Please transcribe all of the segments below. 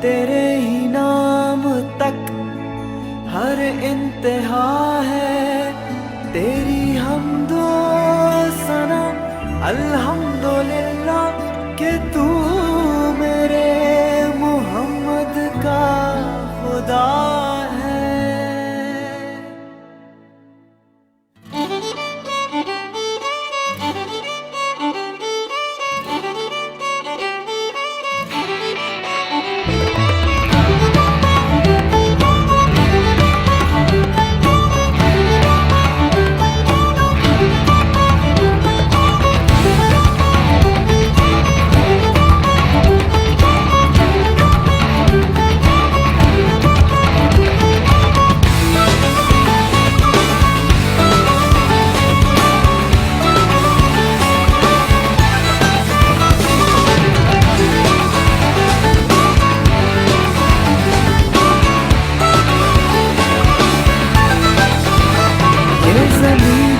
तेरे ही नाम तक हर इंतहा है। तेरी हमदो सना अल्हम्दुलिल्लाह कि तू मेरे मोहम्मद का खुदा है।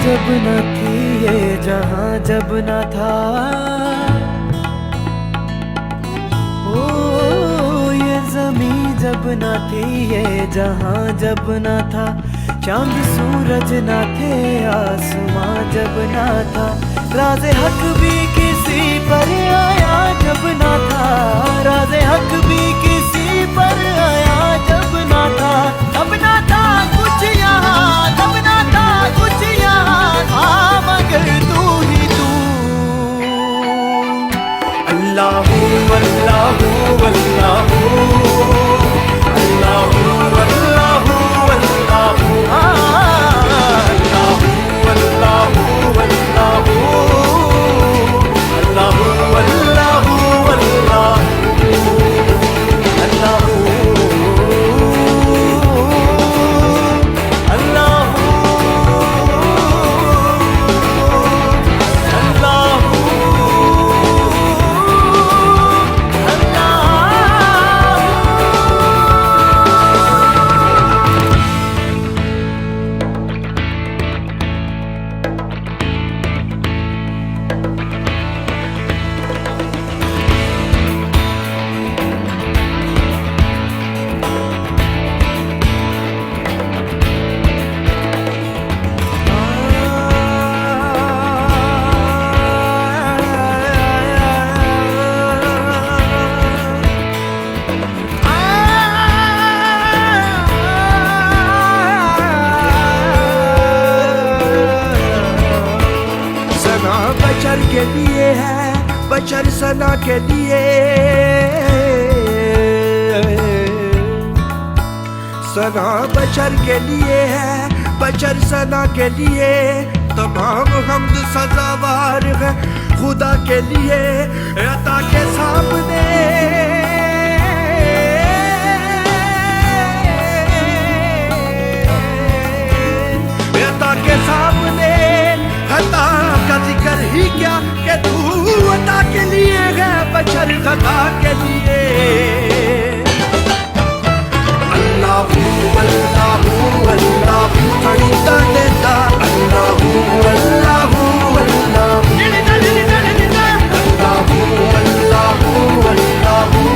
जब न थी ये जहां जब न था, ओ ये ज़मीं जब न थी ये जहां जब न था, चांद सूरज न थे आसमां जब न था, राज़े हक भी किसी पर आया जब न था, राज़े हक भी किसी पर आया जब न था, अब न था कुछ यहाँ तब न था कुछ यहाँ था मगर तू ही तू। अल्लाहू अल्लाहू अल्लाहू अल्लाहू अल्लाहू अल्लाहू अल्लाहू अल्लाहू अल्लाहू अल्लाहू अल्लाहू बशर के लिए है, बशर सना के लिए, सना बशर के लिए है, बशर सना के लिए, तमाम हम्द सज़ावार है खुदा के लिए। अता के सामने अता के सामने अता का जिक्र ही क्या कि तू अता के लिए है बशर खता के लिए। अल्लाहू अल्लाहू अल्लाहू खड़ीदा देता, अल्लाहू अल्लाहू अल्लाहू अल्लाहू अल्लाहू अल्लाहू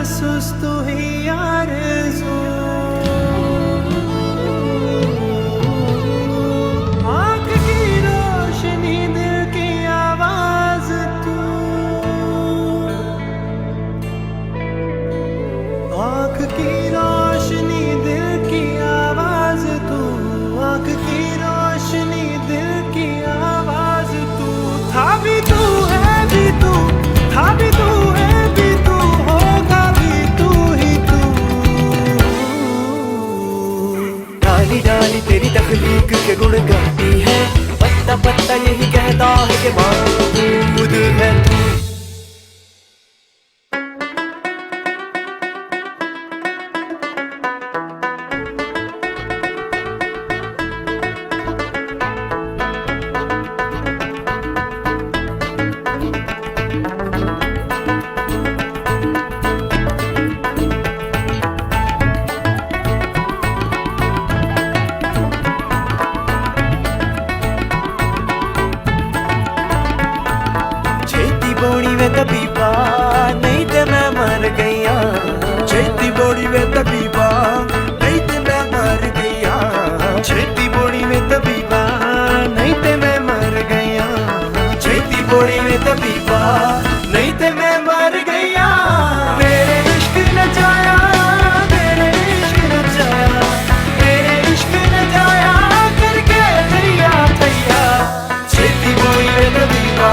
सुस्त हुई आरज़ू, आँख की रोशनी दिल की आवाज तू, आँख की रोशनी दिल की आवाज तू, आँख की रोशनी दिल की आवाज तू। था भी तू है भी तू, था भी तू है भी तू, होगा भी तू ही तू। डाली डाली तेरी तख्लीक के गुण गाती है, पत्ता पत्ता यही कहता है कि माबूद है तू। बोड़ी वे तबीबा नहीं ते मैं मर गईया, छेती बोड़ी वे तबीबा नहीं ते मैं मर गईया, छेती बोड़ी वे तबीबा नहीं ते मैं मर गईया, छेती बोड़ी वे तबीबा नहीं ते मैं मर गईया। मेरे इश्क नचाया, मेरे इश्क नचाया, मेरे इश्क नचाया करके थैया थैया। छेती बोड़ी वे तबीबा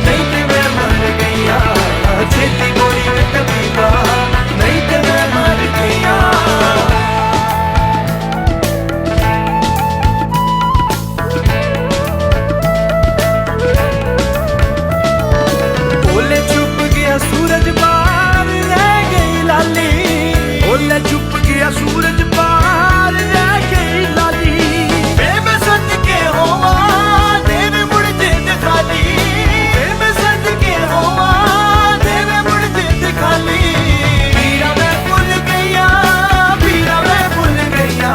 नहीं ते मैं मर गईया, छेती बोड़ी वे तबीबा नहीं ते मैं मर गईया। ओले छुप गया सूरज पार रह गई लाली, ओले चुप गया सूरज पार रह गई लाली। मैं सद के होवा देव मुड़ जिंद खाली, मैं सद के होवा देव मुड़ जिंद खाली। पीरा मैं भूल गईया, पीरा मैं भूल गईया,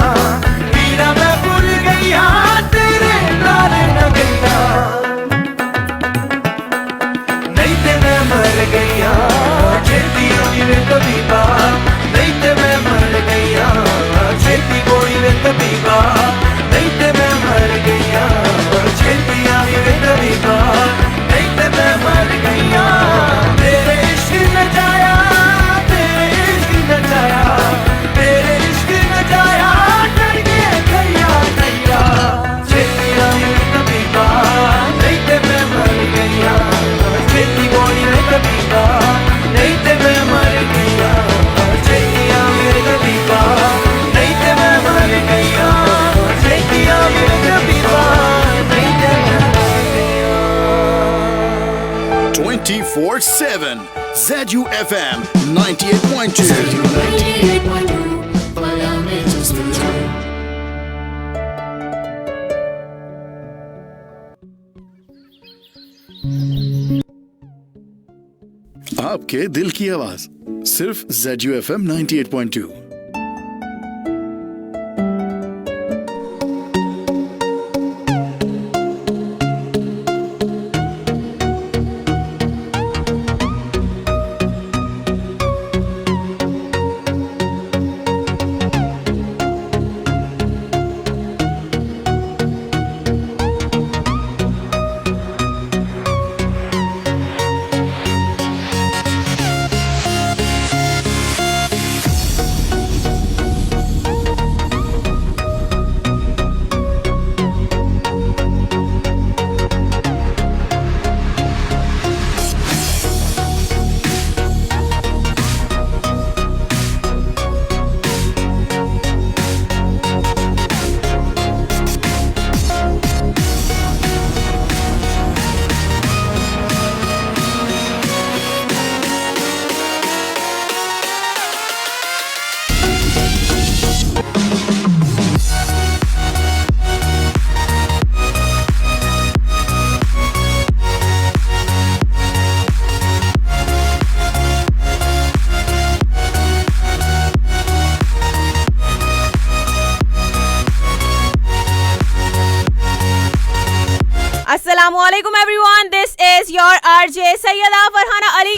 पीरा मैं भूल गईया, तेरे नाल न गईया। नहीं ते मैं मर गईया, छेती बोड़ी वे तबीबा नहीं ते मैं मर गईया, छेती बोड़ी वे तबीबा नहीं ते मैं मर गईया, छेती आई वे तबीबा नहीं ते मैं मर गईया। तेरे इश्क नचाया, तेरे इश्क नचाया, तेरे इश्क नचाया करके थैया थैया। छेती आई वे तबीबा नहीं ते मैं मर गईया, छेती बोड़ी वे तबीबा नहीं ते मैं मर गईया, छेती आई वे तबीबा नहीं ते मैं मर गईया, छेती आई वे तबीबा नहीं ते मैं मर गईया। 24/7 ZUFM 98.2. आपके दिल की आवाज सिर्फ ZUFM 98.2। Assalamualaikum everyone, this is your RJ Sayyida Farhana Ali.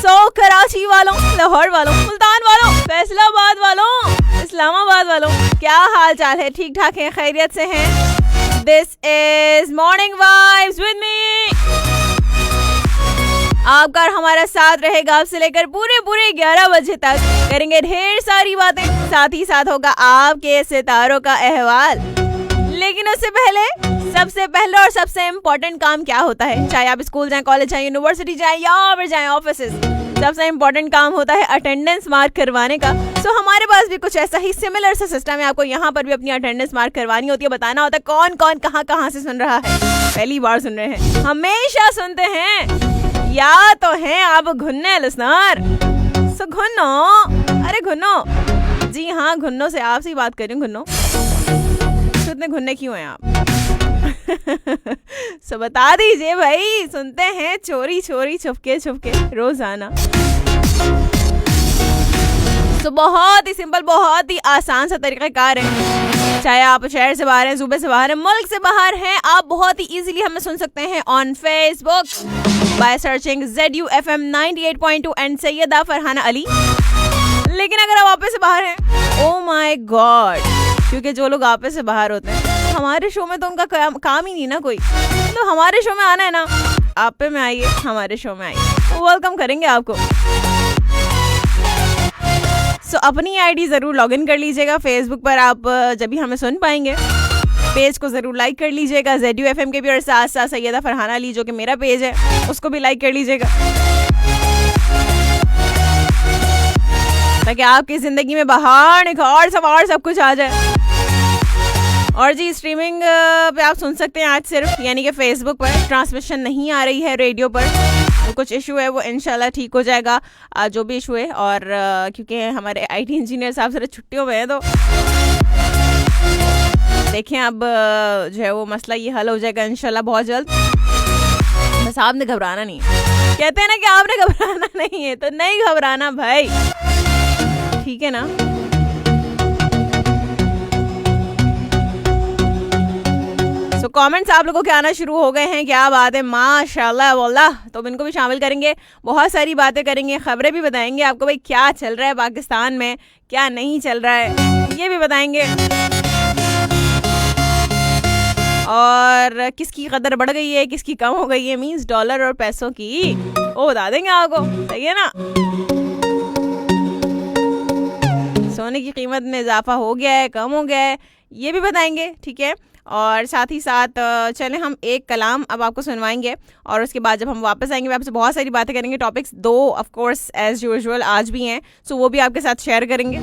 So Karachi वालों, लाहौर वालों, मुल्तान वालों, फैसलाबाद वालों, इस्लामाबाद वालों, क्या हाल चाल है? ठीक ठाक है, खैरियत से हैं? This is morning vibes with me. आपका और हमारा साथ रहेगा आपसे लेकर पूरे 11 बजे तक। करेंगे ढेर सारी बातें, साथ ही साथ होगा आपके सितारों का अहवाल। लेकिन उससे पहले सबसे पहले और सबसे इम्पोर्टेंट काम क्या होता है? चाहे आप स्कूल जाएं, कॉलेज जाएं, यूनिवर्सिटी जाएं या फिर जाएं ऑफिस, सबसे इम्पोर्टेंट काम होता है अटेंडेंस मार्क करवाने का। सो हमारे पास भी कुछ ऐसा ही सिमिलर सा सिस्टम है। आपको यहाँ पर भी अपनी अटेंडेंस मार्क करवानी होती है, बताना होता है कौन कौन कहाँ से सुन रहा है। पहली बार सुन रहे हैं, हमेशा सुनते हैं, या तो हैं आप घुन्ने लिसनर। सो घुन्नो, अरे घुन्नो, जी हाँ घुन्नो से आपसे ही बात कर रही हूँ। घुन्नो, तो इतने घुन्ने क्यों हैं आप? सो बता दीजिए भाई, सुनते हैं चोरी छुपके रोजाना। तो बहुत ही सिंपल, बहुत ही आसान सा तरीक़ाकार है। चाहे आप शहर से बाहर हैं, सूबे से बाहर हैं, मुल्क से बाहर हैं, आप बहुत ही इजीली हमें सुन सकते हैं on Facebook by searching ZUFM 98.2 and Syeda Farhana Ali. लेकिन अगर आप आपे से बाहर हैं, ओ माय गॉड, क्योंकि जो लोग आपे से बाहर होते हैं हमारे शो में तो उनका काम ही नहीं ना कोई। तो हमारे शो में आना है ना, आपे में आइए, हमारे शो में आइए, वेलकम करेंगे आपको। सो अपनी आईडी जरूर लॉगिन कर लीजिएगा फेसबुक पर, आप जब भी हमें सुन पाएंगे। पेज को जरूर लाइक कर लीजिएगा ZUFM के भी, और साथ साथ सैयदा फरहाना अली जो कि मेरा पेज है उसको भी लाइक कर लीजिएगा, ताकि आपकी जिंदगी में बाहर निखार सवार सब कुछ आ जाए। और जी स्ट्रीमिंग पे आप सुन सकते हैं आज सिर्फ, यानी कि फेसबुक पर ट्रांसमिशन नहीं आ रही है रेडियो पर। तो कुछ इशू है, वो इंशाल्लाह ठीक हो जाएगा, जो भी इशू है। और क्योंकि हमारे IT इंजीनियर साहब जरा छुट्टियों में है, तो देखें अब जो है वो मसला ये हल हो जाएगा इंशाल्लाह बहुत जल्द। बस आपने घबराना नहीं है, कहते हैं ना कि आपने घबराना नहीं है, तो नहीं घबराना भाई, ठीक है ना। तो कमेंट्स आप लोगों के आना शुरू हो गए हैं, क्या बात है, माशाल्लाह वल्लाह। तो इनको भी शामिल करेंगे, बहुत सारी बातें करेंगे, खबरें भी बताएंगे आपको भाई क्या चल रहा है पाकिस्तान में, क्या नहीं चल रहा है, ये भी बताएंगे। और किसकी कदर बढ़ गई है, किसकी कम हो गई है, मींस डॉलर और पैसों की, वो बता देंगे आपको, सही है ना। सोने की कीमत में इजाफा हो गया है, कम हो गया है, ये भी बताएंगे, ठीक है। और साथ ही साथ चलें हम एक कलाम अब आपको सुनवाएंगे, और उसके बाद जब हम वापस आएंगे आपसे बहुत सारी बातें करेंगे। Topics 2 of course as usual आज भी हैं, सो वो भी आपके साथ शेयर करेंगे।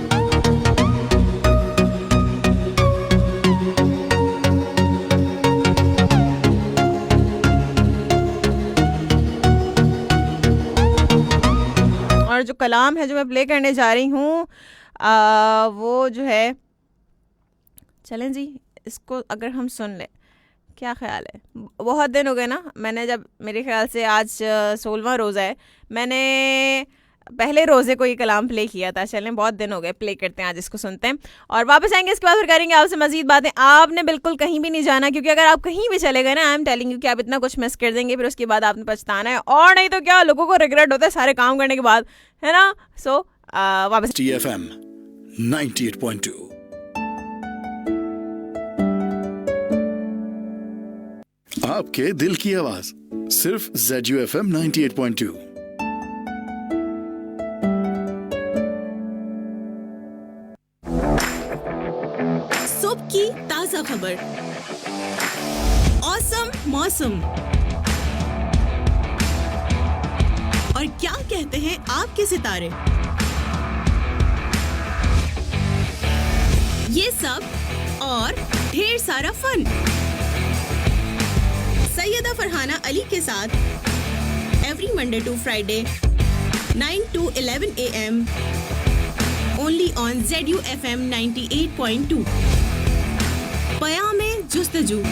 और जो कलाम है जो मैं प्ले करने जा रही हूँ वो जो है, चलें जी इसको अगर हम सुन लें, क्या ख्याल है। बहुत दिन हो गए ना, मैंने जब, मेरे ख्याल से आज 16वां रोज़ा है, मैंने पहले रोज़े को ये कलाम प्ले किया था। चलें बहुत दिन हो गए, प्ले करते हैं, आज इसको सुनते हैं और वापस आएंगे। इसके बाद फिर करेंगे आपसे मजीद बातें। आपने बिल्कुल कहीं भी नहीं जाना, क्योंकि अगर आप कहीं भी चले गए ना, आई एम टेलिंग यू कि आप इतना कुछ मिस कर देंगे, फिर उसके बाद आपने पछताना है। और नहीं तो क्या, लोगों को रिग्रेट होता है सारे काम करने के बाद, है ना। सो वापस TFM 98.2 आपके दिल की आवाज, सिर्फ ZUFM 98.2। सुबह की ताजा खबर, औसम मौसम, और क्या कहते हैं आपके सितारे, ये सब और ढेर सारा फन सैयदा फरहाना अली के साथ every Monday to Friday 9 to 11 AM only on ZUFM 98.2। पयामे जुस्तजू।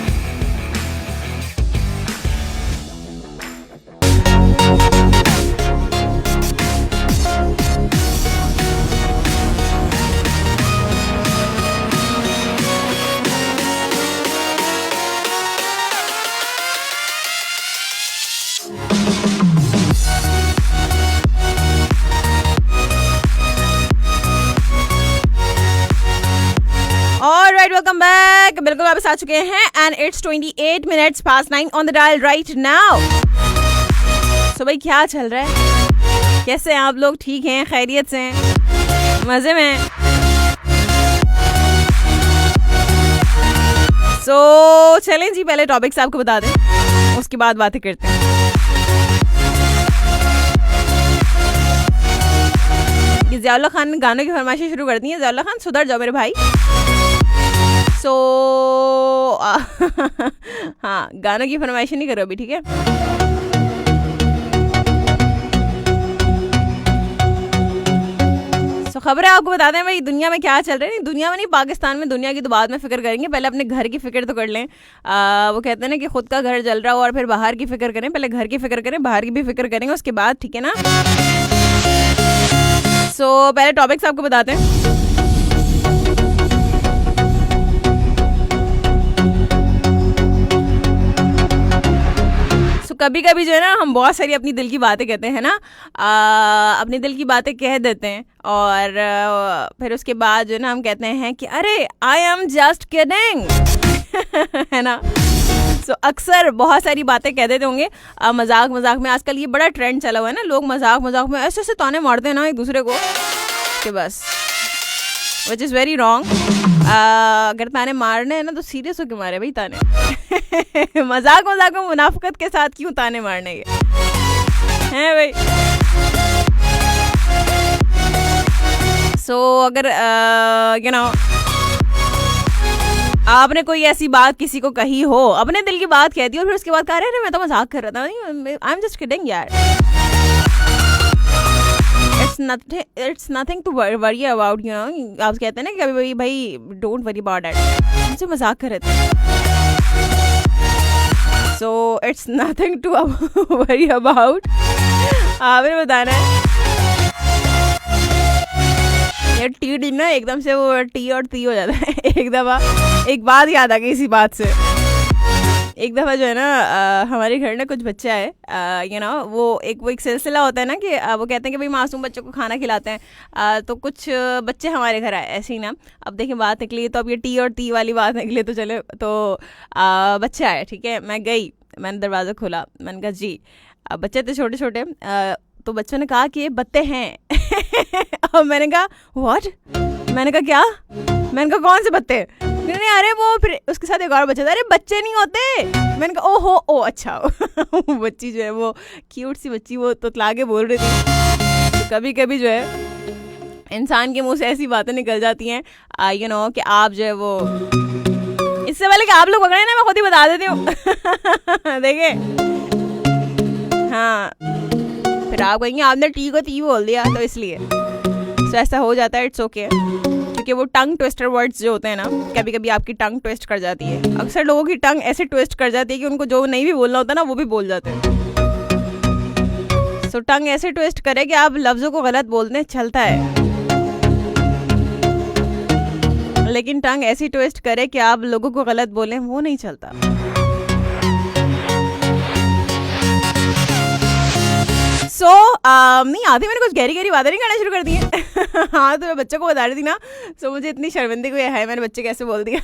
Welcome back. बिल्कुल वापस आ चुके हैं and it's 28 minutes past 9 on the dial right now. So भाई क्या चल रहा है, कैसे हैं आप लोग? ठीक हैं, खैरियत से हैं, मजे में हैं? सो चलें जी, पहले टॉपिक्स आपको बता दें, उसके बाद बातें करते हैं। ज़ियाउल्लाह खान ने गानों की फरमाइशें शुरू कर दी हैं। ज़ियाउल्लाह खान सुधर जाओ मेरे भाई। सो हाँ, गानों की फरमाइशें नहीं करो अभी, ठीक है? सो खबर है आपको बता दें भाई, दुनिया में क्या चल रहा है। नहीं दुनिया में नहीं, पाकिस्तान में। दुनिया की तो बाद में फिक्र करेंगे, पहले अपने घर की फिक्र तो कर लें। वो कहते हैं ना कि खुद का घर जल रहा हो और फिर बाहर की फिक्र करें। पहले घर की फिक्र करें, बाहर की भी फिक्र करेंगे उसके बाद, ठीक है ना? सो पहले टॉपिक्स आपको बताते हैं। सो कभी कभी जो है ना, हम बहुत सारी अपनी दिल की बातें कहते हैं ना, अपनी दिल की बातें कह देते हैं और फिर उसके बाद जो है ना हम कहते हैं कि अरे आई एम जस्ट किडिंग है ना। सो अक्सर बहुत सारी बातें कह देते होंगे मजाक मजाक में। आजकल ये बड़ा ट्रेंड चला हुआ है ना, लोग मजाक मजाक में ऐसे ऐसे ताने मारते हैं ना एक दूसरे को कि बस, विच इज़ वेरी रॉन्ग। अगर ताने मारने हैं ना तो सीरियस होके मारे भाई ताने। मजाक मजाक में मुनाफिकत के साथ क्यों ताने मारने के हैं भाई? सो अगर यू नो आपने कोई ऐसी बात किसी को कही हो, अपने दिल की बात कहती हो, फिर उसके बाद कह रहे हैं मैं तो मजाक कर रहा था, आई एम जस्ट किडिंग यार, it's nothing to worry about, you know. आप कहते हैं ना कभी भाई डोंट वरी अबाउट दैट, हमसे मजाक कर रहे थे। So it's nothing to worry about. आपने बताना है यार, टी ना एकदम से वो टी और ती हो जाता है। एक दफ़ा एक बात याद आ गई इसी बात से। एक दफ़ा जो है ना हमारे घर ना कुछ बच्चा है, यू नो, वो एक सिलसिला होता है ना कि वो कहते हैं कि भाई मासूम बच्चों को खाना खिलाते हैं। तो कुछ बच्चे हमारे घर आए ऐसे ही ना। अब देखें बात निकली तो अब ये टी और ती वाली बात निकली तो चले। तो बच्चे आए, ठीक है, मैं गई, मैंने दरवाज़ा खोला, मैंने कहा जी। अब बच्चे थे छोटे छोटे, तो बच्चों ने कहा कि ये बत्ते हैं। अब मैंने कहा व्हाट? मैंने कहा क्या? मैंने कहा कौन से बत्ते? नहीं अरे वो, फिर उसके साथ एक और बच्चा था, अरे बच्चे नहीं होते। मैंने कहा ओहो ओ अच्छा। बच्ची जो है वो क्यूट सी बच्ची, वो तुतला के बोल रही थी। तो कभी कभी जो है इंसान के मुंह से ऐसी बातें निकल जाती हैं, यू नो, कि आप जो है वो, इससे पहले कि आप लोग पकड़े ना मैं खुद ही बता देती हूँ। देखे हाँ, फिर आप कहेंगे आपने टी को ती बोल दिया, तो इसलिए तो ऐसा हो जाता है। इट्स ओके, क्योंकि वो टंग ट्विस्टर वर्ड्स जो होते हैं ना, कभी कभी आपकी टंग ट्विस्ट कर जाती है। अक्सर लोगों की टंग ऐसे ट्विस्ट कर जाती है कि उनको जो नहीं भी बोलना होता ना वो भी बोल जाते हैं। सो टंग ऐसे ट्विस्ट करे कि आप लफ्ज़ों को गलत बोलते हैं, चलता है, लेकिन टंग ऐसी ट्विस्ट करे कि आप लोगों को गलत बोलें, वो नहीं चलता। सो नहीं आती, मैंने कुछ गहरी गहरी बातें नहीं करना शुरू कर दी है। हाँ, तो मैं बच्चों को बता रही थी ना, सो मुझे इतनी शर्मिंदगी हुई है, मैंने बच्चे कैसे बोल दिया।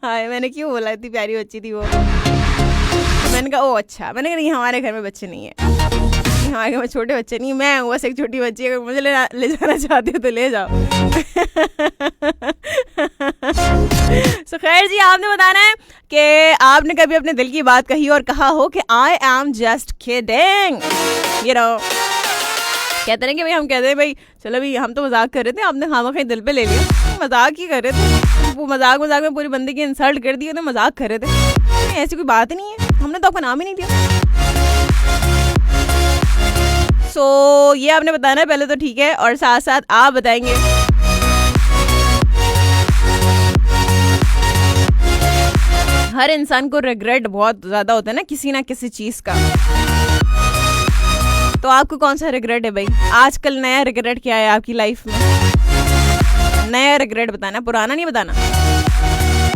हाय, मैंने क्यों बोला, इतनी प्यारी बच्ची थी वो। मैंने कहा ओ अच्छा। मैंने कहा नहीं हमारे घर में बच्चे नहीं है, हमारे घर में छोटे बच्चे नहीं, मैं हूँ बस एक छोटी बच्ची, अगर मुझे ले जाना चाहती हो तो ले जाओ। सो खैर जी, आपने बताना है कि आपने कभी अपने दिल की बात कही और कहा हो कि आई am just kidding, you know. कहते हैं कि भाई, हम कहते हैं भाई चलो भाई हम तो मजाक कर रहे थे, आपने खामखा दिल पे ले लिया, मजाक ही कर रहे थे। वो मजाक में पूरी बंदी की इंसल्ट कर दी, मजाक कर रहे थे, ऐसी कोई बात नहीं है, हमने तो आपका नाम ही नहीं दिया। सो ये आपने बताना है पहले तो, ठीक है, और साथ साथ आप बताएंगे हर इंसान को रिग्रेट बहुत ज्यादा होता है ना किसी ना किसी चीज का। तो आपको कौन सा रिग्रेट है भाई? आजकल नया रिग्रेट क्या है आपकी लाइफ में? नया रिग्रेट बताना, पुराना नहीं बताना।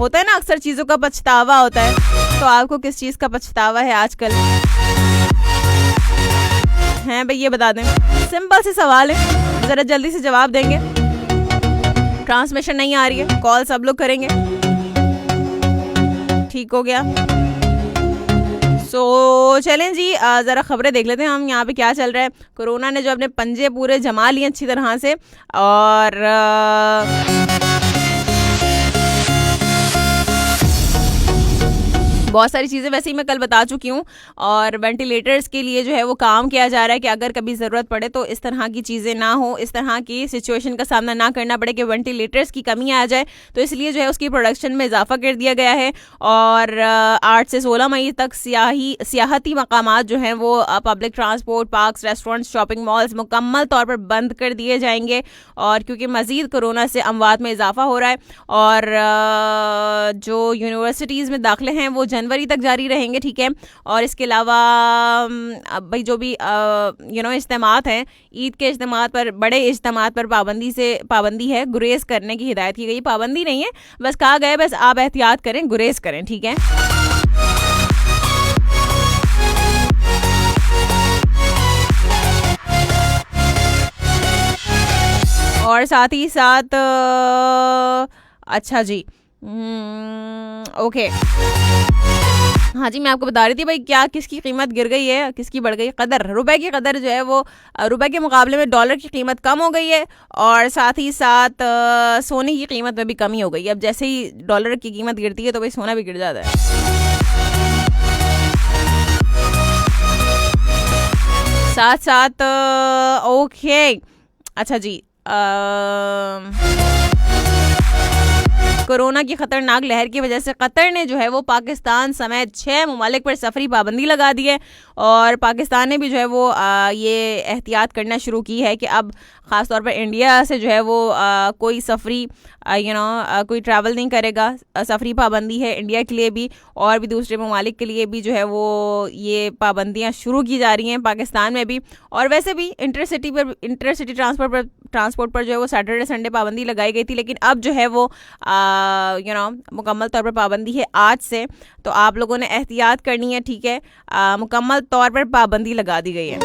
होता है ना अक्सर चीजों का पछतावा होता है, तो आपको किस चीज का पछतावा है आजकल? हैं भाई, ये बता दें। सिंपल से सवाल है, जरा जल्दी से जवाब देंगे। ट्रांसमिशन नहीं आ रही है, कॉल सब लोग करेंगे, ठीक हो गया। चलें जी, ज़रा खबरें देख लेते हैं हम यहाँ पे क्या चल रहा है। कोरोना ने जो अपने पंजे पूरे जमा लिए अच्छी तरह से, और बहुत सारी चीज़ें वैसे ही मैं कल बता चुकी हूँ। और वेंटिलेटर्स के लिए जो है वो काम किया जा रहा है कि अगर कभी ज़रूरत पड़े तो इस तरह की चीज़ें ना हो, इस तरह की सिचुएशन का सामना ना करना पड़े कि वेंटिलेटर्स की कमी आ जाए। तो इसलिए जो है उसकी प्रोडक्शन में इजाफा कर दिया गया है। और 8 से 16 मई तक सियाहती मकामात जो हैं वो public transport, parks, restaurants, shopping malls मुकम्मल तौर पर बंद कर दिए जाएंगे। और क्योंकि मज़ीद कोरोना से अमवात में इजाफा हो रहा है, और जो यूनिवर्सिटीज़ में दाखिले हैं वो जनवरी तक जारी रहेंगे, ठीक है। और इसके अलावा भाई जो भी इज्तिमात हैं, ईद के इज्तिमात पर, बड़े इज्तिमात पर पाबंदी है, गुरेज करने की हिदायत की गई। पाबंदी नहीं है, बस कहा गया बस आप एहतियात करें, गुरेज करें, ठीक है। और साथ ही साथ अच्छा जी, ओके, हाँ जी, मैं आपको बता रही थी भाई क्या किसकी कीमत गिर गई है, किसकी बढ़ गई कदर। रुपए की कदर जो है वो रुपए के मुकाबले में डॉलर की कीमत कम हो गई है, और साथ ही साथ सोने की कीमत में भी कमी हो गई है। अब जैसे ही डॉलर की कीमत गिरती है तो भाई सोना भी गिर जाता है। साथ साथ ओके, अच्छा जी, कोरोना की खतरनाक लहर की वजह से कतर ने जो है वो पाकिस्तान समेत 6 ममालिक पर सफरी पाबंदी लगा दी है। और पाकिस्तान ने भी जो है वो ये एहतियात करना शुरू की है कि अब ख़ास तौर पर इंडिया से जो है वो कोई सफरी कोई ट्रैवल नहीं करेगा। सफरी पाबंदी है इंडिया के लिए भी, और भी दूसरे ममालिक के लिए भी जो है वो ये पाबंदियाँ शुरू की जा रही हैं, पाकिस्तान में भी। और वैसे भी इंटरसिटी ट्रांसपोर्ट पर जो है वो सैटरडे संडे पाबंदी लगाई गई थी, लेकिन अब जो है वो मुकम्मल तौर पर पाबंदी है आज से। तो आप लोगों ने एहतियात करनी है, ठीक है। मुकम्मल तौर पर पाबंदी लगा दी गई है,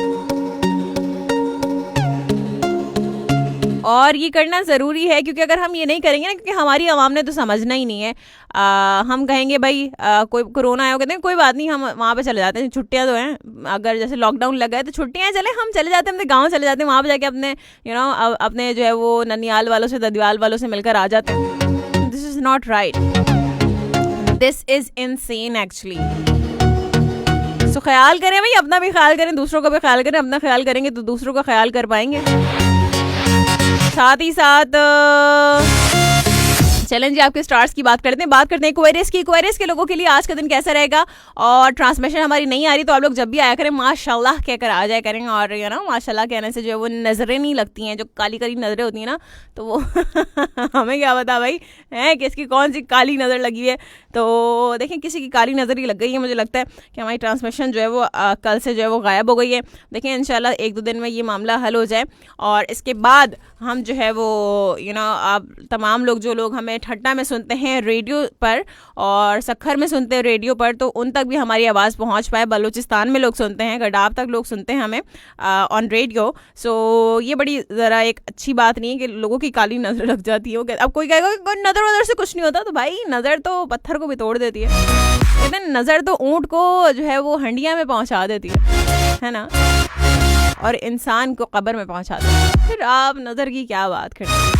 और ये करना ज़रूरी है, क्योंकि अगर हम ये नहीं करेंगे ना, क्योंकि हमारी आवाम ने तो समझना ही नहीं है। हम कहेंगे भाई कोई कोरोना आया, कहते हैं कोई बात नहीं, हम वहाँ पे चले जाते हैं, छुट्टियाँ तो हैं। अगर जैसे लॉकडाउन लगा है तो छुट्टियाँ चले, हम चले जाते हैं, अपने गाँव चले जाते हैं, वहाँ पर जाके अपने अपने जो है वो ननियाल वालों से, ददियाल वालों से मिलकर आ जाते हैं। This is not right, this is insane actually. So ख्याल करें भाई, अपना भी ख्याल करें, दूसरों का भी ख्याल करें। अपना ख्याल करेंगे तो दूसरों का ख्याल कर पाएंगे। साथ ही साथ चलें जी, आपके स्टार्स की बात करते हैं क्वेरीज के लोगों के लिए आज का दिन कैसा रहेगा। और ट्रांसमिशन हमारी नहीं आ रही तो आप लोग जब भी आया करें माशाल्लाह कहकर आ जाया करें। और माशाल्लाह कहने से जो है वो नज़रें नहीं लगती हैं, जो काली काली नज़रें होती हैं ना, तो वो हमें क्या पता भाई है किसकी कौन सी काली नज़र लगी हुई है। तो देखें, किसी की काली नज़र ही लग गई है। मुझे लगता है कि हमारी ट्रांसमिशन जो है वो कल से जो है वो गायब हो गई है। देखें इंशाल्लाह 1-2 दिन में ये मामला हल हो जाए, और इसके बाद हम जो है वो आप तमाम लोग, जो लोग हमें ठट्टा में सुनते हैं रेडियो पर और सखर में सुनते हैं रेडियो पर, तो उन तक भी हमारी आवाज़ पहुंच पाए। बलूचिस्तान में लोग सुनते हैं, गडाब तक लोग सुनते हैं हमें ऑन रेडियो। सो ये बड़ी ज़रा एक अच्छी बात नहीं है कि लोगों की काली नज़र लग जाती है। अब कोई कहेगा कि नज़र वज़र से कुछ नहीं होता, तो भाई नज़र तो पत्थर को भी तोड़ देती है, लेकिन नज़र तो ऊँट को जो है वो हंडिया में पहुँचा देती है ना, और इंसान को कब्र में पहुँचा देती है। फिर आप नज़र की क्या बात करते हैं।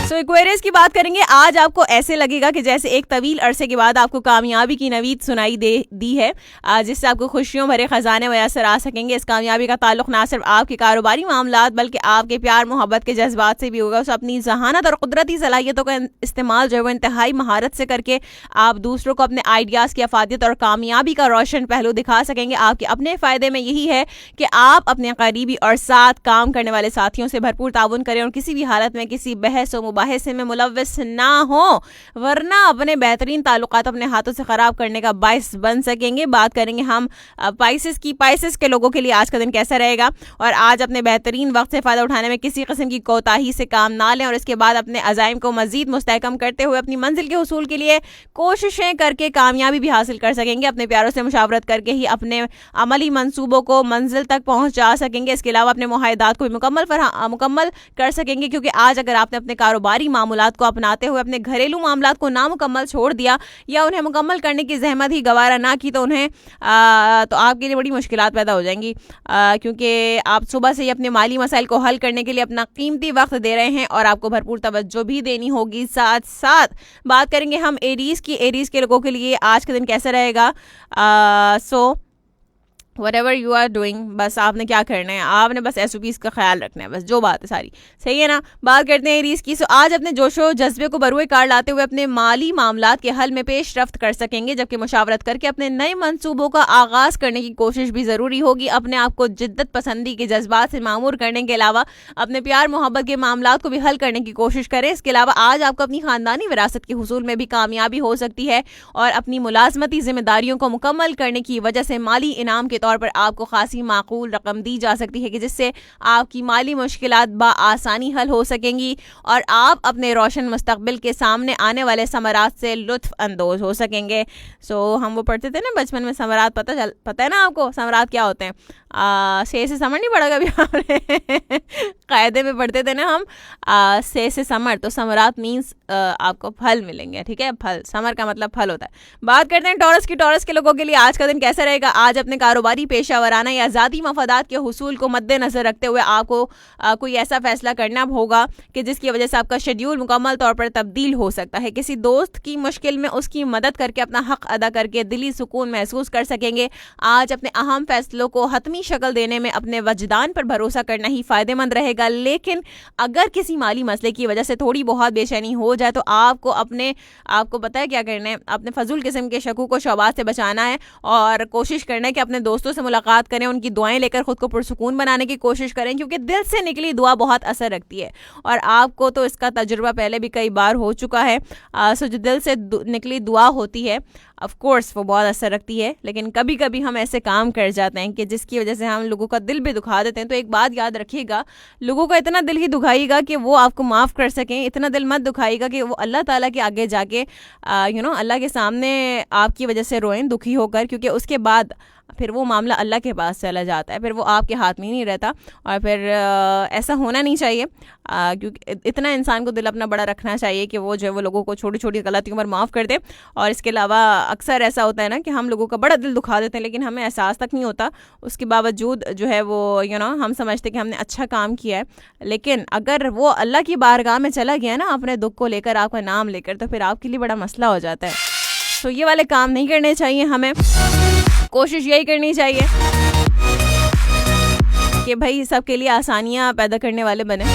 तो एक्वेरियस की बात करेंगे आज। आपको ऐसे लगेगा कि जैसे एक तवील अरसे के बाद आपको कामयाबी की नवीद सुनाई दी है, जिससे आपको खुशियों भरे खजाने मैसर आ सकेंगे। इस कामयाबी का ताल्लुक ना सिर्फ आपके कारोबारी मामलात बल्कि आपके प्यार मोहब्बत के जज्बात से भी होगा। उस अपनी जहानत और कुदरती सलाहियतों का इस्तेमाल जो है वो इंतहाई महारत से करके आप दूसरों को अपने आइडियाज़ की अफादियत और कामयाबी का रोशन पहलू दिखा सकेंगे। आपके अपने फ़ायदे में यही है कि आप अपने करीबी और साथ काम करने वाले साथियों से भरपूर ताउन करें और किसी भी हालत में किसी बहस व मुबाहिसे में मुलव्वस ना हो, वरना अपने बेहतरीन ताल्लुकात अपने हाथों से खराब करने का बाइस बन सकेंगे। बात करेंगे हम पाइसेस के लोगों के लिए आज का दिन कैसा रहेगा। और आज अपने बेहतरीन वक्त से फ़ायदा उठाने में किसी किस्म की कोताही से काम ना लें, और इसके बाद अपने अज़ाइम को मज़ीद मुस्तहकम करते हुए अपनी मंजिल के हुसूल के लिए कोशिशें करके कामयाबी भी हासिल कर सकेंगे। अपने प्यारों से मुशावरत करके ही अपने अमली मंसूबों को मंजिल तक पहुँचा सकेंगे। इसके अलावा अपने मुआहदात को भी मुकम्मल कर सकेंगे, क्योंकि आज अगर आपने अपने कारोबार कारोबारी मामूलात को अपनाते हुए अपने घरेलू मामलात को नामुकम्मल छोड़ दिया या उन्हें मुकम्मल करने की जहमत ही गवारा ना की, तो उन्हें तो आपके लिए बड़ी मुश्किलात पैदा हो जाएंगी, क्योंकि आप सुबह से ही अपने माली मसाइल को हल करने के लिए अपना कीमती वक्त दे रहे हैं और आपको भरपूर तवज्जो भी देनी होगी। साथ साथ बात करेंगे हम एरीज की। एरीज के लोगों के लिए आज का दिन कैसा रहेगा? सो whatever you are doing, बस आपने क्या करना है, आपने बस SOPs का ख्याल रखना है, बस जो बात है सारी सही है ना। बात करते हैं एरीज की। सो आज अपने जोशो जज्बे को बरूए कार लाते हुए अपने माली मामलात के हल में पेशरफ्त कर सकेंगे, जबकि मुशावरत करके अपने नए मंसूबों का आगाज करने की कोशिश भी ज़रूरी होगी। अपने आप को जिद्दत पसंदी के जज्बात से मामूर करने के अलावा अपने प्यार मोहब्बत के मामलात को भी हल करने की कोशिश करें। इसके अलावा आज आपको अपनी ख़ानदानी विरासत के हुसूल में भी कामयाबी हो सकती है और अपनी मुलाजमती जिम्मेदारियों को मुकम्मल करने की वजह से माली इनाम के तौर पर आपको खासी माकूल रकम दी जा सकती है कि जिससे आपकी माली मुश्किलात बआसानी हल हो सकेंगी और आप अपने रोशन मुस्तकबिल के सामने आने वाले समरात से लुत्फ अंदोज हो सकेंगे। सो हम वो पढ़ते थे ना बचपन में समरात, पता है ना आपको समरात क्या होते हैं? से समर नहीं पढ़ा कभी आपने? कायदे में पढ़ते थे ना हम, से समर, तो समरात मीन्स आपको फल मिलेंगे, ठीक है। फल, समर का मतलब फल होता है। बात करते हैं टॉरस की। टॉरस के लोगों के लिए आज का दिन कैसा रहेगा? आज अपने कारोबारी पेशावराना या ज़ाती मफादात के हुसूल को मद्देनजर रखते हुए आपको कोई ऐसा फैसला करना होगा कि जिसकी वजह से आपका शेड्यूल मुकम्मल तौर पर तब्दील हो सकता है। किसी दोस्त की मुश्किल में उसकी मदद करके अपना हक अदा करके दिली सुकून महसूस कर सकेंगे। आज अपने अहम फैसलों को हतमी शक्ल देने में अपने वजदान पर भरोसा करना ही फायदेमंद रहेगा, लेकिन अगर किसी माली मसले की वजह से थोड़ी बहुत बेचैनी हो जाए तो आपको पता है क्या करना है? अपने फजूल किस्म के शकूक को शौबाज से बचाना है और कोशिश करना है कि अपने दोस्तों से मुलाकात करें, उनकी दुआएं लेकर खुद को पुरसुकून बनाने की कोशिश करें, क्योंकि दिल से निकली दुआ बहुत असर रखती है और आपको तो इसका तजुर्बा पहले भी कई बार हो चुका है। सो जो दिल से निकली दुआ होती है ऑफ कोर्स वो बहुत असर रखती है, लेकिन कभी कभी हम ऐसे काम कर जाते हैं कि जिसकी वजह से हम लोगों का दिल भी दुखा देते हैं। तो एक बात याद रखिएगा, लोगों का इतना दिल ही दुखाइएगा कि वो आपको माफ़ कर सकें, इतना दिल मत दुखाइएगा कि वो अल्लाह ताला के आगे जाके अल्लाह के सामने आपकी वजह से रोएं दुखी होकर, क्योंकि उसके बाद फिर वो मामला अल्लाह के पास चला जाता है, फिर वो आपके हाथ में ही नहीं रहता और फिर ऐसा होना नहीं चाहिए, क्योंकि इतना इंसान को दिल अपना बड़ा रखना चाहिए कि वो जो है वो लोगों को छोटी छोटी गलतियों पर माफ़ कर दे। और इसके अलावा अक्सर ऐसा होता है ना कि हम लोगों का बड़ा दिल दुखा देते हैं लेकिन हमें एहसास तक नहीं होता, उसके बावजूद जो है वो हम समझते कि हमने अच्छा काम किया है, लेकिन अगर वो अल्लाह की बारगाह में चला गया ना अपने दुख को लेकर, आपका नाम लेकर, तो फिर आपके लिए बड़ा मसला हो जाता है। तो ये वाले काम नहीं करने चाहिए हमें। कोशिश यही करनी चाहिए कि भाई सबके लिए आसानियां पैदा करने वाले बने।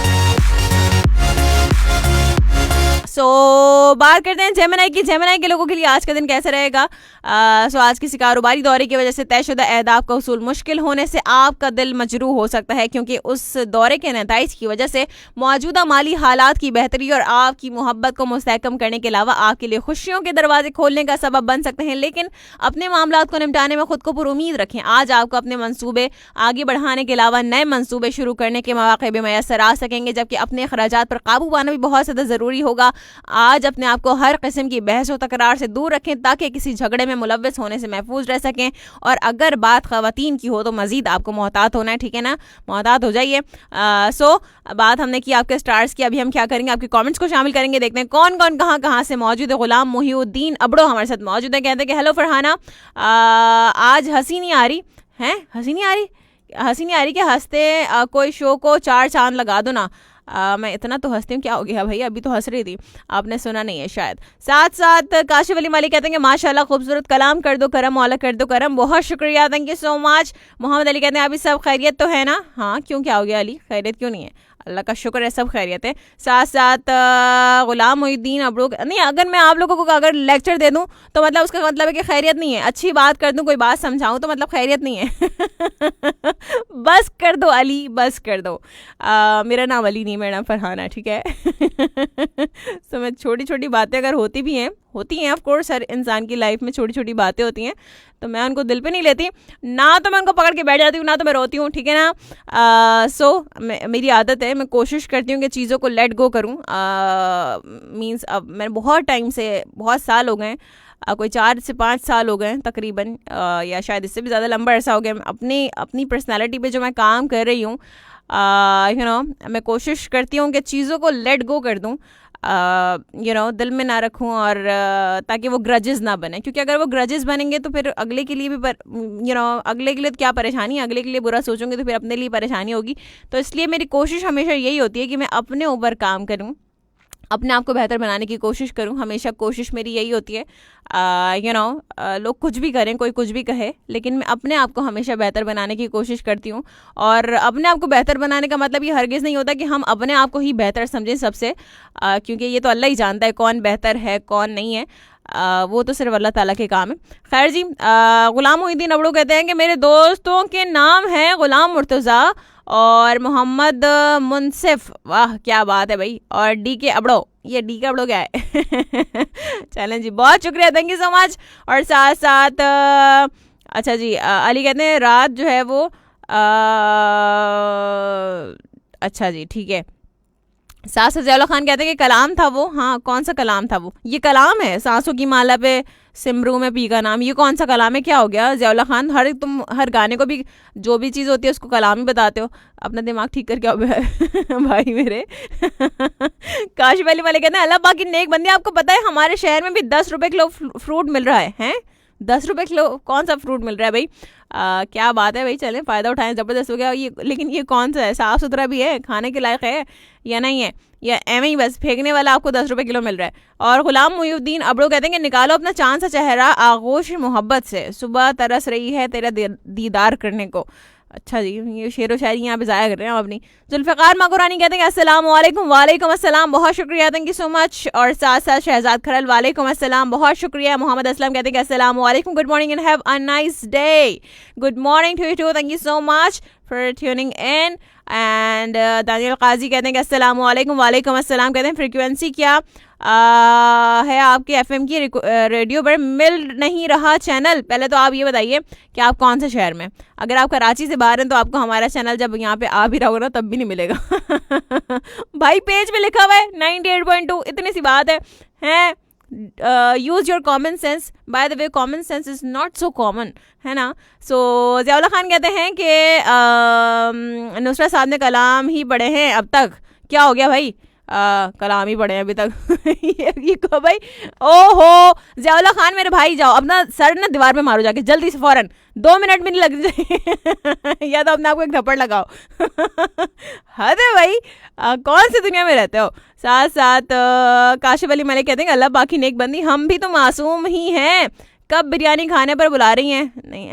बात करते हैं जेमिनी की। जेमिनी के लोगों के लिए आज का दिन कैसा रहेगा? आज किसी कारोबारी दौरे की वजह से तयशुदा अहदाफ का हुसूल मुश्किल होने से आपका दिल मजरूह हो सकता है, क्योंकि उस दौरे के नताइज की वजह से मौजूदा माली हालात की बेहतरी और आपकी मोहब्बत को मुस्तहकम करने के अलावा आपके लिए खुशियों के दरवाजे खोलने का सबब बन सकते हैं। लेकिन अपने मामलात को निपटाने में खुद को पुरुमीद रखें। आज आपको अपने मंसूबे आगे बढ़ाने के अलावा नए मंसूबे शुरू करने के मौके भी मैसर आ सकेंगे, जबकि अपने अखराजात पर काबू पाना भी बहुत ज़्यादा ज़रूरी होगा। आज अपने आप को हर किस्म की बहस और तकरार से दूर रखें ताकि किसी झगड़े में मुलव्वस होने से महफूज रह सकें। और अगर बात ख़वातीन की हो तो मजीद आपको मोहतात होना है, ठीक है ना, मोहतात हो जाइए। बात हमने की आपके स्टार्स की, अभी हम क्या करेंगे आपके कमेंट्स को शामिल करेंगे, देखते हैं कौन कौन कहाँ से मौजूद है। गुलाम मुहिउद्दीन अबड़ो हमारे साथ मौजूद है, कहते हैं कि हेलो फरहाना, आज हंसी नहीं आ रही है, हंसी नहीं आ रही कि हंसते कोई शो को 4 चांद लगा दो ना। मैं इतना तो हंसती हूँ, क्या हो गया भाई, अभी तो हंस रही थी, आपने सुना नहीं है शायद। साथ साथ काशिफ अली मालिक कहते हैं कि माशाल्लाह खूबसूरत कलाम, कर दो करम मौला कर दो करम, बहुत शुक्रिया, thank you so much. Mohammad Ali कहते हैं अभी सब खैरियत तो है ना? हाँ, क्यों, क्या हो गया अली, खैरियत क्यों नहीं है? अल्लाह का शुक्र है सब खैरियत है। साथ साथ गुलाम मुहिउद्दीन अबड़ो, नहीं अगर मैं आप लोगों को अगर लेक्चर दे दूं तो मतलब उसका मतलब है कि खैरियत नहीं है, अच्छी बात कर दूं, कोई बात समझाऊं तो मतलब खैरियत नहीं है। बस कर दो अली, बस कर दो। मेरा नाम अली नहीं, मेरा नाम फरहाना, ठीक है। तो मैं छोटी छोटी बातें अगर होती हैं ऑफ कोर्स, हर इंसान की लाइफ में छोटी छोटी बातें होती हैं, तो मैं उनको दिल पे नहीं लेती, ना तो मैं उनको पकड़ के बैठ जाती हूँ, ना तो मैं रोती हूँ, ठीक है ना। मेरी आदत है, मैं कोशिश करती हूँ कि चीज़ों को लेट गो करूँ। मीन्स अब मैं बहुत टाइम से, बहुत साल हो गए, कोई 4 से 5 साल हो गए तकरीबन, या शायद इससे भी ज़्यादा लंबा अरसा हो गया, अपनी पर्सनैलिटी पे जो मैं काम कर रही हूँ, मैं कोशिश करती हूँ कि चीज़ों को लेट गो कर दूँ, दिल में ना रखूं, और ताकि वो ग्रजेस ना बने, क्योंकि अगर वो ग्रजेस बनेंगे तो फिर अगले के लिए भी अगले के लिए क्या परेशानी है, अगले के लिए बुरा सोचूंगे तो फिर अपने लिए परेशानी होगी। तो इसलिए मेरी कोशिश हमेशा यही होती है कि मैं अपने ऊपर काम करूं, अपने आप को बेहतर बनाने की कोशिश करूं। हमेशा कोशिश मेरी यही होती है। लोग कुछ भी करें, कोई कुछ भी कहे, लेकिन मैं अपने आप को हमेशा बेहतर बनाने की कोशिश करती हूँ। और अपने आप को बेहतर बनाने का मतलब ये हरगिज़ नहीं होता कि हम अपने आप को ही बेहतर समझें सबसे, क्योंकि ये तो अल्लाह ही जानता है कौन बेहतर है कौन नहीं है। वो तो सिर्फ अल्लाह ताला के काम है। खैर जी, गुलाम मोहिद्दीन अबड़ो कहते हैं कि मेरे दोस्तों के नाम हैं गुलाम मुर्तज़ा और मोहम्मद मुनसिफ। वाह क्या बात है भाई। और डी के अबड़ो, ये डी के अबड़ो क्या है? चलें जी, बहुत शुक्रिया, थैंक यू सो मच। और साथ साथ अच्छा जी, अली कहते हैं रात जो है वो अच्छा जी ठीक है। सास ज़ियाउल्लाह खान कहते हैं कि कलाम था वो। हाँ, कौन सा कलाम था वो? ये कलाम है, सांसों की माला पे सिमरू में पी का नाम। ये कौन सा कलाम है? क्या हो गया ज़ियाउल्लाह खान, तुम हर गाने को भी जो भी चीज़ होती है उसको कलाम ही बताते हो। अपना दिमाग ठीक करके आओ भाई मेरे। काशिफ अली वाले कहते हैं अल्लाह बाकी नेक बंदी, आपको पता है हमारे शहर में भी 10 रुपए किलो फ्रूट मिल रहा है। 10 रुपए किलो कौन सा फ्रूट मिल रहा है भाई? क्या बात है भाई, चलें फ़ायदा उठाएं, ज़बरदस्त हो गया ये। लेकिन ये कौन सा है? साफ़ सुथरा भी है, खाने के लायक है या नहीं है, या एवं ही बस फेंकने वाला आपको 10 रुपए किलो मिल रहा है? और गुलाम मोहिउद्दीन अबड़ो कहते हैं कि निकालो अपना चांद सा चेहरा आगोश मोहब्बत से, सुबह तरस रही है तेरा दीदार करने को। अच्छा जी, ये शेर व शायरी यहाँ पे ज़ाया कर रहे हैं हम अपनी। जुल्फ़िकार माकुरानी कहते हैं अस्सलाम वालेकुम। वालेकुम अस्सलाम, बहुत शुक्रिया, थैंक यू सो मच। और साथ साथ शहजाद खरल वालेकुम अस्सलाम, बहुत शुक्रिया। मोहम्मद असलम कहते हैं अस्सलाम वालेकुम, good morning and have a nice day. Good morning to you too, thank you so much for tuning in. And Daniyal Kazi कहते हैं कि अस्सलाम वालेकुम। वालेकुम अस्सलाम कहते हैं फ्रीक्वेंसी क्या है आपके एफएम की? रेडियो पर मिल नहीं रहा चैनल। पहले तो आप ये बताइए कि आप कौन से शहर में? अगर आप कराची से बाहर हैं तो आपको हमारा चैनल जब यहाँ पे आ भी रहा होगा ना तब भी नहीं मिलेगा। भाई पेज पे लिखा हुआ है 98.2, इतनी सी बात है। Use your common sense, by the way common sense is not so common, है ना। सो ज़ियाउल्लाह खान कहते हैं कि नुसरत साहब ने कलाम ही पढ़े हैं अब तक। क्या हो गया भाई? कलाम ही पढ़े हैं अभी तक। ये को भाई, ओहो ज़ियाउल्लाह खान मेरे भाई, जाओ अपना सर ना दीवार पे मारो जाके जल्दी से, फौरन 2 मिनट भी नहीं लग जाए। या तो अपने आपको एक थप्पड़ लगाओ। हद है भाई, कौन सी दुनिया में रहते हो। साथ साथ काशिफ अली मलिक कहते हैं अल्लाह बाकी नेक बंदी, हम भी तो मासूम ही हैं, कब बिरयानी खाने पर बुला रही हैं? नहीं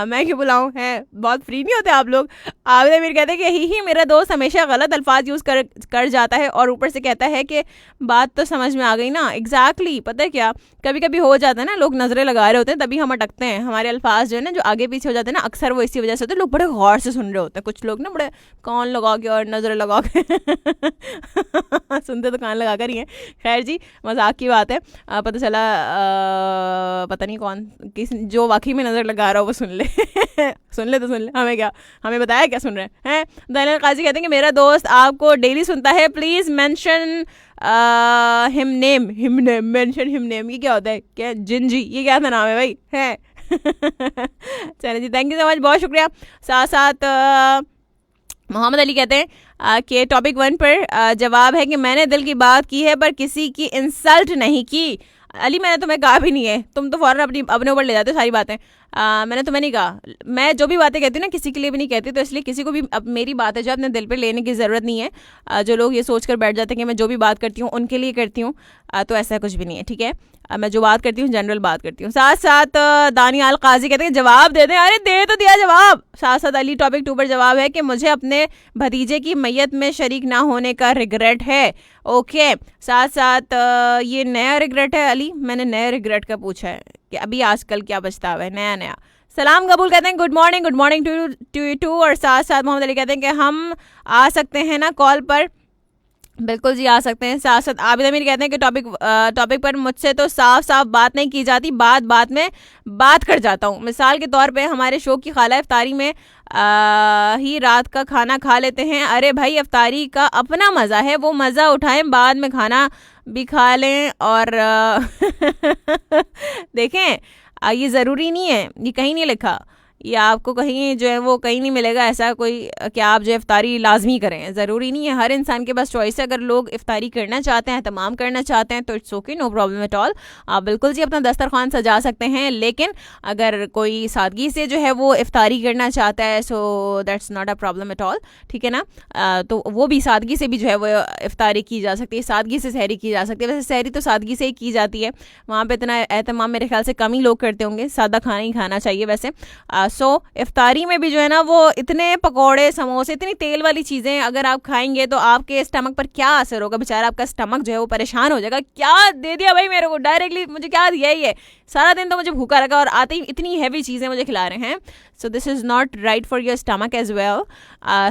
मैं क्यों बुलाऊं? है बहुत फ्री नहीं होते आप लोग। आबिद अमीर कहते हैं कि यही मेरा दोस्त हमेशा गलत अल्फाज यूज़ कर जाता है और ऊपर से कहता है कि बात तो समझ में आ गई ना। एग्जैक्टली, पता है क्या, कभी कभी हो जाता है ना, लोग नज़रें लगा रहे होते हैं तभी हम अटकते हैं। हमारे अल्फाज जो है ना जो आगे पीछे हो जाते हैं ना, अक्सर वो इसी वजह से होते हैं। लोग बड़े गौर से सुन रहे होते हैं, कुछ लोग ना बड़े कान लगा के और नज़रें लगा के सुनते तो कान लगा कर ही हैं। खैर जी, मजाक की बात है। पता चला पता नहीं कौन जो वाकई में नज़र लगा रहा हो वो सुन ले। सुन ले तो सुन ले, हमें क्या, हमें बताया क्या सुन रहे हैं। दानियल काजी कहते हैं कि मेरा दोस्त आपको डेली सुनता है, please mention him name. Mention him name, ये क्या होता है? क्या जिन जी, ये क्या था नाम है भाई? है चलिए जी, थैंक यू सो मच, बहुत शुक्रिया। साथ साथ मोहम्मद अली कहते हैं कि टॉपिक 1 पर जवाब है कि मैंने दिल की बात की है पर किसी की इंसल्ट नहीं की। अली मैंने तुम्हें कहा भी नहीं है, तुम तो फ़ौरन अपने ऊपर ले जाते हो सारी बातें। मैंने तुम्हें नहीं कहा। मैं जो भी बातें कहती हूँ ना किसी के लिए भी नहीं कहती, तो इसलिए किसी को भी अब मेरी बात है जो अपने दिल पे लेने की ज़रूरत नहीं है। जो लोग ये सोच कर बैठ जाते हैं कि मैं जो भी बात करती हूँ उनके लिए करती हूँ, तो ऐसा कुछ भी नहीं है, ठीक है। मैं जो बात करती हूँ जनरल बात करती हूँ। साथ साथ दानियाल काजी कहते हैं जवाब दे दें। अरे दे तो दिया जवाब। साथ साथ अली टॉपिक 2 पर जवाब है कि मुझे अपने भतीजे की मैयत में शरीक ना होने का रिग्रेट है। ओके, साथ साथ ये नया रिग्रेट है अली, मैंने नया रिग्रेट का पूछा है कि अभी आजकल क्या पछतावा है नया। सलाम कबूल कहते हैं गुड मॉर्निंग टू टू। और साथ साथ मोहम्मद अली कहते हैं कि हम आ सकते हैं ना कॉल पर? बिल्कुल जी आ सकते हैं। साथ साथ आबिद अमीर कहते हैं कि टॉपिक पर मुझसे तो साफ बात नहीं की जाती, बात में बात कर जाता हूँ। मिसाल के तौर पे हमारे शो की खाला इफ्तारी में ही रात का खाना खा लेते हैं। अरे भाई, इफ्तारी का अपना मज़ा है, वो मज़ा उठाएं, बाद में खाना भी खा लें। और देखें, ये ज़रूरी नहीं है, ये कहीं नहीं लिखा, या आपको कहीं जो है वो कहीं नहीं मिलेगा ऐसा कोई कि आप जो इफ्तारी लाजमी करें। ज़रूरी नहीं है, हर इंसान के पास चॉइस है। अगर लोग इफ्तारी करना चाहते हैं, तमाम करना चाहते हैं तो it's okay, no problem at all. आप बिल्कुल जी अपना दस्तरखान सजा सकते हैं। लेकिन अगर कोई सादगी से जो है वो इफ्तारी करना चाहता है so that's not a problem at all, ठीक है ना। तो वो भी सादगी से भी जो है वो इफ्तारी की जा सकती है, सादगी से सहरी की जा सकती है। वैसे सहरी तो सादगी से ही की जाती है, वहाँ पे इतना एहतमाम मेरे ख्याल से कम ही लोग करते होंगे, सादा खाना ही खाना चाहिए वैसे। सो इफ्तारी में भी जो है ना वो इतने पकौड़े, समोसे, इतनी तेल वाली चीज़ें अगर आप खाएंगे तो आपके स्टमक पर क्या असर होगा। बेचारा आपका स्टमक जो है वो परेशान हो जाएगा, क्या दे दिया भाई मेरे को, डायरेक्टली मुझे क्या दिया ये, सारा दिन तो मुझे भूखा रखा और आते ही इतनी हैवी चीज़ें मुझे खिला रहे हैं। So this is not right for your stomach as well.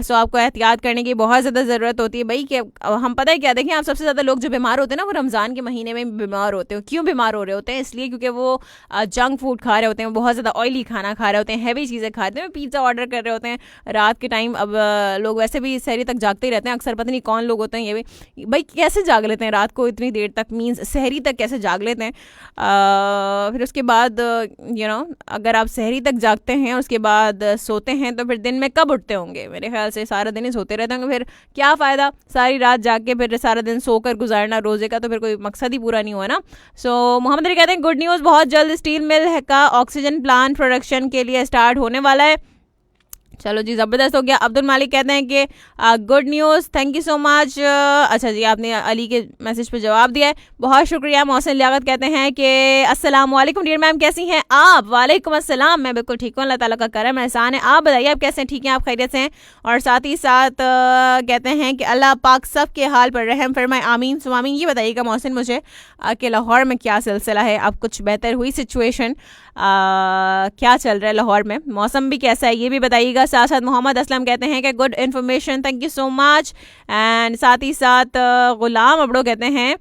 So आपको एहतियात करने की बहुत ज़्यादा ज़रूरत होती है भाई। कि हम पता है क्या, देखिए आप सबसे ज़्यादा लोग जो बीमार होते हैं ना वो रमज़ान के महीने में बीमार होते हैं। क्यों बीमार हो रहे होते हैं? इसलिए क्योंकि वो जंक फूड खा रहे होते हैं, बहुत ज़्यादा ऑयली खाना खा रहे होते हैं, हैवी चीज़ें खाते हैं, पिज़्ज़ा ऑर्डर कर रहे होते हैं रात के टाइम। अब लोग वैसे भी सहरी तक जागते ही रहते हैं अक्सर, पता नहीं कौन लोग होते हैं ये भी भाई, कैसे जाग लेते हैं रात को इतनी देर तक, मीन्स सहरी तक कैसे जाग लेते हैं। फिर उसके बाद अगर आप सहरी तक जागते हैं उसके बाद सोते हैं तो फिर दिन में कब उठते होंगे? मेरे ख्याल से सारा दिन ही सोते रहते होंगे। फिर क्या फ़ायदा सारी रात जाग के फिर सारा दिन सोकर गुजारना रोज़े का, तो फिर कोई मकसद ही पूरा नहीं हुआ ना। सो मोहम्मद अली कहते हैं गुड न्यूज़, बहुत जल्द स्टील मिल का ऑक्सीजन प्लांट प्रोडक्शन के लिए स्टार्ट होने वाला है। चलो जी, ज़बरदस्त हो गया। अब्दुल मालिक कहते हैं कि good news, thank you so much. अच्छा जी, आपने अली के मैसेज पे जवाब दिया है, बहुत शुक्रिया। मोहसिन लियाकत कहते हैं कि अस्सलाम वालेकुम डियर मैम, कैसी हैं आप? वालेकुम अस्सलाम, मैं बिल्कुल ठीक हूँ, अल्लाह ताला का करम एहसान है। आप बताइए आप कैसे हैं? ठीक हैं आप? खैरियत से हैं? और साथ ही साथ कहते हैं कि अल्लाह पाक सब के हाल पर रहम फरमाए, आमीन सुमामीन। ये बताइएगा मोहसिन मुझे कि लाहौर में क्या सिलसिला है, अब कुछ बेहतर हुई सिचुएशन, क्या चल रहा है लाहौर में, मौसम भी कैसा है ये भी बताइएगा। साथ साथ मोहम्मद असलम कहते हैं कि good information, thank you so much. And साथ ही साथ गुलाम अबड़ो कहते हैं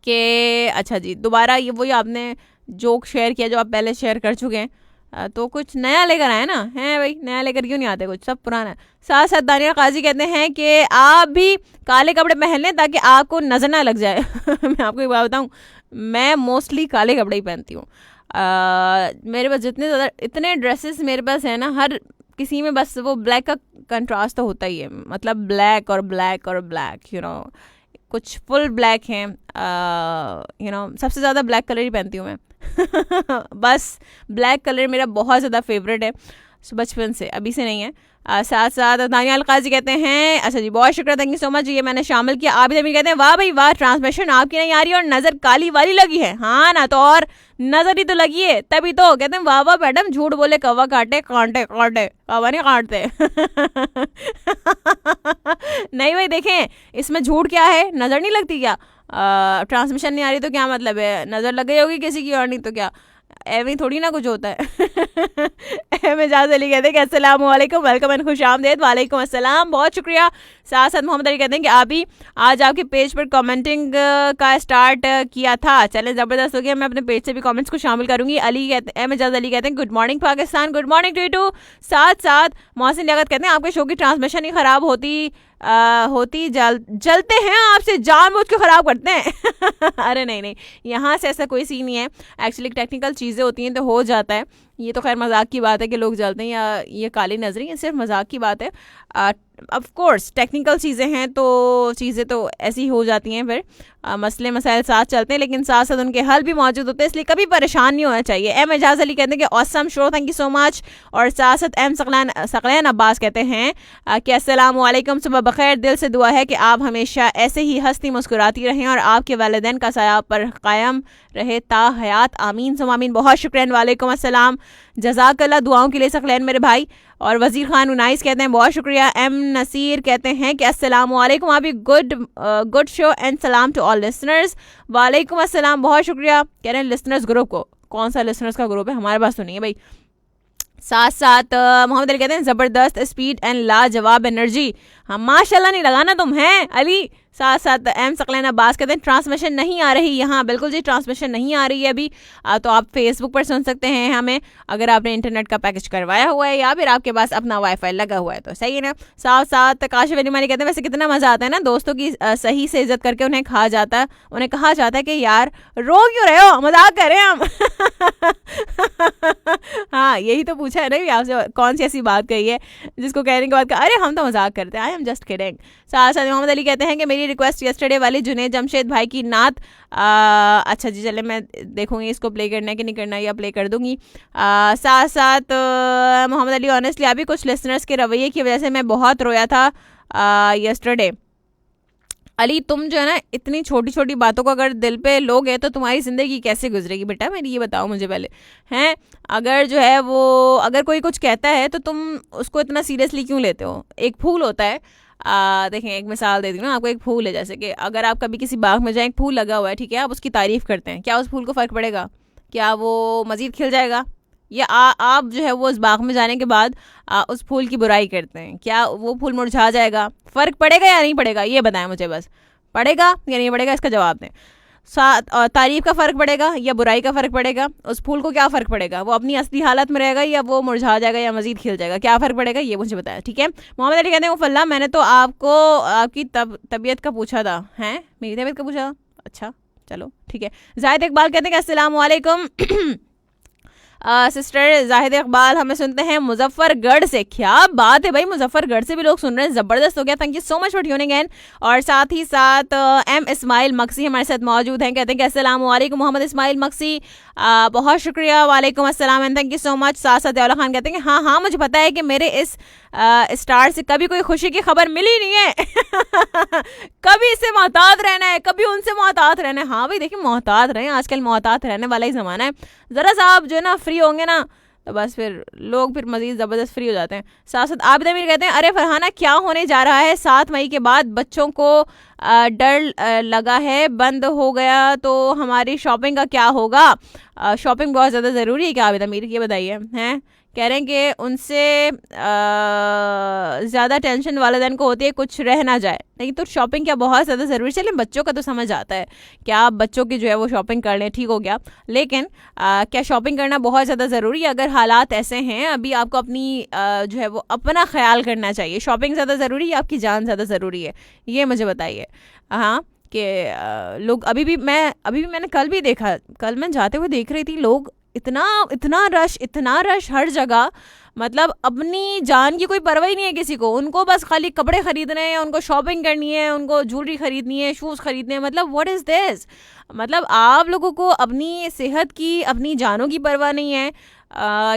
कि अच्छा जी, दोबारा ये वही आपने जोक शेयर किया जो आप पहले शेयर कर चुके हैं, तो कुछ नया लेकर आए ना, हैं भाई, नया लेकर क्यों नहीं आते, कुछ सब पुराना है। साथ साथ दानिया काजी कहते हैं कि आप भी काले कपड़े पहन लें ताकि आपको नजर ना लग जाए। मैं आपको एक बात बताऊँ, मैं मोस्टली काले कपड़े ही पहनती हूँ। मेरे पास इतने ड्रेसेस मेरे पास है ना, हर किसी में बस वो ब्लैक का कंट्रास्ट तो होता ही है, मतलब ब्लैक और ब्लैक और ब्लैक, कुछ फुल ब्लैक हैं, सबसे ज़्यादा ब्लैक कलर ही पहनती हूँ मैं। बस ब्लैक कलर मेरा बहुत ज़्यादा फेवरेट है बचपन से, अभी से नहीं है। साथ साथ दानियाल काजी कहते हैं अच्छा जी, बहुत शुक्रिया, थैंक यू सो मच, ये मैंने शामिल किया। आबिद अमीर कहते हैं वाह भाई वाह, ट्रांसमिशन आपकी नहीं आ रही और नज़र काली वाली लगी है। हाँ ना, तो और नज़र ही तो लगी है, तभी तो कहते हैं वाह वाह मैडम, झूठ बोले कौवा काटे, कांटे कांटे, कौवा नहीं काटते। नहीं भाई, देखें इसमें झूठ क्या है, नज़र नहीं लगती क्या? ट्रांसमिशन नहीं आ रही तो क्या मतलब है, नज़र लग गई होगी किसी की और नहीं तो क्या, एवं थोड़ी ना कुछ होता है। मिजाज अली कहते हैं कि अस्सलाम वालेकुम, वेलकम एंड खुश आमदेद। वालेकुम अस्सलाम, बहुत शुक्रिया। साथ साथ मोहम्मद अली कहते हैं कि अभी आज आपके पेज पर कमेंटिंग का स्टार्ट किया था, चले ज़बरदस्त हो गया, मैं अपने पेज से भी कमेंट्स को शामिल करूंगी। अली कहते हैं, मिजाज अली कहते हैं good morning Pakistan, good morning to you too. साथ साथ मोहसिन लियाकत कहते हैं आपके शो की ट्रांसमिशन ही ख़राब होती जलते हैं आपसे, जानबूझ के ख़राब करते हैं। अरे नहीं, यहाँ से ऐसा कोई सीन नहीं है, एक्चुअली टेक्निकल चीज़ें होती हैं तो हो जाता है। ये तो खैर मजाक की बात है कि लोग जलते हैं या ये काली नजरी, ये सिर्फ मजाक की बात है। ऑफ कोर्स टेक्निकल चीज़ें हैं तो चीज़ें तो ऐसी हो जाती हैं, फिर मसले मसाइल साथ चलते हैं, लेकिन साथ साथ उनके हल भी मौजूद होते हैं, इसलिए कभी परेशान नहीं होना चाहिए। एम एजाज अली कहते हैं कि awesome show, thank you so much. और साथ साथ एम सकलैन अब्बास कहते हैं कि अस्सलाम वालेकुम, सुबह बखैर, दिल से दुआ है कि आप हमेशा ऐसे ही हंसती मुस्कुराती रहें और आपके वालिदैन का साया पर कायम रहे ता हयात, आमीन सुमामीन। बहुत शुक्रिया, वालेकुम अस्सलाम, जज़ाकल्लाह दुआओं के लिए सकलैन मेरे भाई। और वज़ीर खान उनाइस कहते हैं बहुत शुक्रिया। एम नसीर कहते हैं कि अस्सलाम वालेकुम, आप भी गुड शो एंड सलाम टू ऑल लिसनर्स। वालेकुम अस्सलाम, बहुत शुक्रिया। कह रहे हैं लिसनर्स ग्रुप को, कौन सा लिसनर्स का ग्रुप है, हमारे पास तो नहीं है भाई। साथ साथ मोहम्मद अली कहते हैं ज़बरदस्त स्पीड एंड लाजवाब एनर्जी, हाँ माशाल्लाह नहीं लगाना तुम हैं अली। साथ साथ एम सकलैन अब्बास कहते हैं ट्रांसमिशन नहीं आ रही यहाँ। बिल्कुल जी ट्रांसमिशन नहीं आ रही है अभी। तो आप फेसबुक पर सुन सकते हैं हमें, अगर आपने इंटरनेट का पैकेज करवाया हुआ है या फिर आपके पास अपना वाईफाई लगा हुआ है तो सही है ना। साथ साथ काशिफ अली मानी कहते हैं वैसे कितना मजा आता है ना दोस्तों की सही से इज्जत करके उन्हें कहा जाता है कि यार रो क्यों रहे हो, मजाक कर रहे हैं हम। हाँ यही तो पूछा है ना आपसे, कौन सी ऐसी बात कही है जिसको कहने के बाद अरे हम तो मजाक करते हैं, आई एम जस्ट किडिंग। साथ साथ मोहम्मद अली कहते हैं कि मेरी रिक्वेस्ट यस्टरडे वाली जुनैद जमशेद भाई की नात। अच्छा जी चले मैं देखूंगी इसको प्ले करना है कि नहीं करना, या प्ले कर दूंगी। साथ साथ मोहम्मद अली ऑनेस्टली अभी कुछ लिसनर्स के रवैये की वजह से मैं बहुत रोया था यस्टरडे। अली तुम जो है ना इतनी छोटी छोटी बातों को अगर दिल पे लोगे तो तुम्हारी ज़िंदगी कैसे गुजरेगी बेटा, मेरी ये बताओ मुझे पहले हैं। अगर जो है वो अगर कोई कुछ कहता है तो तुम उसको इतना सीरियसली क्यों लेते हो। एक फूल होता है, देखें एक मिसाल दे दी ना आपको, एक फूल है जैसे कि अगर आप कभी किसी बाग में जाएं, एक फूल लगा हुआ है ठीक है, आप उसकी तारीफ़ करते हैं, क्या उस फूल को फ़र्क पड़ेगा? क्या वो मज़ीद खिल जाएगा? या आप जो है वो उस बाग में जाने के बाद उस फूल की बुराई करते हैं, क्या वो फूल मुरझा जाएगा? फ़र्क पड़ेगा या नहीं पड़ेगा ये बताएं मुझे, बस पड़ेगा या नहीं पड़ेगा इसका जवाब दें। तारीफ़ का फ़र्क पड़ेगा या बुराई का फ़र्क पड़ेगा? उस फूल को क्या फ़र्क पड़ेगा, वो अपनी असली हालत में रहेगा या वो मुरझा जाएगा या मज़ीद खिल जाएगा, क्या फ़र्क पड़ेगा ये मुझे बताया ठीक है। मोहम्मद अली कहते हैं फल्ला मैंने तो आपको आपकी तबीयत का पूछा था, हैं मेरी तबीयत का पूछा था, अच्छा चलो ठीक है। जाहिद इकबाल कहते हैं कि अस्सलाम वालेकुम सिस्टर जाहिद इकबाल हमें सुनते हैं मुजफ्फरगढ़ से। क्या बात है भाई, मुजफ्फरगढ़ से भी लोग सुन रहे हैं, ज़बरदस्त हो गया, thank you so much for tuning इन। और साथ ही साथ एम इस्माइल मक्सी हमारे साथ मौजूद हैं, कहते हैं कि अस्सलाम वालेकुम मोहम्मद इस्माइल मक्सी, बहुत शुक्रिया, वालेकुम अस्सलाम and thank you so much. साथ साथ अला खान कहते हैं कि हाँ मुझे पता है कि मेरे इस स्टार से कभी कोई खुशी की खबर मिली नहीं है। कभी इससे मोहतात रहना है, कभी उनसे मोहतात रहना है। हाँ भाई देखिए मोहतात रहें, आजकल मोहतात रहने वाला ही ज़माना है। ज़रा सा आप जो है ना फ्री होंगे ना तो बस फिर लोग फिर मज़ीद ज़बरदस्त फ्री हो जाते हैं। साथ साथ आबिदा मीर कहते हैं अरे फरहाना क्या होने जा रहा है, 7 मई के बाद बच्चों को डर लगा है, बंद हो गया तो हमारी शॉपिंग का क्या होगा? शॉपिंग बहुत ज़्यादा ज़रूरी है क्या आबिदा मीर, ये बताइए। हैं कह रहे हैं कि उनसे ज़्यादा टेंशन वालिदैन को होती है कुछ रह ना जाए, नहीं तो शॉपिंग क्या बहुत ज़्यादा ज़रूरी। चलिए बच्चों का तो समझ आता है, क्या आप बच्चों की जो है वो शॉपिंग कर लें ठीक हो गया, लेकिन क्या शॉपिंग करना बहुत ज़्यादा ज़रूरी है? अगर हालात ऐसे हैं अभी आपको अपनी जो है वो अपना ख्याल करना चाहिए। शॉपिंग ज़्यादा ज़रूरी है, आपकी जान ज़्यादा ज़रूरी है, ये मुझे बताइए। हाँ कि लोग अभी भी मैंने कल भी देखा, कल मैं जाते हुए देख रही थी लोग इतना रश हर जगह, मतलब अपनी जान की कोई परवाह ही नहीं है किसी को, उनको बस खाली कपड़े खरीदने हैं, उनको शॉपिंग करनी है, उनको ज्वेलरी खरीदनी है, शूज़ खरीदने हैं। मतलब व्हाट इज़ दिस, मतलब आप लोगों को अपनी सेहत की अपनी जानों की परवाह नहीं है।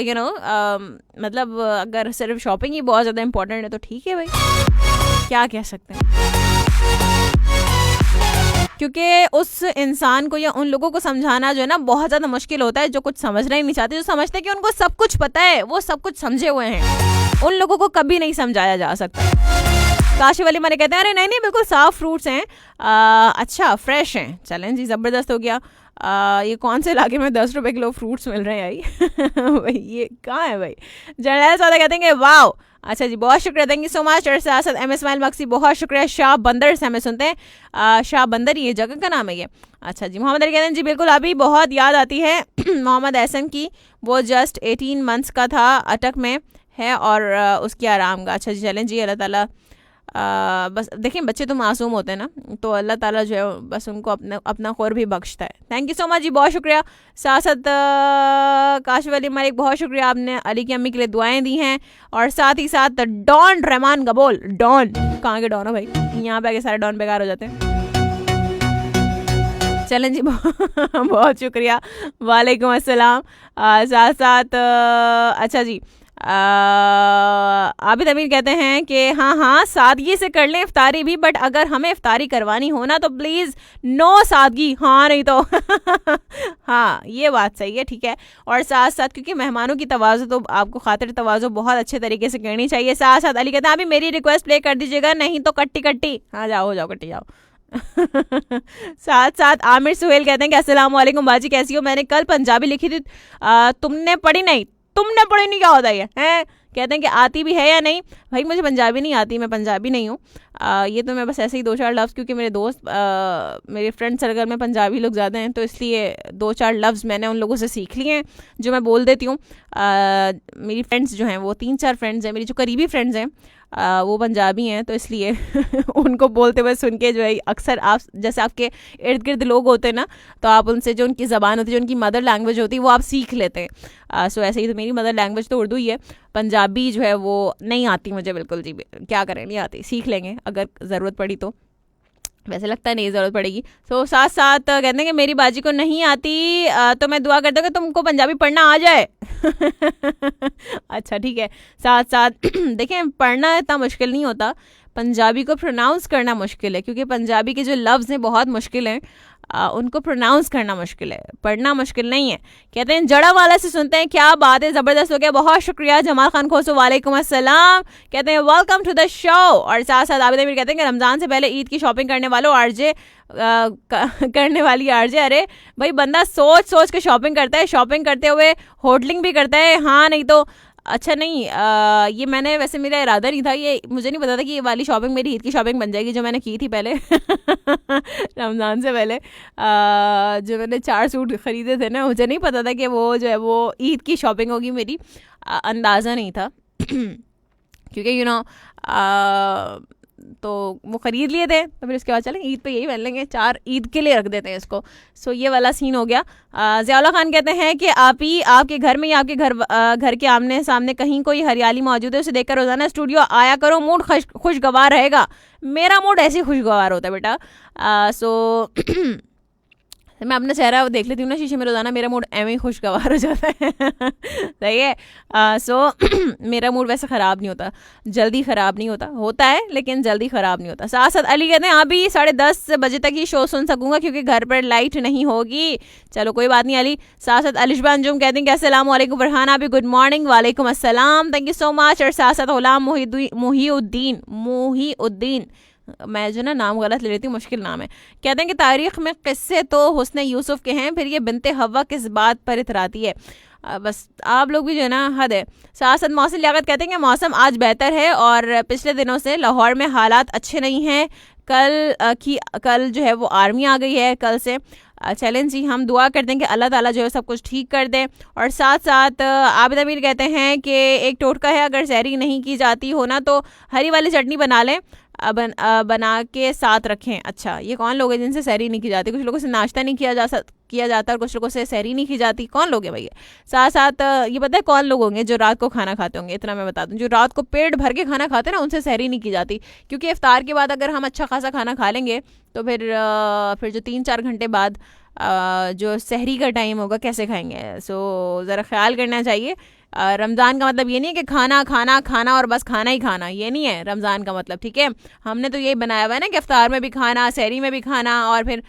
यू नो मतलब अगर सिर्फ शॉपिंग ही बहुत ज़्यादा इंपॉर्टेंट है तो ठीक है भाई, क्या कह सकते हैं। क्योंकि उस इंसान को या उन लोगों को समझाना जो है ना बहुत ज़्यादा मुश्किल होता है, जो कुछ समझना ही नहीं चाहते, जो समझते हैं कि उनको सब कुछ पता है, वो सब कुछ समझे हुए हैं, उन लोगों को कभी नहीं समझाया जा सकता। काशिफ अली माने कहते हैं अरे नहीं बिल्कुल साफ़ फ्रूट्स हैं, अच्छा फ्रेश हैं, चलें जी ज़बरदस्त हो गया। ये कौन से इलाके में 10 रुपए किलो फ्रूट्स मिल रहे हैं भाई ये कहाँ है भाई। जर्नल सादा कहते हैं वाओ, अच्छा जी बहुत शुक्रिया, थैंक यू सो मच। और साथ साथ एम इस्माइल मक्सी बहुत शुक्रिया। शाह बंदर से हमें सुनते हैं, शाह बंदर ये जगह का नाम है ये, अच्छा जी। मोहम्मद अली कहते हैं जी बिल्कुल अभी बहुत याद आती है मोहम्मद एहसन की, वो जस्ट 18 मंथ्स का था, अटक में है और उसकी आराम का। अच्छा जी चलें जी, अल्लाह ताला बस देखिए बच्चे तो मासूम होते हैं ना, तो अल्लाह ताला जो है बस उनको अपना खौर भी बख्शता है। थैंक यू सो मच जी, बहुत शुक्रिया। साथ साथ काशिफ अली मालिक बहुत शुक्रिया, आपने अली की अम्मी के लिए दुआएं दी हैं। और साथ ही साथ डॉन रहमान गबोल, डॉन कहाँ के डॉन हो भाई, यहाँ पे आके सारे डॉन बेकार हो जाते हैं। चलें जी बहुत शुक्रिया, वालेकुम अस्सलाम। साथ साथ अच्छा जी आबिद अमीर कहते हैं कि हाँ सादगी से कर लें इफ्तारी भी, बट अगर हमें इफ्तारी करवानी हो ना तो प्लीज़ नो सादगी, हाँ नहीं तो हाँ ये बात सही है ठीक है। और साथ साथ क्योंकि मेहमानों की तवाज़ु तो आपको खातिर तवाज़ु बहुत अच्छे तरीके से करनी चाहिए। साथ साथ अली कहते हैं अभी मेरी रिक्वेस्ट प्ले कर दीजिएगा, नहीं तो कट्टी हाँ जाओ कट्टी जाओ। साथ साथ आमिर सुहेल कहते हैं कि अस्सलाम वालेकुम बाजी कैसी हो, मैंने कल पंजाबी लिखी थी, तुमने पढ़ी नहीं क्या होता है कहते हैं कि आती भी है या नहीं। भाई मुझे पंजाबी नहीं आती, मैं पंजाबी नहीं हूँ। ये तो मैं बस ऐसे ही 2-4 लफ्ज़, क्योंकि मेरे दोस्त मेरे फ्रेंड सर्कल में पंजाबी लोग ज़्यादा हैं, तो इसलिए 2-4 लफ्ज़ मैंने उन लोगों से सीख लिए हैं जो मैं बोल देती हूँ। मेरी फ्रेंड्स जो हैं वो 3-4 फ्रेंड्स हैं, मेरी जो करीबी फ्रेंड्स हैं वो पंजाबी हैं, तो इसलिए उनको बोलते हुए सुन के जो है अक्सर आप जैसे आपके इर्द गिर्द लोग होते हैं ना, तो आप उनसे जो उनकी ज़बान होती है, जो उनकी मदर लैंग्वेज होती है, वो आप सीख लेते हैं। सो ऐसे ही तो मेरी मदर लैंग्वेज तो उर्दू ही है, पंजाबी जो है वो नहीं आती मुझे बिल्कुल जी। क्या करें, नहीं आती, सीख लेंगे अगर ज़रूरत पड़ी तो, वैसे लगता है नहीं ज़रूरत पड़ेगी। तो साथ साथ कहते हैं कि मेरी बाजी को नहीं आती तो मैं दुआ करता हूँ कि तुमको पंजाबी पढ़ना आ जाए। अच्छा ठीक है। साथ साथ देखें, पढ़ना इतना मुश्किल नहीं होता, पंजाबी को प्रोनाउंस करना मुश्किल है, क्योंकि पंजाबी के जो लफ्ज़ हैं बहुत मुश्किल हैं, उनको प्रोनाउंस करना मुश्किल है, पढ़ना मुश्किल नहीं है। कहते हैं जड़ा वाला से सुनते हैं, क्या बात है, ज़बरदस्त हो गया, बहुत शुक्रिया जमाल खान खोसो, वालेकुम अस्सलाम। कहते हैं वेलकम टू द शो। और साथ साथ आबिद अमीर कहते हैं कि रमज़ान से पहले ईद की शॉपिंग करने वालों आरजे करने वाली आरजे। अरे भाई बंदा सोच सोच के शॉपिंग करता है, शॉपिंग करते हुए होटलिंग भी करता है। हाँ नहीं तो अच्छा नहीं, ये मैंने वैसे मेरा इरादा नहीं था, ये मुझे नहीं पता था कि ये वाली शॉपिंग मेरी ईद की शॉपिंग बन जाएगी जो मैंने की थी पहले रमज़ान से पहले। जो मैंने 4 सूट ख़रीदे थे ना, मुझे नहीं पता था कि वो जो है वो ईद की शॉपिंग होगी मेरी, अंदाज़ा नहीं था क्योंकि यू नो तो वो ख़रीद लिए थे, तो फिर उसके बाद चलें ईद पे यही पहन लेंगे, 4 ईद के लिए रख देते हैं इसको। सो ये वाला सीन हो गया। ज़ियाउल्लाह खान कहते हैं कि आप ही आपके घर में या आपके घर के आमने सामने कहीं कोई हरियाली मौजूद है, उसे देखकर रोज़ाना स्टूडियो आया करो, मूड खुशगवार रहेगा। मेरा मूड ऐसे ही खुशगवार होता है बेटा। सो मैं अपना चेहरा देख लेती हूँ ना शीशे में रोज़ाना, मेरा मूड एवं ही खुशगवार हो जाता है सही है। सो मेरा मूड वैसे ख़राब नहीं होता, जल्दी ख़राब नहीं होता है लेकिन जल्दी ख़राब नहीं होता। साथ साथ अली कहते हैं अभी 10:30 बजे तक ही शो सुन सकूँगा क्योंकि घर पर लाइट नहीं होगी। चलो कोई बात नहीं अली। साथ साथ अलिशबा अंजुम कहते हैं कि अस्सलाम वालेकुम फरहान अभी, गुड मॉर्निंग। वालेकुम अस्सलाम, थैंक यू सो मच। और साथ साथ गुलाम मोहीउद्दीन, मैं जो ना नाम गलत ले लेती हूँ, मुश्किल नाम है। कहते हैं कि तारीख़ में किस्से तो हुस्न यूसुफ के हैं, फिर ये बिनते हवा किस बात पर इतराती है। बस आप लोग भी जो है ना हद है। साथ साथ मौसम लियाकत कहते हैं कि मौसम आज बेहतर है और पिछले दिनों से लाहौर में हालात अच्छे नहीं हैं। कल जो है वो आर्मी आ गई है कल से। चैलेंज जी, हम दुआ करते हैं कि अल्लाह ताला जो है सब कुछ ठीक कर दे। और साथ साथ आबिद अमीर कहते हैं कि एक टोटका है, अगर सहरी नहीं की जाती हो ना तो हरी वाली चटनी बना लें, बना के साथ रखें। अच्छा, ये कौन लोग हैं जिनसे सहरी नहीं की जाती? कुछ लोगों से नाश्ता नहीं किया जाता और कुछ लोगों से सहरी नहीं की जाती। कौन लोग हैं भैया? साथ साथ ये पता है कौन लोग होंगे जो रात को खाना खाते होंगे? इतना मैं बता दूं, जो रात को पेट भर के खाना खाते हैं ना, उनसे सहरी नहीं की जाती, क्योंकि इफ्तार के बाद अगर हम अच्छा खासा खाना खा लेंगे तो फिर जो 3-4 घंटे बाद जो सहरी का टाइम होगा कैसे खाएंगे? सो ज़रा ख्याल करना चाहिए। रमज़ान का मतलब ये नहीं है कि खाना और बस खाना ही खाना, ये नहीं है रमज़ान का मतलब, ठीक है? हमने तो यही बनाया हुआ है ना कि इफ्तार में भी खाना, सहरी में भी खाना और फिर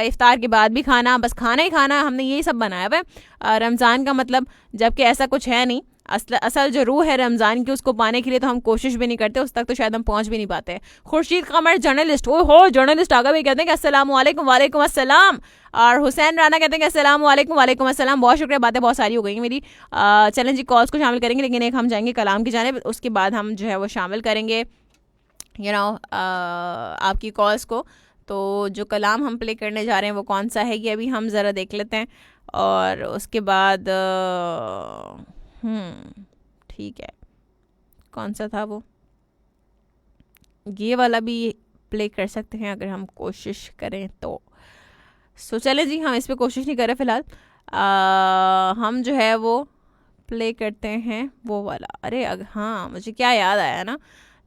इफ्तार के बाद भी खाना, बस खाना ही खाना, हमने यही सब बनाया हुआ है रमज़ान का मतलब। जबकि ऐसा कुछ है नहीं। असल जो रूह है रमज़ान की, उसको पाने के लिए तो हम कोशिश भी नहीं करते, उस तक तो शायद हम पहुंच भी नहीं पाते। खुर्शीद कमर जर्नलिस्ट, ओ हो जर्नलिस्ट आगा भी कहते हैं कि अस्सलाम वालेकुम। वालेकुम अस्सलाम। और हुसैन राना कहते हैं कि अस्सलाम वालेकुम। वालेकुम अस्सलाम। बहुत शुक्रिया, बातें बहुत सारी हो गई मेरी। चैलेंज जी कॉल्स को शामिल करेंगे, लेकिन एक हम जाएंगे कलाम की जानिब, उसके बाद हम जो है वो शामिल करेंगे आपकी कॉल्स को। तो जो कलाम हम प्ले करने जा रहे हैं वो कौन सा है, ये अभी हम ज़रा देख लेते हैं और उसके बाद ठीक है, कौन सा था वो? ये वाला भी प्ले कर सकते हैं अगर हम कोशिश करें तो। सो चले जी, हम इस पे कोशिश नहीं करें फ़िलहाल। हम जो है वो प्ले करते हैं वो वाला। अरे हाँ, मुझे क्या याद आया ना,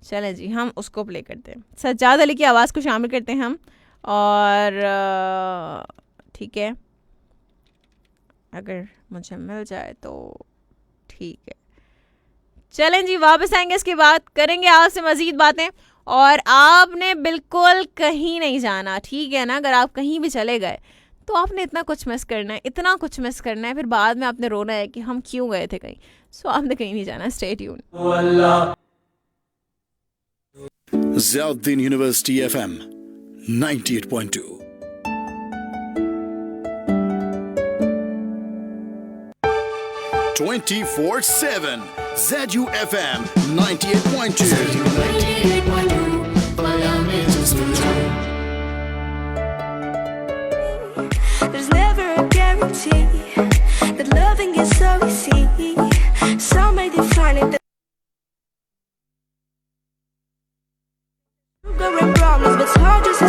चले जी हम उसको प्ले करते हैं। सज्जाद अली की आवाज़ को शामिल करते हैं हम। और ठीक है, अगर मुझे मिल जाए तो ठीक है। चलें जी, वापस आएंगे, इसके बाद करेंगे आपसे मज़ीद बातें। और आपने बिल्कुल कहीं नहीं जाना, ठीक है ना? अगर आप कहीं भी चले गए तो आपने इतना कुछ मिस करना है, इतना कुछ मिस करना है, फिर बाद में आपने रोना है कि हम क्यों गए थे कहीं। सो आपने कहीं नहीं जाना, stay tune. Ziauddin university FM 98.2। 24/7. ZUFM 98.2. There's never a guarantee that loving is so easy. Some may define it as sugar and problems, but it's hard just to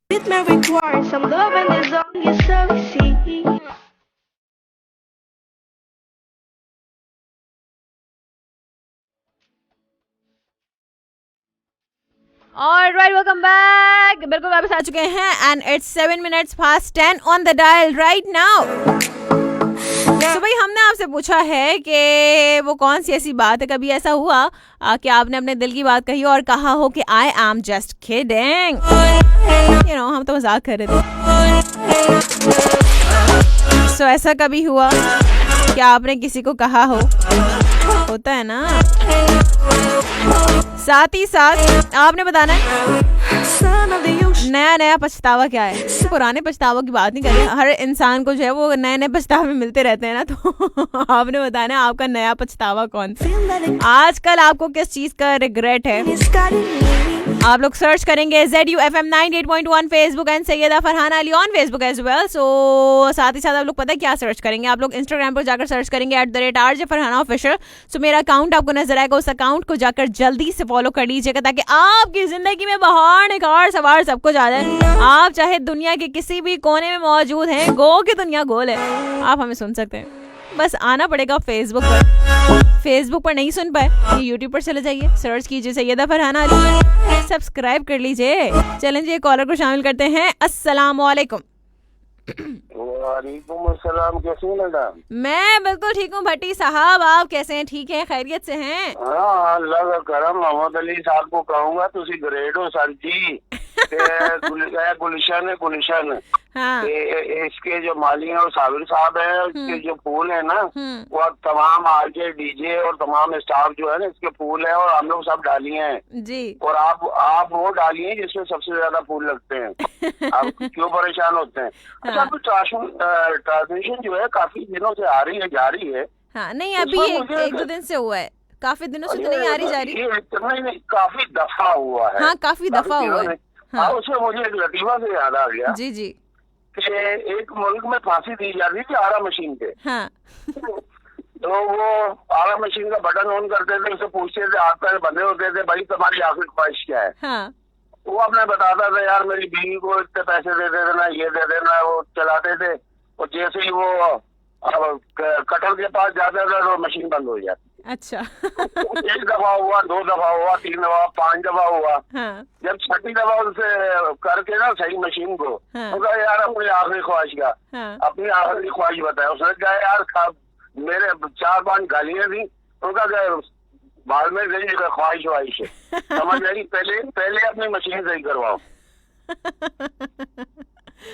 it may require some love and it's only so easy. Alright, welcome back. बिल्कुल वापस आ चुके हैं and it's 7 minutes past 10 on the dial right now. तो भाई हमने आपसे पूछा है कि वो कौन सी ऐसी बात है, कभी ऐसा हुआ कि आपने अपने दिल की बात कही और कहा हो कि आई am just kidding, you know हम तो मजाक कर रहे थे. सो ऐसा कभी हुआ कि आपने किसी को कहा हो? होता है ना. साथ ही साथ आपने बताना है नया नया पछतावा क्या है. पुराने पछतावा की बात नहीं कर रहे, हर इंसान को जो है वो नए नए पछतावे मिलते रहते हैं ना, तो आपने बताना है आपका नया पछतावा कौन सा. आजकल आपको किस चीज का रिग्रेट है? आप लोग सर्च करेंगे ZUFM 98.1 Facebook and Syeda Farhana Ali on Facebook as well. So साथ ही साथ आप लोग पता है क्या सर्च करेंगे? आप लोग इंस्टाग्राम पर जाकर सर्च करेंगे @RJ फरहाना ऑफिशियल. सो मेरा अकाउंट आपको नजर आएगा, उस अकाउंट को जाकर जल्दी से फॉलो कर लीजिएगा ताकि आपकी जिंदगी में बहार निखार सवार सब कुछ आ जाए. आप चाहे दुनिया के किसी भी कोने में मौजूद हैं, गो की दुनिया गोल है, आप हमें सुन सकते हैं. बस आना पड़ेगा फेसबुक पर. फेसबुक पर नहीं सुन पाए यूट्यूब पर चले जाइए, सर्च कीजिए सैयदा फरहाना अली, सब्सक्राइब कर लीजिए. चलें जी, कॉलर को शामिल करते हैं. अस्सलाम वालेकुम. वालेकुम अस्सलाम. कैसे हैं मैडम? मैं बिल्कुल ठीक हूँ भट्टी साहब, आप कैसे हैं? ठीक है, खैरियत से हैं? हाँ अल्लाह का करम. मोहम्मद अली साहब को कहूँगा तुसी ग्रेड हो सर जी. गुलशन है गुलशन. हाँ. इसके जो माली हैं और साबिर साहब हैं, इसके जो फूल है ना वो तमाम आरजे डीजे और तमाम स्टाफ जो है ना इसके फूल है, और हम लोग सब डालिए हैं जी. और आप वो डालिए जिसमें सबसे ज्यादा फूल लगते हैं. आप क्यों परेशान होते हैं? अच्छा, कुछ ट्रांसमिशन जो है काफी दिनों से आ रही है, जा रही है. हाँ नहीं, अभी एक दो दिन से हुआ है, काफी दिनों से तो नहीं आ रही जा रही. नहीं, काफी दफा हुआ है. हाँ काफी दफा हुआ है. हाँ, उसमें मुझे एक लतीफा से याद आ गया जी जी कि एक मुल्क में फांसी दी जाती थी आरा मशीन पे. हाँ. तो वो आरा मशीन का बटन ऑन करते थे, उससे पूछते थे हाथ पैर बंधे होते थे, भाई तुम्हारी आखिरी ख्वाहिश क्या है? हाँ. वो अपने बताता था, यार मेरी बीवी को इतने पैसे दे देना, ये दे देना. वो चलाते थे और जैसे ही वो कटर के पास जाता था तो मशीन बंद हो जाती. अच्छा. एक दफा हुआ, 2 दफा हुआ, 3 दफा, 5 दफा हुआ. हाँ. जब 6ठी दफा उनसे करके ना सही मशीन को, हाँ. उसका यार अपनी आखिरी ख्वाहिश का, हाँ. अपनी आखिरी ख्वाहिश बताया. उसने कहा यार मेरे 4-5 गालियां दी. उनका बाद में गई ख्वाहिश वाहिश है. समझ आई? पहले अपनी मशीन सही करवाओ.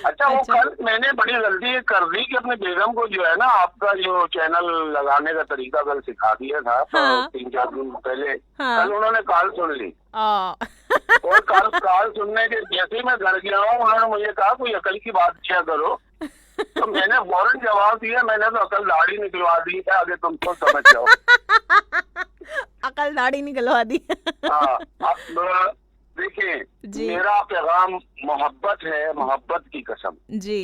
अच्छा, वो कल मैंने बड़ी गलती कर दी कि अपने बेगम को जो है ना आपका जो चैनल लगाने का तरीका कल सिखा दिया था. हाँ. 3-4 दिन पहले. हाँ. कल उन्होंने कॉल सुन ली और कॉल सुनने के जैसे ही मैं घर गया हूँ उन्होंने मुझे कहा कोई अकल की बात किया करो. तो मैंने फौरन जवाब दिया, मैंने तो अकल दाढ़ी निकलवा दी है, आगे तुम तो समझ जाओ. अकल दाढ़ी निकलवा दी. हाँ, अब देखिए, मेरा पैगाम मोहब्बत है, मोहब्बत की कसम जी.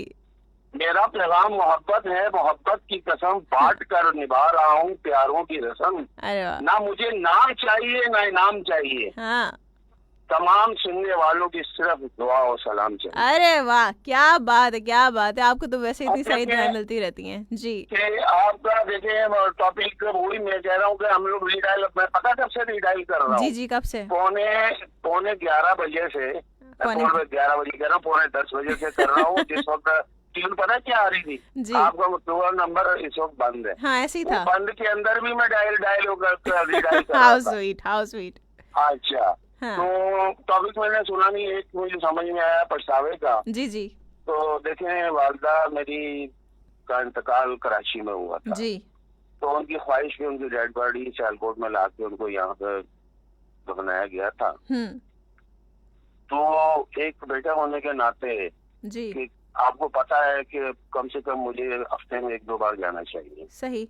मेरा पैगाम मोहब्बत है, मोहब्बत की कसम बांट कर निभा रहा हूँ प्यारों की रस्म. अरे वाह. ना मुझे नाम चाहिए ना इनाम चाहिए, हाँ. तमाम सुनने वालों की सिर्फ दुआ और सलाम चाहिए. अरे वाह, क्या बात है, क्या बात है. आपको तो वैसे इतनी सारी दुआएं मिलती रहती हैं जी. कि आपका देखें टॉपिक वही मैं कह रहा हूँ कि हम लोग रीडायल, मैं पता कब से रीडायल कर रहा हूँ. जी जी, कब से? पौने 11 बजे से. 11 बजे कह रहा हूँ, 9:45 बजे से कर रहा हूँ. जिस वक्त ट्यून पता क्या आ रही थी जी. आपका मुतुवर नंबर इस वक्त बंद है. हाँ ऐसे ही था. बंद के अंदर भी मैं डायल होकर रीडायल कर हाउ रहा था. Sweet, how sweet. अच्छा. हाँ. तो टॉपिक मैंने सुना नहीं, एक मुझे समझ में आया पछतावे का. जी जी तो देखें, वालदा मेरी का इंतकाल कराची में हुआ था जी. तो उनकी ख्वाहिश में उनकी डेड बॉडी सियालकोट में ला के उनको यहाँ पे दफनाया गया था. तो एक बेटा होने के नाते जी. कि आपको पता है कि कम से कम मुझे हफ्ते में 1-2 बार जाना चाहिए। सही।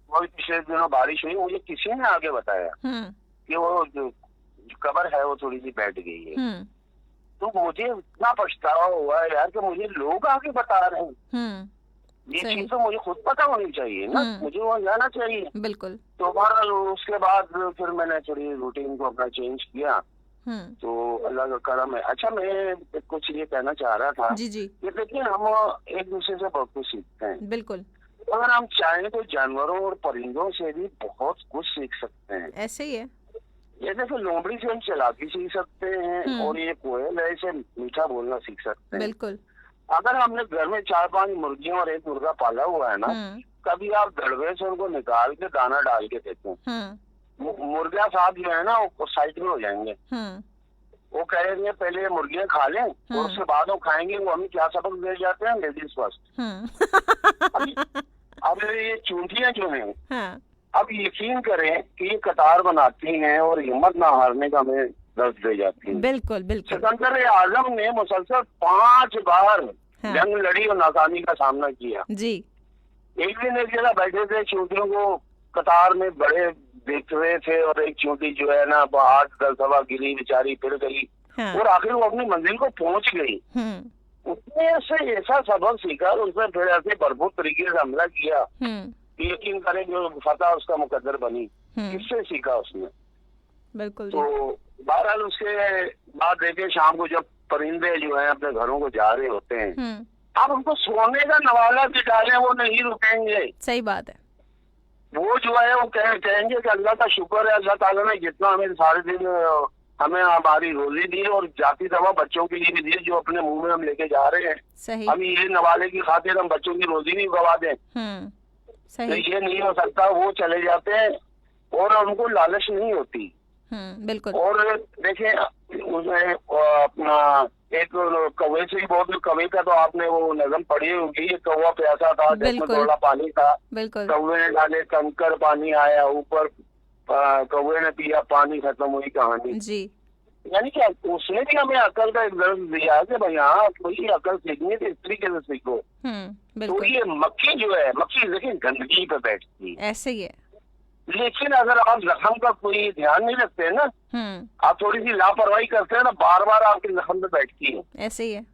वही पिछले दिनों बारिश हुई, मुझे किसी ने आगे बताया कि वो जो कब्र है वो थोड़ी सी बैठ गई है। तो मुझे इतना पछतावा हुआ है यार कि मुझे लोग आगे बता रहे हैं। ये चीज तो मुझे खुद पता होनी चाहिए ना, मुझे वहाँ जाना चाहिए। बिल्कुल। तो बहरहाल उसके बाद फिर मैंने थोड़ी रूटीन को अपना चेंज किया, तो अल्लाह का करम है। अच्छा, मैं कुछ ये कहना चाह रहा था जी जी। कि देखिए हम एक दूसरे से बहुत कुछ सीखते हैं। बिल्कुल। अगर हम चाहें तो जानवरों और परिंदों से भी बहुत कुछ सीख सकते हैं। ऐसे ही है। ये देखो, लोमड़ी से हम चालाकी सीख सकते हैं और ये कोयल है, इसे मीठा बोलना सीख सकते हैं। बिल्कुल। अगर हमने घर में 4-5 मुर्गियां और 1 मुर्गा पाला हुआ है ना, कभी आप दड़बे से उनको निकाल के दाना डाल के देखें, मुर्गा साहब जो है ना वो साइड में हो जाएंगे। वो कहेंगे पहले ये मुर्गियां खा लें और उसके बाद वो खाएंगे। वो हमें क्या सबक दे जाते हैं, लेडीज फर्स्ट। अब ये चूंटियां जो हैं, अब यकीन करें कि ये कतार बनाती हैं और हिम्मत ना हारने का हमें दर्द दे जाती है। बिल्कुल बिल्कुल। सिकंदर आजम ने मुसलसल 5 बार जंग लड़ी और नाकामी का सामना किया जी। एक दिन एक जगह बैठे थे, चूंटियों को कतार में बड़े देख रहे थे और एक चूंटी जो है ना 8-10 दफा गिरी, बेचारी फिर गई और आखिर वो अपनी मंजिल को पहुंच गई। उसने से ऐसा सबक सीखा, उसने फिर ऐसे भरपूर तरीके से हमला किया कि यकीन करें जो फतह उसका मुकद्दर बनी। किससे सीखा उसने? बिल्कुल। तो बहरहाल उसके बाद देखे शाम को जब परिंदे जो है अपने घरों को जा रहे होते हैं, आप उनको सोने का नवाला भी डालें वो नहीं रुकेंगे। सही बात है। वो जो है वो कहेंगे कि अल्लाह का शुक्र है, अल्लाह ताला ने जितना हमें सारे दिन हमें हमारी रोजी दी और जाती दवा बच्चों के लिए भी दी जो अपने मुंह में हम लेके जा रहे हैं। सही। हम ये नवाले की खातिर हम बच्चों की रोजी भी गवा दें, सही। तो ये नहीं हो सकता। वो चले जाते हैं और उनको लालच नहीं होती। बिल्कुल। और देखें उसमें अपना एक कौवे से ही बहुत, कौवे का तो आपने वो नज़म पढ़ी होगी, कौवा प्यासा था जिसमें थोड़ा पानी था, बिल्कुल। कौवे ने डाले कंकर, पानी आया ऊपर, कौवे ने पिया, पानी, खत्म हुई कहानी जी। यानी कि उसने भी हमें अकल का एक दर्ज दिया कि भाई हाँ कोई अकल सीखनी है तो इस तरीके से सीखो। तो ये मक्खी जो है, मक्खी देखिए गंदगी पे बैठती है, ऐसे ही है। लेकिन अगर आप जख्म का कोई ध्यान नहीं रखते ना, आप थोड़ी सी लापरवाही करते हैं ना, बार बार आपके जख्म पे बैठती है। ऐसे ही है।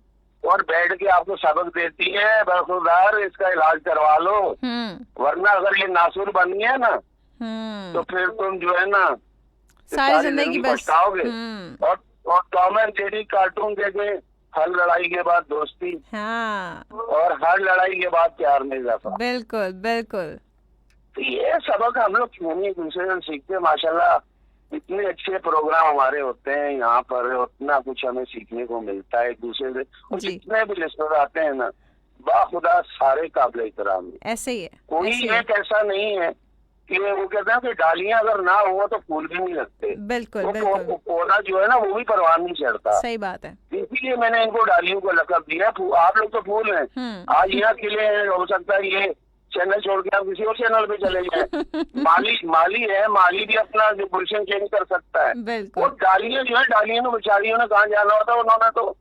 और बैठ के आपको सबक देती है, बरखुरदार इसका इलाज करवा लो, वरना अगर ये नासुर बन गया ना तो फिर तुम जो है ना सारी जिंदगी पछताओगे। और टॉम एंड जेरी कार्टून देखे, हर लड़ाई के बाद दोस्ती, और हर लड़ाई के बाद प्यार में इजाफा। बिल्कुल बिल्कुल। तो ये सबक हम लोग क्यों नहीं दूसरे से सीखते? माशाल्लाह इतने अच्छे प्रोग्राम हमारे होते हैं यहाँ पर, उतना कुछ हमें सीखने को मिलता है एक दूसरे से। और जितने भी लिस्टर आते हैं ना, बाखुदा सारे काबिल एहतराम है। ऐसे ही है। कोई एक ऐसा नहीं है कि वो कहते हैं कि डालियां अगर ना हो तो फूल भी नहीं लगते। बिल्कुल बिल्कुल। पौधा जो है ना वो भी परवान नहीं चढ़ता। सही बात है। इसीलिए मैंने इनको डालियों को लकब दिया। आप लोग तो फूल हैं, आज यहाँ खिले हैं, हो सकता है ये चैनल छोड़ के आप किसी और चैनल पे चले जाएं। माली है, माली भी अपना जो गुलशन चेंज कर सकता है। और डालियां जो है, डालियों ने बेचारियों ने कहाँ जाना होता है, उन्होंने तो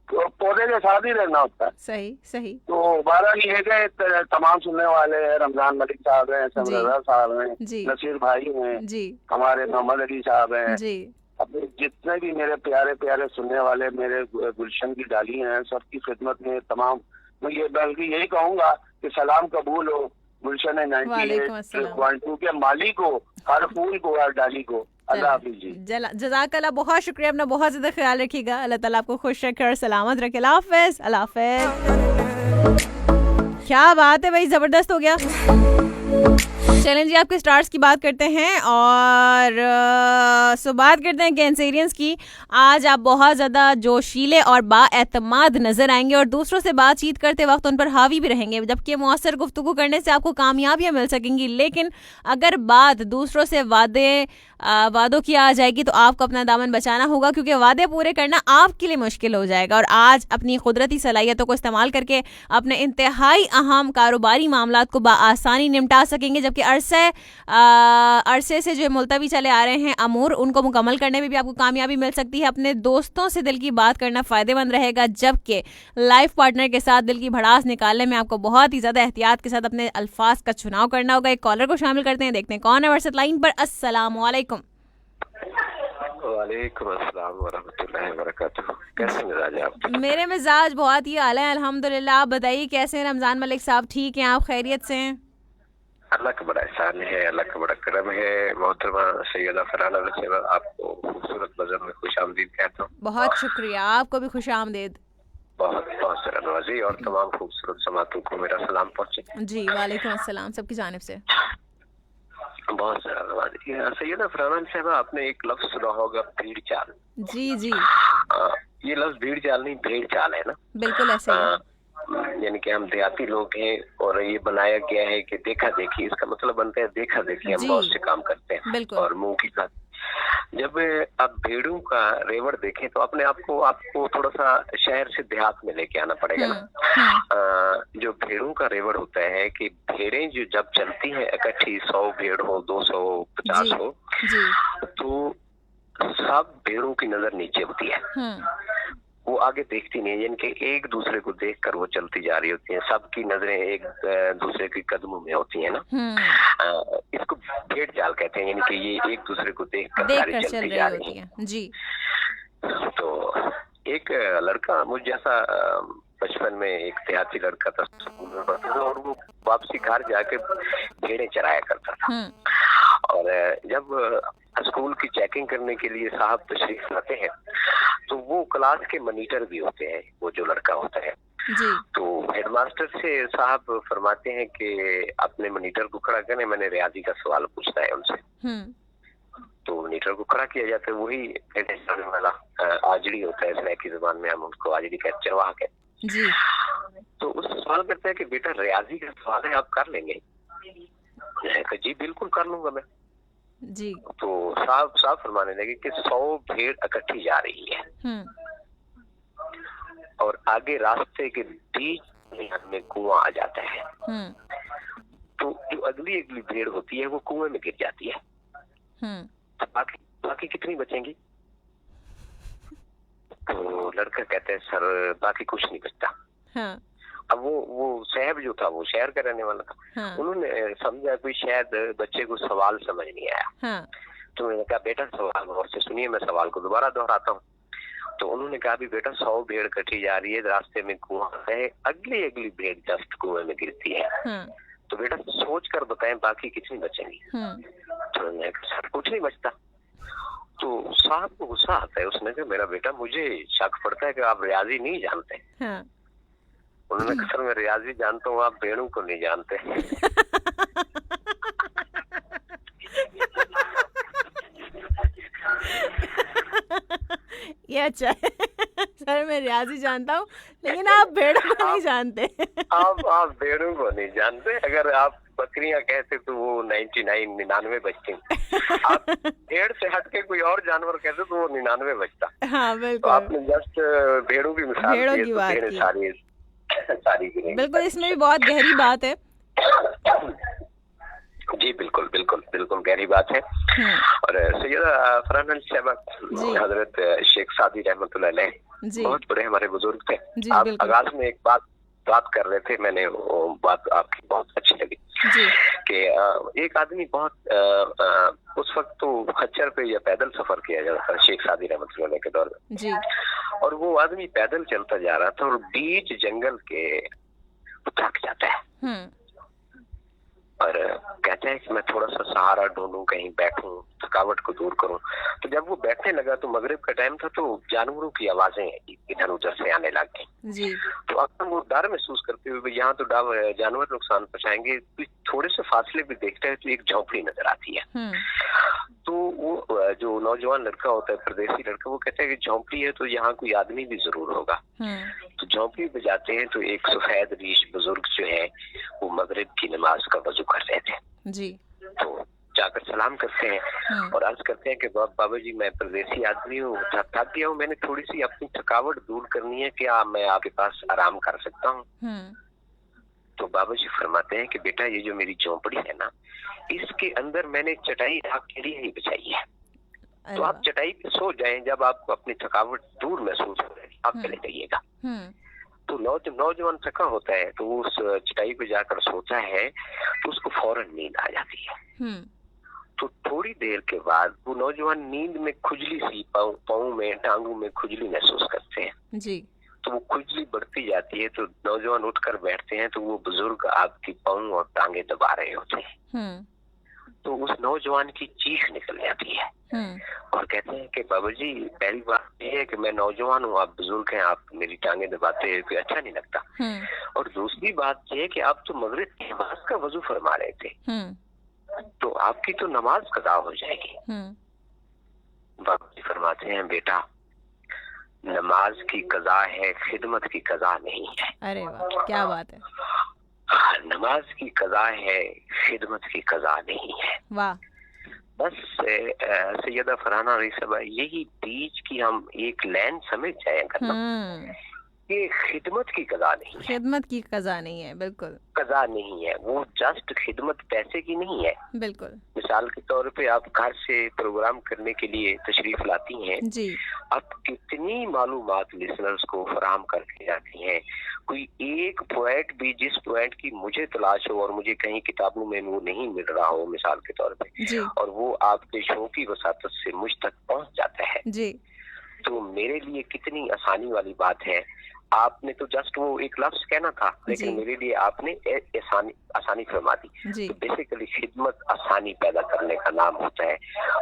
पौधे के साथ ही रहना होता है। सही सही। तो 12 ये गए तमाम सुनने वाले हैं, रमजान मलिक साहब हैं, समरजा साहब हैं, नसीर भाई हैं जी, हमारे मोहम्मद अली साहब हैं जी, अब जितने भी मेरे प्यारे प्यारे सुनने वाले मेरे गुलशन की डाली हैं, सबकी खिदमत में तमाम मैं ये बल्कि यही कहूँगा कि सलाम कबूल हो गुलशन 98.2 के माली को, हर फूल को, हर डाली को। अल्लाह हाफिज़ जी। जज़ाकल्लाह, बहुत शुक्रिया। अपना बहुत ज्यादा ख्याल रखिएगा। अल्लाह ताला आपको खुश रखे और सलामत रखे। अल्लाह हाफिज़। अल्लाह हाफिज़। क्या बात है भाई, जबरदस्त हो गया। चलें जी, आपके स्टार्स की बात करते हैं और बात करते हैं कैंसेरियंस की। आज आप बहुत ज़्यादा जोशीले और बाएतमाद नज़र आएंगे और दूसरों से बातचीत करते वक्त उन पर हावी भी रहेंगे, जबकि मौसर गुफ्तगू करने से आपको कामयाबियाँ मिल सकेंगी। लेकिन अगर बात दूसरों से वादों की आ जाएगी तो आपको अपना दामन बचाना होगा, क्योंकि वादे पूरे करना आपके लिए मुश्किल हो जाएगा। और आज अपनी कुदरती सलाहियतों को इस्तेमाल करके अपने इंतहाई अहम कारोबारी मामलात को बआसानी निपटा सकेंगे, जबकि अरसे से जो मुलतवी चले आ रहे हैं अमूर, उनको मुकम्मल करने में भी आपको कामयाबी मिल सकती है। अपने दोस्तों से दिल की बात करना फ़ायदेमंद रहेगा, जबकि लाइफ पार्टनर के साथ दिल की भड़ास निकालने में आपको बहुत ही ज़्यादा एहतियात के साथ अपने अल्फाज का चुनाव करना होगा। एक कॉलर को शामिल करते हैं, देखते हैं कौन है व्हाट्सएप लाइन पर। अस्सलाम वालेकुम। वालेकुम अस्सलाम वरहमतुल्लाहि वबरकातुहू। कैसे मिजाज है आपके? मेरे मिजाज बहुत ही आला है अल्हम्दुलिल्लाह। आप बताइए कैसे हैं? रमजान मलिक साहब ठीक हैं? आप खैरियत से हैं? अल्लाह का बड़ा एहसान है, अल्लाह का बड़ा करम है। मोहतरमा सैयदा फरहाना नसीबा, आपको खूबसूरत नज़र में खुश आमदीद कहता हूँ। बहुत शुक्रिया, आपको भी खुश आमदीद। बहुत बहुत सारा नवाजी और तमाम खूबसूरत समातों को मेरा सलाम पहुँचे। जी वालेकुम अस्सलाम, सबकी जानिब से बहुत सारा नवाजी। सैयदा फरहाना नसीबा, आपने एक लफ्ज सुना होगा, भीड़ चाल। जी जी, ये लफ्ज भीड़ चाल नहीं, भेड़ चाल है ना। बिल्कुल ऐसे ही है। यानी कि हम देहाती लोग हैं और ये बनाया गया है कि देखा देखी, इसका मतलब बनता है देखा देखी हम जी। बहुत से काम करते हैं बिल्कुल। और मुंह की बात। जब आप भेड़ों का रेवड़ देखें तो अपने आपको थोड़ा सा शहर से देहात में लेके आना पड़ेगा ना। जो भेड़ों का रेवड़ होता है कि भेड़ें जो जब चलती हैं इकट्ठी, 100 भेड़ हो, 250 हो, तो सब भेड़ों की नजर नीचे होती है, वो आगे देखती नहीं है। यानी कि एक दूसरे को देखकर वो चलती जा रही होती हैं, सबकी नजरें एक दूसरे के कदमों में होती है ना। इसको भेड़ चाल कहते हैं, यानी कि ये एक दूसरे को देखकर सारी चलती जा रही है जी। तो एक लड़का मुझ जैसा बचपन में एक देहाती लड़का था, स्कूल में पढ़ता था और वो वापसी घर जाके भेड़ें चराया करता था। और जब स्कूल की चेकिंग करने के लिए साहब तशरीफ लाते हैं तो वो क्लास के मॉनिटर भी होते हैं, वो जो लड़का होता है जी। तो हेडमास्टर से साहब फरमाते हैं कि अपने मॉनिटर को खड़ा करें, मैंने रियाजी का सवाल पूछना है उनसे। तो मॉनिटर को खड़ा किया जाता है, वही वाला आजड़ी होता है, सराय की जुबान में हम उसको आजड़ी कहते, चरवाहा कहते जी। तो उससे सवाल करता है कि बेटा रियाजी का सवाल है, आप कर लेंगे? जी बिल्कुल कर लूंगा मैं जी। तो साहब फरमाने लगे कि 100 भेड़ इकट्ठी जा रही है और आगे रास्ते के बीच में कुआं आ जाता है, तो जो अगली भेड़ होती है वो कुएं में गिर जाती है। तो बाकी कितनी बचेंगी? तो लड़का कहते हैं सर बाकी कुछ नहीं बचता। अब वो साहब जो था वो शहर का रहने वाला था, उन्होंने समझा कोई शायद बच्चे को सवाल समझ नहीं आया। तो मैंने कहा बेटा सवाल गौर से सुनिए, मैं सवाल को दोबारा दोहराता हूँ। तो उन्होंने कहा भी बेटा 100 भेड़ कटी जा रही है, रास्ते में कुआं है, अगली भेड़ जस्ट कुएं में गिरती है, तो बेटा सोच कर बताएं बाकी कितनी बचेंगी? तो मैंने कहा सर कुछ नहीं बचता। तो साहब को गुस्सा आता है, उसने कहा मेरा बेटा मुझे शक पड़ता है कि आप रियाजी नहीं जानते। उन्होंने कहा सर मैं रियाजी जानता हूँ, आप भेड़ों को नहीं जानते। ये अच्छा है। सर मैं रियाजी जानता हूँ लेकिन आप भेड़ों को नहीं जानते। आप भेड़ों को नहीं जानते। अगर आप बकरियां कहते तो वो 99 बचती, आप भेड़ से हटके कोई और जानवर कहते तो वो 99 बचता। हाँ बिल्कुल। तो आपने जस्ट भेड़ों की मिसाल दी, भेड़ों की बात की। सारी बिल्कुल, इसमें भी बहुत गहरी बात है। जी बिल्कुल बिल्कुल बिल्कुल गहरी बात है। और सैयदा फरहाना साहबा, हजरत शेख सादी रहमतुल्लाह अलैह बहुत बड़े हमारे बुजुर्ग थे। आप आगाज में एक बात कर रहे थे, मैंने वो बात आपकी बहुत अच्छी लगी कि एक आदमी बहुत उस वक्त तो खच्चर पे या पैदल सफर किया जाता था शेख सादी रहमतुल्लाह अलैह के दौर में, और वो आदमी पैदल चलता जा रहा था और बीच जंगल के थक जाता है और कहते हैं कि मैं थोड़ा सा सहारा ढूंढूं, कहीं बैठूं, थकावट को दूर करूं। तो जब वो बैठने लगा तो मगरिब का टाइम था, तो जानवरों की आवाजें इधर उधर से आने लग गई। तो अक्सर वो डर महसूस करते हुए यहाँ तो जानवर नुकसान पहुंचाएंगे, थोड़े से फासले भी देखता है तो एक झोंपड़ी नजर आती है। तो वो जो नौजवान लड़का होता है, परदेसी लड़का, वो कहता है कि झोंपड़ी है तो यहाँ कोई आदमी भी जरूर होगा। तो झोंपड़ी पे जाते हैं तो एक सफेद रीश बुजुर्ग जो है वो मगरिब की नमाज का वजू कर रहे थे। तो जाकर सलाम करते हैं और अर्ज करते हैं कि बाबा जी मैं परदेसी आदमी हूँ, थक गया हूँ, मैंने थोड़ी सी अपनी थकावट दूर करनी है, क्या मैं आपके पास आराम कर सकता हूँ? तो बाबा जी फरमाते हैं कि बेटा ये जो मेरी झोंपड़ी है ना, इसके अंदर मैंने चटाई आपके लिए ही बिछाई है, तो आप चटाई पे सो जाएं। जब आपको अपनी थकावट दूर महसूस हो रही आप चले जाइएगा। तो नौजवान थका होता है तो वो उस चटाई पे जाकर सोता है तो उसको फौरन नींद आ जाती है। तो थोड़ी देर के बाद वो नौजवान नींद में खुजली सी पाँव में टांगों में खुजली महसूस करते हैं जी। तो वो खुजली बढ़ती जाती है तो नौजवान उठकर बैठते हैं तो वो बुजुर्ग आपकी पाँव और टांगे दबा रहे होते हैं। तो उस नौजवान की चीख निकल जाती है और कहते हैं कि बाबा जी पहली बात ये है कि मैं नौजवान हूँ, आप बुजुर्ग हैं, आप मेरी टांगे दबाते हैं, कोई अच्छा नहीं लगता। और दूसरी बात ये है कि आप तो मगरिब की नमाज का वजू फरमा रहे थे, तो आपकी तो नमाज कदा हो जाएगी। बाबा जी फरमाते हैं बेटा नमाज की कजा है, खिदमत की कजा नहीं है। अरे वाह क्या बात है। नमाज की कजा है, खिदमत की कजा नहीं है। वाह। बस सैयदा फरहाना रही साहबा यही बीच की हम एक लाइन समझ जाए करना, ये खिदमत की कजा नहीं है। खिदमत की कजा नहीं है, बिल्कुल कजा नहीं है, वो जस्ट खिदमत पैसे की नहीं है। बिल्कुल। मिसाल के तौर पे आप घर से प्रोग्राम करने के लिए तशरीफ लाती हैं जी, आप कितनी मालूमात लिसनर्स को फराहम करके जाती हैं। कोई एक पॉइंट भी जिस पॉइंट की मुझे तलाश हो और मुझे कहीं किताबों में वो नहीं मिल रहा हो मिसाल के तौर पे जी। और वो आपके शो की वसातत से मुझ तक पहुंच जाता है जी। तो मेरे लिए कितनी आसानी वाली बात है। आपने तो जस्ट वो एक लफ्ज कहना था लेकिन मेरे लिए आपने आसानी फरमा दी। तो बेसिकली खिदमत आसानी पैदा करने का नाम होता है,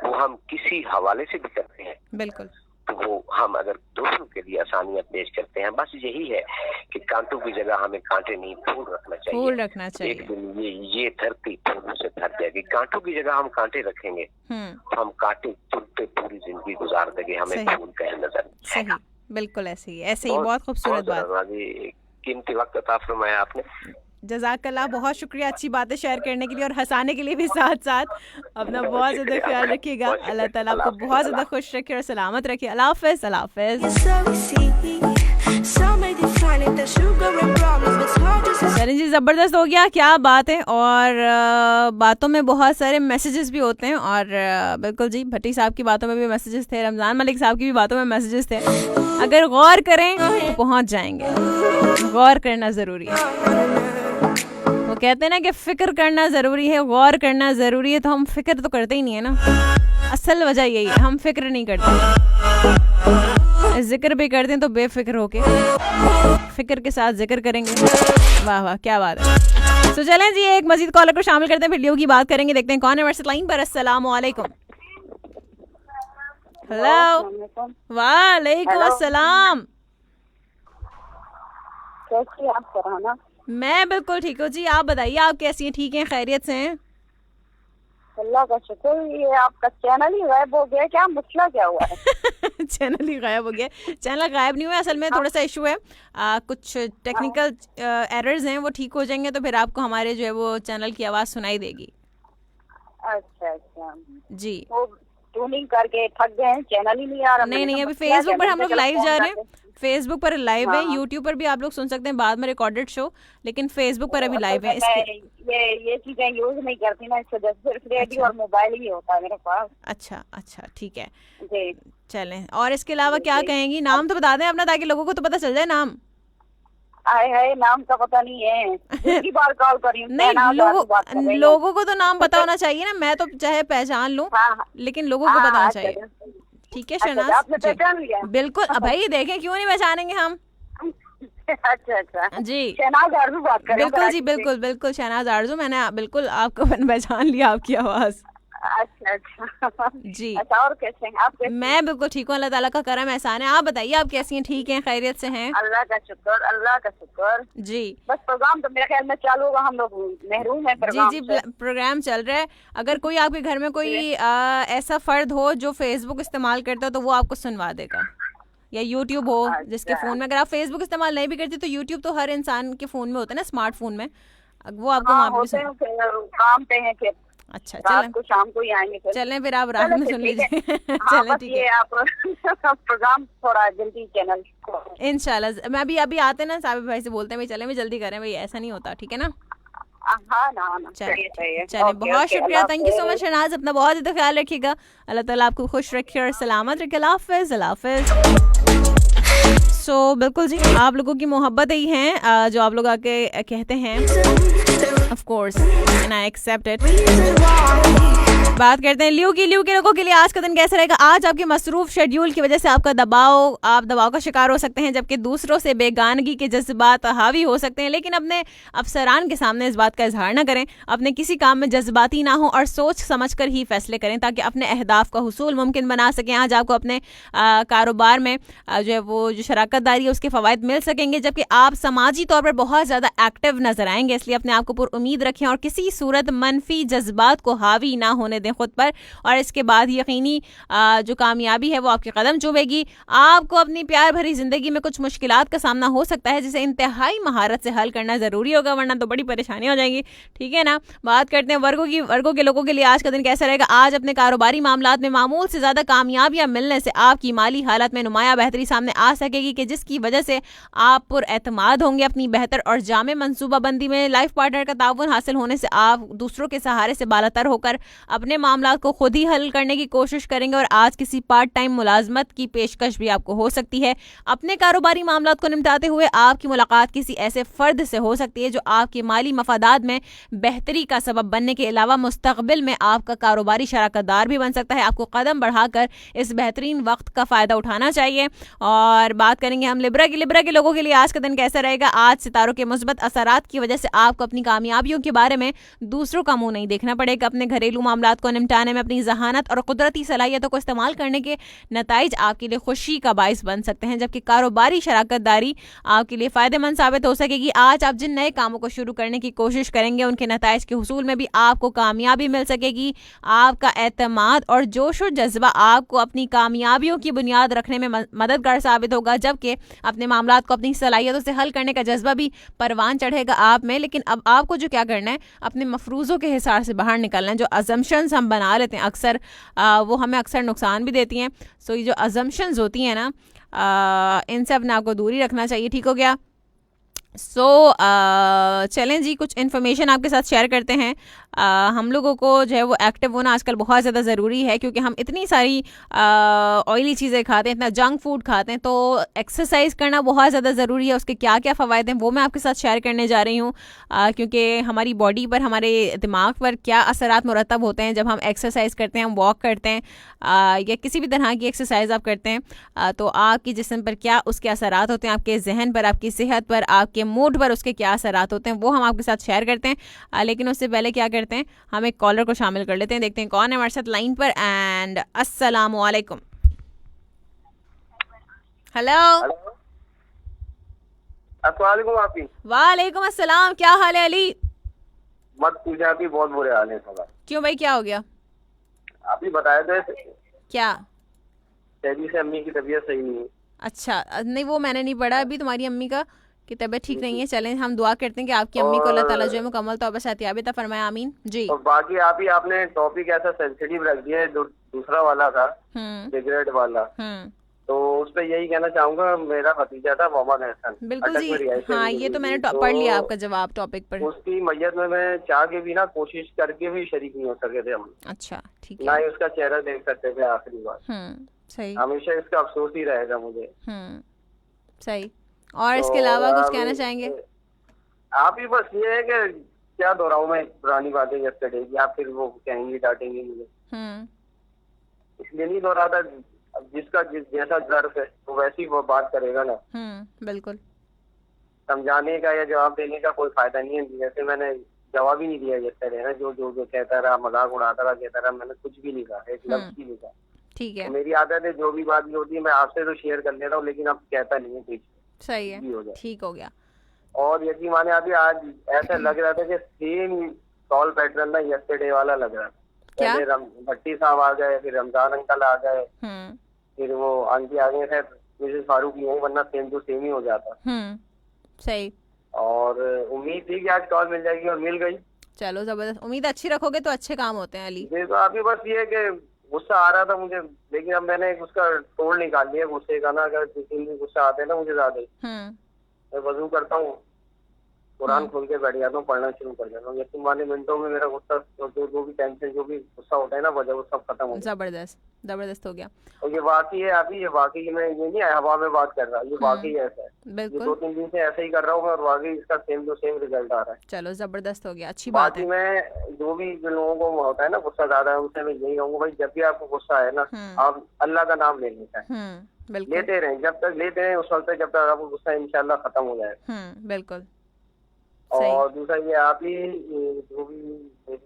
वो हम किसी हवाले से भी करते हैं। बिल्कुल। तो वो हम अगर दूसरों के लिए आसानियां पेश करते हैं, बस यही है कि कांटों की जगह हमें कांटे नहीं फूल रखना चाहिए। फूल रखना चाहिए। एक दिन ये धरती फूलों से भर जाएगी। कांटों की जगह हम कांटे रखेंगे तो हम कांटे चुनते पूरी जिंदगी गुजार देंगे, हमें फूल कहीं नजर। सही, बिल्कुल ऐसे ही बहुत खूबसूरत बात। कीमती वक्त अता फरमाया आपने। जज़ाकल्लाह, बहुत शुक्रिया अच्छी बातें शेयर करने के लिए और हंसाने के लिए भी साथ साथ। अपना बहुत ज़्यादा ख्याल रखिएगा। अल्लाह ताला आपको बहुत ज़्यादा खुश रखे और सलामत रखे। अल्लाह हाफ़िज़। अल्लाह हाफ़िज़। चलें जी, ज़बरदस्त हो गया, क्या बात है। और बातों में बहुत सारे मैसेजेस भी होते हैं और बिल्कुल जी भट्टी साहब की बातों में भी मैसेजेस थे, रमज़ान मलिक साहब की भी बातों में मैसेजेस थे। अगर गौर करें तो पहुंच जाएंगे। गौर करना ज़रूरी है। वो कहते हैं ना कि फ़िक्र करना ज़रूरी है, गौर करना ज़रूरी है, तो हम फ़िक्र तो करते ही नहीं है ना। असल वजह यही है, हम फ़िक्र नहीं करते। जिक्र भी करते हैं तो बेफिक्र होके फ़िक्र के साथ जिक्र करेंगे। वाह वाह क्या बात है। तो चलें जी एक मजीद कॉलर को शामिल करते हैं, वीडियो की बात करेंगे, देखते हैं कौन है व्हाट्सएप लाइन पर। अस्सलाम वालेकुम। हेलो। वालेकुम अस्सलाम। कैसी आप फरहाना? मैं बिल्कुल ठीक हूँ जी, आप बताइए आप कैसी हैं? ठीक हैं, खैरियत से हैं? अल्लाह का शुक्र। ये आपका चैनल ही गायब हो गया, क्या मसला क्या हुआ है? चैनल ही गायब हो गया। चैनल गायब नहीं हुआ, असल में थोड़ा सा इशू है, कुछ टेक्निकल एरर्स हैं, वो ठीक हो जाएंगे तो फिर आपको हमारे जो है वो चैनल की आवाज़ सुनाई देगी। अच्छा अच्छा जी। वो ट्यूनिंग करके थक गए हैं, चैनल ही नहीं आ रहा। नहीं अभी फेसबुक पर हम लोग लाइव जा रहे हैं, फेसबुक पर लाइव है, यूट्यूब पर भी आप लोग सुन सकते हैं बाद में रिकॉर्डेड शो, लेकिन फेसबुक पर अभी लाइव है। ये चीजें यूज नहीं करती ना, इससे सिर्फ रेडियो और मोबाइल ही होता है मेरे पास। अच्छा ठीक है जी। चलें, और इसके अलावा क्या कहेंगी? नाम तो बता दें अपना ताकि लोगों को तो पता चल जाए नाम। आए नाम का पता नहीं है, दूसरी बार कॉल करी। नहीं लोगों को तो नाम पता होना चाहिए ना, मैं तो चाहे पहचान लूं लेकिन लोगों को पता होना चाहिए। ठीक है शहनाज, आपने पहचान लिया? बिल्कुल। भाई देखें क्यों नहीं पहचानेंगे हम। अच्छा जी शहनाज आरज़ू बात कर रहे हैं। बिल्कुल जी बिल्कुल शहनाज आरज़ू, मैंने बिल्कुल आपको पहचान लिया, आपकी आवाज़। अच्छा जी। अच्छा और कैसे हैं आप? मैं बिल्कुल ठीक हूँ, अल्लाह ताला का करम एहसान है। आप बताइए आप कैसी हैं? ठीक हैं, खैरियत से हैं? अल्लाह का शुक्र जी। बस प्रोग्राम तो मेरे ख्याल में चालू होगा, हम लोग महरूम हैं प्रोग्राम जी प्रोग्राम चल रहा है। अगर कोई आपके घर में कोई ऐसा फर्द हो जो फेसबुक इस्तेमाल करता हो तो वो आपको सुनवा देगा, या यूट्यूब हो जिसके फ़ोन में। अगर आप फेसबुक इस्तेमाल नहीं भी करते तो यूट्यूब तो हर इंसान के फ़ोन में होता है ना, स्मार्टफोन में, वो आपको वहाँ पे काम पे हैं अच्छा रात को शाम को ही आएंगे फिर। चलें फिर आप रात में सुन लीजिए। हाँ, चलें ठीक है। ये आप प्रोग्राम थोड़ा जल्दी चैनल को। इंशाल्लाह मैं अभी आते ना साबिर भाई से बोलते हैं भाई चले, मैं जल्दी करें भाई, ऐसा नहीं होता, ठीक है ना। हाँ ना चलिए बहुत शुक्रिया, thank you so much Shahnaz, अपना बहुत ज़्यादा ख्याल रखिएगा, अल्लाह ताला आपको खुश रखे और सलामत रखे। अल्लाह हाफ़िज़, अल्लाह हाफ़िज़। सो बिल्कुल जी, आप लोगों की मोहब्बत ही हैं जो आप लोग आके कहते हैं, of course and I accept it. बात करते हैं लियो के लोगों के लिए आज का दिन कैसा रहेगा। आज आपके मसरूफ शेड्यूल की वजह से आप दबाव का शिकार हो सकते हैं, जबकि दूसरों से बेगानगी के जज्बात हावी हो सकते हैं, लेकिन अपने अफसरान के सामने इस बात का इजहार ना करें। अपने किसी काम में जज्बाती ना हो और सोच समझकर ही फैसले करें ताकि अपने अहदाफ का हुसूल मुमकिन बना सकें। आज आपको अपने कारोबार में जो है वो जो शराकतदारी है उसके फ़वाइद मिल सकेंगे, जबकि आप समाजी तौर पर बहुत ज़्यादा एक्टिव नजर आएंगे, इसलिए अपने आप को पुरुम्मीद रखें और किसी सूरत मनफी जज्बात को हावी ना होने दें खुद पर। और इसके बाद यकीनी जो कामयाबी है वो आपके कदम चूमेगी। आपको अपनी प्यार भरी जिंदगी में कुछ मुश्किलात का सामना हो सकता है, जिसे इंतहाई महारत से हल करना जरूरी होगा, वरना तो बड़ी परेशानी हो जाएगी, ठीक है ना। बात करते हैं वर्गों के लोगों के लिए आज का दिन कैसा रहेगा। आज अपने कारोबारी मामलात में मामूल से ज्यादा कामयाबियां मिलने से आपकी माली हालत में नुमाया बेहतरी सामने आ सकेगी, कि जिसकी वजह से आप पुरएतमाद होंगे। अपनी बेहतर और जामे मनसूबाबंदी में लाइफ पार्टनर का ताउन हासिल होने से आप दूसरों के सहारे से बालातर होकर अपने मामलात को खुद ही हल करने की कोशिश करेंगे। और आज किसी पार्ट टाइम मुलाजमत की पेशकश भी आपको हो सकती है। अपने कारोबारी मामलात को निपटाते हुए आपकी मुलाकात किसी ऐसे फर्द से हो सकती है जो आपके माली मफादात में बेहतरी का सबब बनने के अलावा मुस्तकबिल में आपका कारोबारी शराकतदार भी बन सकता है। आपको कदम बढ़ाकर इस बेहतरीन वक्त का फ़ायदा उठाना चाहिए। और बात करेंगे हम लिब्रा के लोगों के लिए आज का दिन कैसा रहेगा। आज सितारों के मुस्बत असरात की वजह से आपको अपनी कामयाबियों के बारे में दूसरों का मुंह नहीं देखना पड़ेगा। अपने घरेलू मामलात को निपटाने में अपनी जहानत और कुदरती सलाहियतों को इस्तेमाल करने के नताइज आपके लिए खुशी का बाइस बन सकते हैं, जबकि कारोबारी शराकतदारी आपके लिए फ़ायदेमंद साबित हो सकेगी। आज आप जिन नए कामों को शुरू करने की कोशिश करेंगे उनके नताइज के हुसूल में भी आपको कामयाबी मिल सकेगी। आपका एतमाद और जोश और जज्बा आपको अपनी कामयाबियों की बुनियाद रखने में मददगार साबित होगा, जबकि अपने मामलात को अपनी सलाहियतों से हल करने का जज्बा भी परवान चढ़ेगा आप में। लेकिन अब आपको जो क्या करना है, अपने मफरूज़ों के हिसाब से बाहर निकलना है। जो अजम्पशंस हम बना लेते हैं अक्सर वो हमें अक्सर नुकसान भी देती हैं। सो ये जो अजम्पशंस होती हैं ना, इनसे अपने आप को दूरी रखना चाहिए, ठीक हो गया। चलें जी, कुछ इन्फॉर्मेशन आपके साथ शेयर करते हैं। हम लोगों को जो है वो एक्टिव होना आजकल बहुत ज़्यादा ज़रूरी है, क्योंकि हम इतनी सारी ऑयली चीज़ें खाते हैं, इतना जंक फूड खाते हैं, तो एक्सरसाइज करना बहुत ज़्यादा ज़रूरी है। उसके क्या क्या फ़वाइद हैं वो मैं आपके साथ शेयर करने जा रही हूँ, क्योंकि हमारी बॉडी पर, हमारे दिमाग पर क्या असरात मुरतब होते हैं जब हम एक्सरसाइज करते हैं, हम वॉक करते हैं या किसी भी तरह की एक्सरसाइज आप करते हैं, तो आपके जिस्म पर क्या उसके असरात होते हैं, आपके जहन पर, आपकी सेहत पर, आपके मूड पर उसके क्या असरात होते हैं, वो हम आपके साथ शेयर करते हैं। लेकिन उससे पहले क्या करते हैं, हम एक कॉलर को शामिल कर लेते हैं, देखते हैं कौन है हमारे साथ लाइन पर। एंड अस्सलाम वालेकुम। हेलो, वालेकुम अस्सलाम, क्या हाल है अली? मत पूछे अभी, बहुत बुरे हाल है सर। क्यों भाई, क्या हो गया? आप ही बताए थे क्या? तेजी से अम्मी की तबीयत सही नहीं है। अच्छा, नहीं वो मैंने नहीं पढ़ा अभी तुम्हारी अम्मी का कि तबीयत ठीक नहीं है। चलें हम दुआ करते हैं कि आपकी अम्मी को अल्लाह ताला जो है मुकम्मल तौर पर सेहतियाबी अता फरमाए, आमीन जी। और बाकी आपने टॉपिक ऐसा सेंसिटिव रख दिया है, दूसरा वाला था सिगरेट वाला, तो उस पर यही कहना चाहूंगा, मेरा भतीजा था मोहम्मद हसन, बिल्कुल जी, हाँ ये तो मैंने पढ़ लिया आपका जवाब टॉपिक पर। उसकी मैयत में मैं चाह के भी ना, कोशिश करके भी शरीक नहीं हो सके थे हम। अच्छा ठीक है। ना ही उसका चेहरा देख सकते थे आखिरी बार। सही, हमेशा इसका अफसोस ही रहेगा मुझे। सही। और इसके अलावा कुछ कहना चाहेंगे आप ही? बस ये है कि क्या दोहराऊं मैं पुरानी बातें यस्टरडे की, आप फिर वो कहेंगी, डांटेंगे मुझे, इसलिए नहीं दोहराता। जिसका जैसा ज़र्फ है वो वैसी वो बात करेगा ना। बिल्कुल, समझाने का या जवाब देने का कोई फायदा नहीं है। जैसे मैंने जवाब ही नहीं दिया यस्टरडे ना, जो जो जो कहता रहा, मजाक उड़ाता रहा, कहता रहा, मैंने कुछ भी नहीं कहा, एक लफ्ज भी नहीं कहा। ठीक है, मेरी आदत है जो भी बात भी होती है मैं आपसे तो शेयर कर लेता हूँ, लेकिन अब कहता नहीं है कुछ। सही है, ठीक हो गया। और यकीन माने अभी आज ऐसा लग रहा था कि सेम कॉल पैटर्न ना यस्टरडे वाला लग रहा था। पहले भट्टी साहब आ गए, फिर रमजान अंकल आ गए, फिर वो आंटी आ गए थे, मिसेस फारूक नहीं हो, वरना सेम टू सेम ही हो जाता। सही। और उम्मीद थी कि आज कॉल मिल जाएगी और मिल गई। चलो जबरदस्त, उम्मीद अच्छी रखोगे तो अच्छे काम होते हैं अली। तो अभी बस ये कि गुस्सा आ रहा था मुझे, लेकिन अब मैंने उसका तोड़ निकाल लिया गुस्से का ना। अगर किसी भी गुस्सा आते हैं ना मुझे ज्यादा ही, मैं वजू करता हूँ, कुरान खोल के बैठ जाता हूँ, पढ़ना शुरू कर देता हूँ। यकीन माने मिनटों में मेरा गुस्सा, जो भी टेंशन, जो भी गुस्सा होता है ना वजह, वो सब खत्म हो गया। जबरदस्त, जबरदस्त हो गया। और ये वाकई है, अभी ये वाकई में ये नहीं हवा में बात कर रहा, ये वाकई ऐसा है। ये 2-3 दिन से ऐसे ही कर रहा हूँ मैं, और वाकई इसका सेम टू सेम रिजल्ट आ रहा है। चलो जबरदस्त हो गया, अच्छी बात है। मैं जो लोगों को होता है ना गुस्सा ज्यादा है, उनसे मैं यही कहूँगा भाई, जब भी आपको गुस्सा है ना, आप अल्लाह का नाम ले लेते हैं, लेते रहें, जब तक लेते हैं उस वक्त, जब तक आपको गुस्सा इंशाल्लाह खत्म हो जाएगा। बिल्कुल। और दूसरा ये, आप ही जो भी मेरी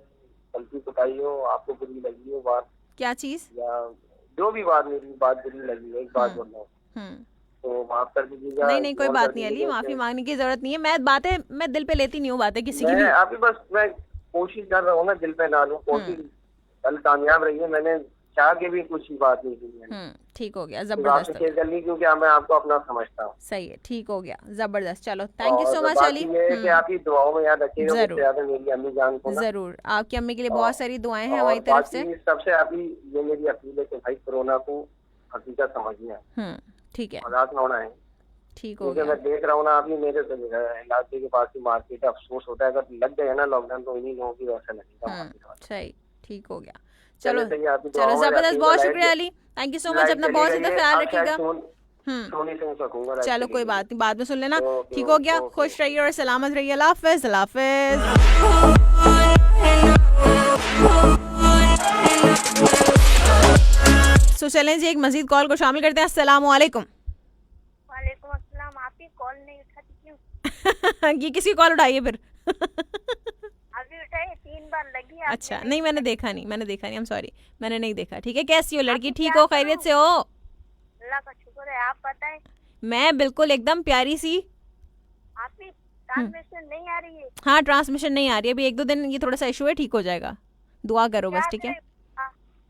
गलती बताई हो, आपको बुरी लगी हो बात, क्या चीज, या जो भी बात मेरी बात बुरी लगी है, एक बात बोल रहा हूँ, तो माफ कर दीजिएगा। नहीं कोई बात नहीं अली, माफी मांगने की जरूरत नहीं है। मैं दिल पे लेती नहीं हूँ बातें किसी की भी। अभी बस मैं कोशिश कर रहा हूँ ना, दिल पे ना लूं, कोशिश कल कामयाब रही है। मैंने चाह के भी कुछ बात नहीं की। ठीक हो गया, जबरदस्त, क्योंकि मैं आपको अपना समझता हूँ। सही है, ठीक हो गया, जबरदस्त। चलो thank you so much Ali. आपकी दुआओं में याद रखिएगा, मेरी अम्मी जान को। जरूर, आपकी अम्मी के लिए बहुत सारी दुआएं हैं हमारी तरफ से। सबसे आपकी ये मेरी अपील है कि भाई कोरोना को हकीकत समझिए। ठीक है, मजाक ना होना है। ठीक हो गया। मैं देख रहा हूँ ना, अभी मेरे इलाके के पास की मार्केट, अफसोस होता है अगर लग गए ना लॉकडाउन, तो इन्हीं लोगों की वजह से लगेगा। सही, ठीक हो गया। चलो जबरदस्त, बहुत शुक्रिया Ali, thank you so much. अपना बहुत ज्यादा ख्याल रखिएगा। चलो कोई बात नहीं, बाद में सुन लेना। ठीक हो गया, खुश रहिए और सलामत रहिए। अल्लाह हाफिज, अल्लाह हाफिज। तो चलें जी, एक मजीद कॉल को शामिल करते हैं। अस्सलाम वालेकुम। वालेकुम अस्सलाम। आप ही कॉल नहीं उठाती क्यों? ये किसी कॉल उठाइए फिर। अभी उठाए, 3 बार लगी। अच्छा, नहीं मैंने देखा नहीं, आई एम सॉरी, मैंने नहीं देखा। ठीक है, कैसी हो लड़की, ठीक हो, खैरियत से हो? अल्लाह का शुक्र है, आप बताएं। मैं बिल्कुल एकदम प्यारी सी। आप ही ट्रांसमिशन नहीं आ रही है? हाँ, ट्रांसमिशन नहीं आ रही है अभी 1-2 दिन, ये थोड़ा सा इशू है, ठीक हो जाएगा, दुआ करो बस। ठीक है,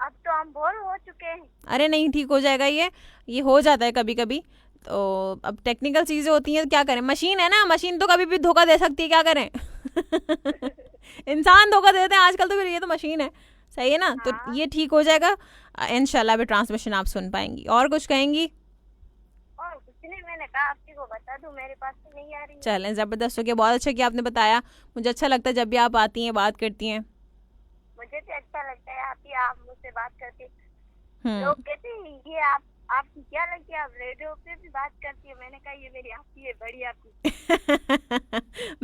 अब तो हम बोर हो चुके हैं। अरे नहीं, ठीक हो जाएगा, ये हो जाता है कभी कभी, तो अब टेक्निकल चीजें होती हैं, क्या करें, मशीन है ना, मशीन तो कभी भी धोखा दे सकती है, क्या करें। इंसान धोखा देते हैं आजकल, तो फिर ये तो मशीन है, सही है ना। तो ये ठीक हो जाएगा इंशाल्लाह, भी ट्रांसमिशन आप सुन पाएंगी। और कुछ कहेंगी? और कुछ नहीं, मैंने कहा आपकी को बता दूं, मेरे पास तो नहीं आ रही। चलें, जबरदस्त हो गया, बहुत अच्छा किया आपने बताया। मुझे अच्छा लगता है जब भी आप आती हैं, बात करती हैं। मुझे भी अच्छा लगता है आप मुझसे बात करती। लोग कहते हैं ये आपकी क्या लगती है, आप रेडियो पे भी बात करती है। मैंने कहा ये मेरी आपकी है, बड़ी आपकी।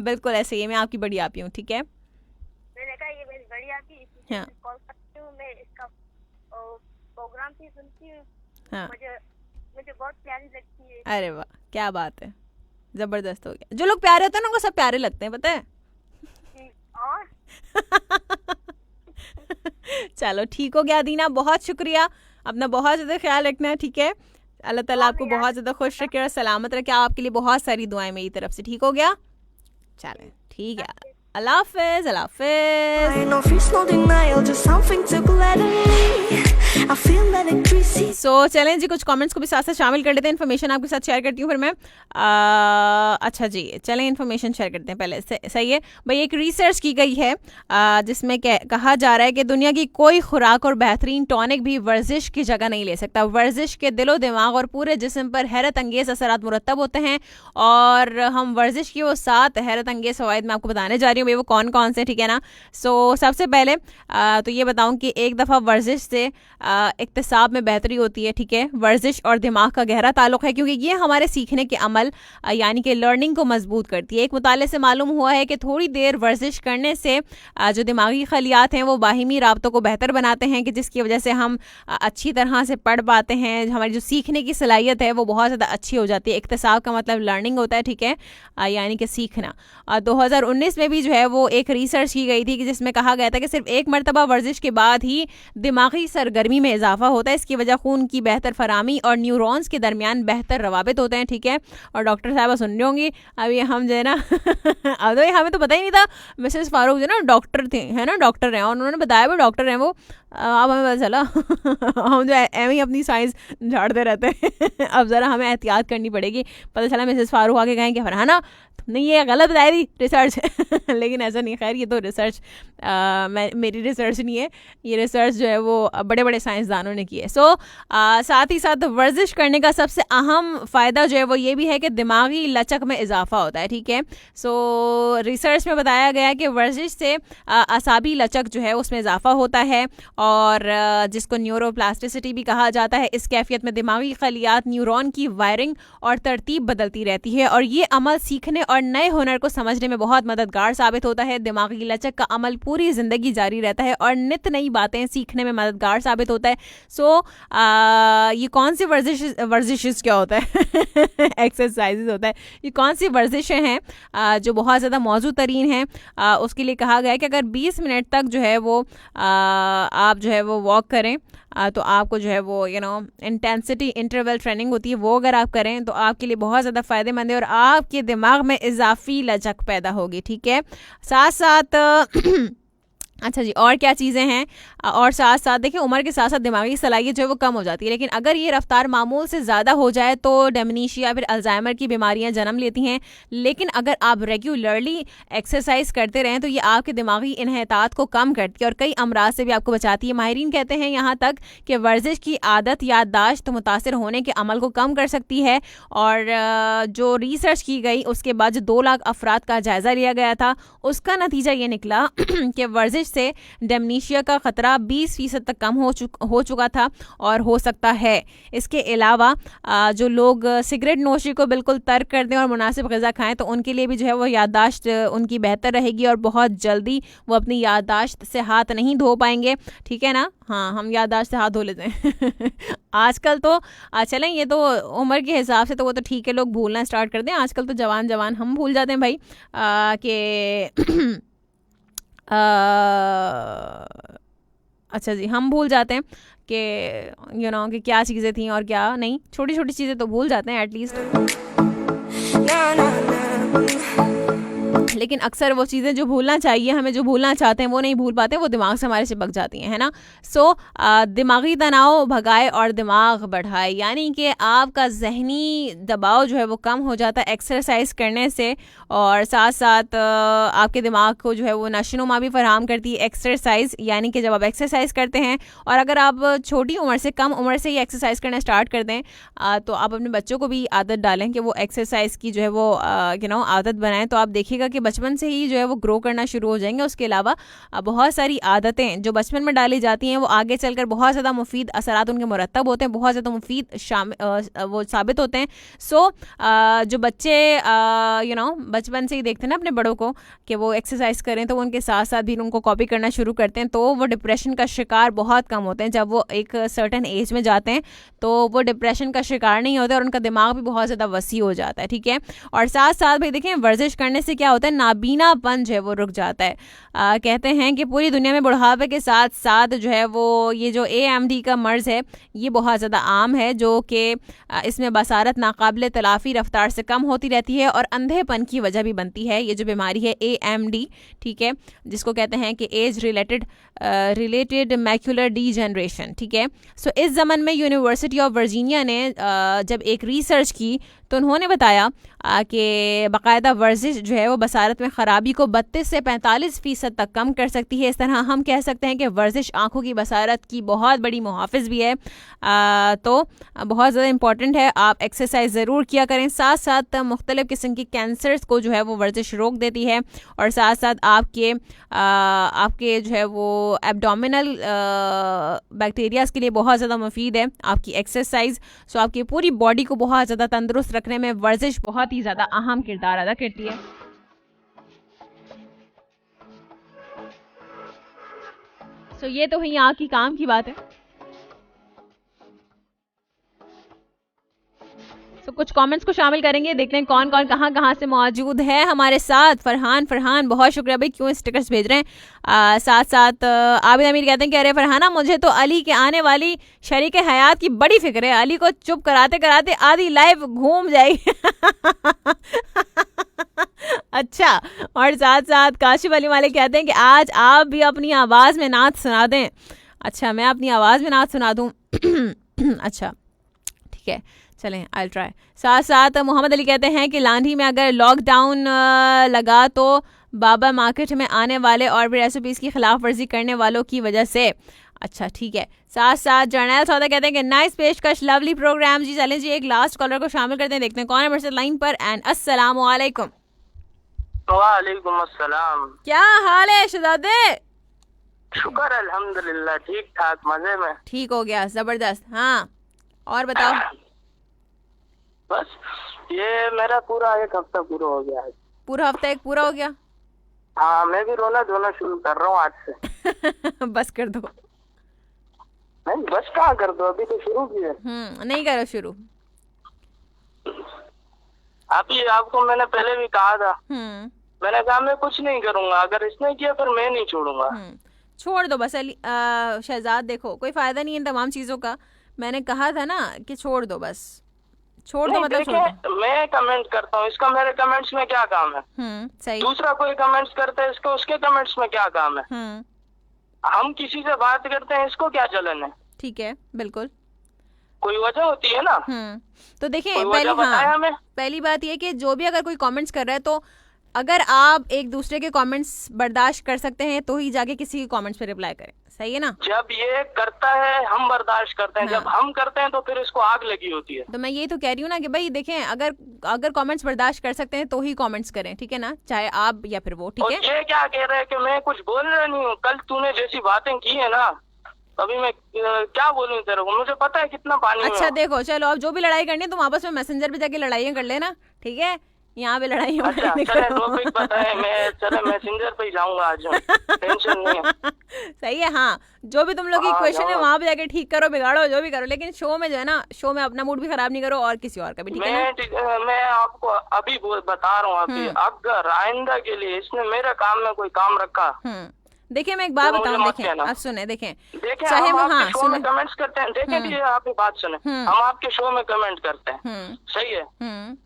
बिल्कुल ऐसे ही है, मैं आपकी बड़ी आपी हूँ। ठीक है, मैंने कहा ये मेरी बड़ी आपकी, इसलिए कॉल करती हूँ। मैं इसका प्रोग्राम भी सुनती हूँ, मुझे बहुत प्यारी लगती है। अरे वाह, क्या बात है, जबरदस्त हो गया। जो लोग प्यारे होते हैं ना, उनको सब प्यारे लगते हैं, पता है। और चलो ठीक हो गया दीना, बहुत शुक्रिया, अपना बहुत ज्यादा ख्याल रखना है। ठीक है, अल्लाह ताला आपको बहुत ज्यादा खुश रखे और सलामत रखे। आपके लिए बहुत सारी दुआएं मेरी तरफ से। ठीक हो गया, चलें, ठीक है, अल्लाह हाफिज, अल्लाह हाफिज। सो चलें जी, कुछ कमेंट्स को भी साथ साथ शामिल कर लेते हैं, इन्फॉर्मेशन आपके साथ शेयर करती हूँ फिर मैं। अच्छा जी, चलें इन्फॉर्मेशन शेयर करते हैं पहले। सही है भाई, एक रिसर्च की गई है जिसमें कहा जा रहा है कि दुनिया की कोई खुराक और बेहतरीन टॉनिक भी वर्जिश की जगह नहीं ले सकता। वर्जिश के दिलो दिमाग और पूरे जिस्म पर हैरत अंगेज असरात मुरतब होते हैं, और हम वर्जिश की वो 7 हैरत अंगेज फ़वाइद मैं आपको बताने जा रही हूँ, वो कौन कौन से। ठीक है ना। सो सबसे पहले तो ये बताऊँ कि एक दफ़ा वर्जिश से इक्तिसाब में बेहतरी होती है। ठीक है, वर्जिश और दिमाग का गहरा ताल्लुक है, क्योंकि ये हमारे सीखने के अमल यानी कि लर्निंग को मजबूत करती है। एक मुताले से मालूम हुआ है कि थोड़ी देर वर्जिश करने से जो दिमागी खलियात हैं वो बाहिमी राब्तों को बेहतर बनाते हैं, कि जिसकी वजह से हम अच्छी तरह से पढ़ पाते हैं। हमारी जो सीखने की सलाहियत है वो बहुत ज़्यादा अच्छी हो जाती है। इक्तिसाब का मतलब लर्निंग होता है। ठीक है, यानी कि सीखना। 2019 में भी जो है वो एक रिसर्च की गई थी कि जिसमें कहा गया था कि सिर्फ एक मरतबा वर्जिश के बाद ही दिमागी सरगर्मी में इजाफा होता है। इसकी वजह खून की बेहतर फरामी और न्यूरॉन्स के दरमियान बेहतर रवाबित होते हैं। ठीक है, और डॉक्टर साहबा सुन रही होंगी अभी, हम जो है ना अब हमें तो पता ही नहीं था, मिसेस फारूक जो ना डॉक्टर थे, है ना, डॉक्टर हैं, और उन्होंने बताया भी डॉक्टर हैं वो, अब हमें पता चला हम जो एम ही अपनी साइंस झाड़ते रहते हैं अब ज़रा हमें एहतियात करनी पड़ेगी। पता चला मिसेस फारूक आके कहें कि फरहाना तुमने ये गलत बताई थी रिसर्च लेकिन ऐसा नहीं, खैर ये तो रिसर्च मेरी रिसर्च नहीं है, ये रिसर्च जो है वो बड़े बड़े साइंसदानों ने की है। सो साथ ही साथ वर्जिश करने का सबसे अहम फ़ायदा जो है वो ये भी है कि दिमागी लचक में इजाफा होता है, ठीक है। सो रिसर्च में बताया गया है कि वर्जिश से असाबी लचक जो है उसमें इजाफा होता है और जिसको न्यूरोप्लास्टिसिटी भी कहा जाता है। इस कैफियत में दिमागी खलियात न्यूरॉन की वायरिंग और तरतीब बदलती रहती है और ये अमल सीखने और नए हुनर को समझने में बहुत मददगार साबित होता है। दिमागी लचक का अमल पूरी ज़िंदगी जारी रहता है और नित नई बातें सीखने में मददगार साबित होता है। सो ये कौन सी वर्जिशेस क्या होता है एक्सरसाइजेज होता है, ये कौन सी वर्जिशें हैं जो बहुत ज़्यादा मौजू तरीन हैं। उसके लिए कहा गया है कि अगर 20 मिनट तक जो है वो आप जो है वो वॉक करें तो आपको जो है वो इंटेंसिटी इंटरवल ट्रेनिंग होती है, वो अगर आप करें तो आपके लिए बहुत ज़्यादा फ़ायदेमंद है और आपके दिमाग में इजाफी लचक पैदा होगी, ठीक है। साथ साथ अच्छा जी, और क्या चीज़ें हैं, और साथ साथ देखिए उम्र के साथ साथ दिमागी सलाहियत जो है वो कम हो जाती है, लेकिन अगर ये रफ्तार मामूल से ज़्यादा हो जाए तो डेमनीशिया फिर अल्जाइमर की बीमारियां जन्म लेती हैं। लेकिन अगर आप रेगुलरली एक्सरसाइज करते रहें तो ये आपके दिमागी इन्हतात को कम करती है और कई अमराज से भी आपको बचाती है। माहिरीन कहते हैं यहाँ तक कि वर्जिश की आदत याददाश्त मुतासर होने के अमल को कम कर सकती है और जो रिसर्च की गई उसके बाद जो 2 लाख अफराद का जायज़ा लिया गया था उसका नतीजा ये निकला कि वर्जिश से डेमनीशिया का खतरा 20% तक कम हो चुका था और हो सकता है। इसके अलावा जो लोग सिगरेट नोशी को बिल्कुल तर्क कर दें और मुनासिब ग़िज़ा खाएं तो उनके लिए भी जो है वो याददाश्त उनकी बेहतर रहेगी और बहुत जल्दी वो अपनी याददाश्त से हाथ नहीं धो पाएंगे, ठीक है ना। हाँ, हम याददाश्त से हाथ धो लेते हैं आजकल तो चलें, ये तो उम्र के हिसाब से तो वो तो ठीक है, लोग भूलना स्टार्ट कर दें। आजकल तो जवान हम भूल जाते हैं भाई कि अच्छा जी, हम भूल जाते हैं कि कि क्या चीज़ें थी और क्या नहीं, छोटी छोटी चीज़ें तो भूल जाते हैं एटलीस्ट, लेकिन अक्सर वो चीज़ें जो भूलना चाहिए हमें, जो भूलना चाहते हैं वो नहीं भूल पाते, वो दिमाग से हमारे से बग जाती हैं, है ना। सो दिमागी तनाव भगाए और दिमाग बढ़ाए, यानी कि आपका जहनी दबाव जो है वो कम हो जाता है एक्सरसाइज करने से और साथ साथ आपके दिमाग को जो है वो नशोनुमा भी फराहम करती है एक्सरसाइज। यानी कि जब आप एक्सरसाइज करते हैं और अगर आप छोटी उम्र से, कम उम्र से ही एक्सरसाइज करना स्टार्ट कर दें तो आप अपने बच्चों को भी आदत डालें कि वो एक्सरसाइज की जो है वो आदत बनाएं, तो आप देखिएगा कि बचपन से ही जो है वो ग्रो करना शुरू हो जाएंगे। उसके अलावा बहुत सारी आदतें जो बचपन में डाली जाती हैं वो आगे चलकर बहुत ज़्यादा मुफीद असरात उनके मुरतब होते हैं, बहुत ज़्यादा मुफीद वो साबित होते हैं। सो जो बच्चे बचपन से ही देखते हैं ना अपने बड़ों को कि वो एक्सरसाइज करें तो उनके साथ साथ भी उनको कॉपी करना शुरू करते हैं, तो वो डिप्रेशन का शिकार बहुत कम होते हैं। जब वो एक सर्टेन एज में जाते हैं तो वो डिप्रेशन का शिकार नहीं होते और उनका दिमाग भी बहुत ज़्यादा वसी हो जाता है, ठीक है। और साथ साथ भाई देखें, वर्जिश करने से क्या होता है, नाबीनापन जो है वो रुक जाता है। कहते हैं कि पूरी दुनिया में बुढ़ापे के साथ साथ जो है वो ये जो AMD का मर्ज़ है ये बहुत ज़्यादा आम है, जो कि इसमें बसारत नाकाबिल तलाफ़ी रफ्तार से कम होती रहती है और अंधेपन की वजह भी बनती है। ये जो बीमारी है AMD, ठीक है, जिसको कहते हैं कि एज रिलेटेड मैक्यूलर डीजनरेशन, ठीक है। सो इस ज़मन में यूनिवर्सिटी ऑफ वर्जीनिया ने जब एक रिसर्च की तो उन्होंने बताया कि बाकायदा वर्जिश जो है वो बसारत में ख़राबी को 32 से 45% तक कम कर सकती है। इस तरह हम कह सकते हैं कि वर्जिश आँखों की बसारत की बहुत बड़ी मुहाफ़िज़ भी है, तो बहुत ज़्यादा इंपॉर्टेंट है। आप एक्सरसाइज ज़रूर किया करें, साथ साथ मुख्तलिफ़ किस्म की कैंसर्स को जो है वो वर्जिश रोक देती है और साथ साथ आपके जो है वो एब्डोमिनल बैक्टीरियाज़ के लिए बहुत ज़्यादा मुफीद है आपकी एक्सरसाइज। सो आपकी पूरी बॉडी को बहुत ज़्यादा तंदुरुस्त रखने में वर्जिश बहुत ही ज़्यादा अहम किरदार अदा करती है। सो ये तो हुई आँख की काम की बात है। तो कुछ कमेंट्स को शामिल करेंगे, देखते हैं कौन कौन कहाँ से मौजूद है हमारे साथ। फरहान बहुत शुक्रिया भाई, क्यों स्टिकर्स भेज रहे हैं। साथ साथ आबिद अमीर कहते हैं कि अरे फरहाना, मुझे तो अली के आने वाली शरीक हयात की बड़ी फिक्र है, अली को चुप कराते कराते आधी लाइफ घूम जाएगी अच्छा। और साथ साथ काशिफ अली वाले कहते हैं कि आज आप भी अपनी आवाज़ में नात सुना दें। अच्छा, मैं अपनी आवाज़ में नाच सुना दूँ? अच्छा ठीक है, चलें, आई ट्राई। साथ साथ मोहम्मद अली कहते हैं कि लांढी में अगर लॉकडाउन लगा तो बाबा मार्केट में आने वाले और भी रेसिपीज़ की खिलाफ वर्जी करने वालों की वजह से। अच्छा ठीक है। साथ साथ जर्नैल सौदा कहते हैं कि नाइस पेशकश, लवली प्रोग्राम जी। चलें जी, एक लास्ट कॉलर को शामिल करते हैं, देखते हैं कौन है मेरे साथ लाइन पर। एंड अस्सलाम वालेकुम। वालेकुम अस्सलाम। क्या हाल है शहजादे? शुक्र अल्हम्दुलिल्लाह, ठीक ठाक, मजे में। ठीक हो गया, जबरदस्त। हाँ और बताओ। बस ये मेरा पूरा एक हफ्ता पूरा हो गया है। पूरा हफ्ता एक पूरा हो गया? हाँ, मैं भी रोना धोना शुरू कर रहा हूँ आज से। बस कर दो। नहीं बस कहाँ कर दो, अभी तो शुरू किया। नहीं करो शुरू। अभी आपको मैंने पहले भी कहा था, मैंने कहा मैं कुछ नहीं करूँगा, अगर इसने किया फिर मैं नहीं छोड़ूंगा। छोड़ दो बस अली शहजाद, देखो कोई फायदा नहीं है इन तमाम चीजों का। मैंने कहा था ना कि छोड़ दो, बस छोड़ दो, मतलब छोड़ दो। मैं कमेंट करता हूँ, इसका मेरे कमेंट्स में क्या काम है? सही। दूसरा कोई कमेंट्स करता है, इसको उसके कमेंट्स में क्या काम है? हम किसी से बात करते हैं, इसको क्या चलन है? ठीक है, बिल्कुल कोई वजह होती है ना। तो देखिए पहली बात ये कि जो भी अगर कोई कमेंट्स कर रहा है, तो अगर आप एक दूसरे के कमेंट्स बर्दाश्त कर सकते हैं तो ही जाके किसी के कमेंट्स पे रिप्लाई करें, सही है ना। जब ये करता है हम बर्दाश्त करते हैं, जब हम करते हैं तो फिर इसको आग लगी होती है। तो मैं ये तो कह रही हूँ ना कि भाई देखें, अगर कमेंट्स बर्दाश्त कर सकते हैं तो ही कमेंट्स करें, ठीक है ना, चाहे आप या फिर वो, ठीक है। ये क्या कह रहे हैं कि मैं कुछ बोल रहा नहीं हूँ, कल तूने जैसी बातें की है ना, अभी मैं क्या बोलूं तेरे को, मुझे पता है कितना पानी। अच्छा देखो, चलो अब जो भी लड़ाई करनी है तुम आपस में मैसेंजर पे जाके लड़ाइयाँ कर लेना, ठीक है, यहाँ पे लड़ाई टॉपिक पता है, मैं मैसेंजर पे ही जाऊंगा आज, टेंशन नहीं है। सही है। हाँ, जो भी तुम लोग की क्वेश्चन है वहाँ पे जाके ठीक करो, बिगाड़ो, जो भी करो, लेकिन शो में जो है ना, शो में अपना मूड भी खराब नहीं करो और किसी और का भी, ठीक है ना। मैं आपको अभी बता रहा हूँ, अभी अगर आइंदा के लिए इसने मेरे काम में कोई काम रखा। देखिए मैं एक बात बताऊं, देखें आप सुने, देखें चाहे वो, हाँ सुने, कमेंट्स करते हैं, देखें आप बात सुने, हम आपके शो में कमेंट करते हैं, सही है,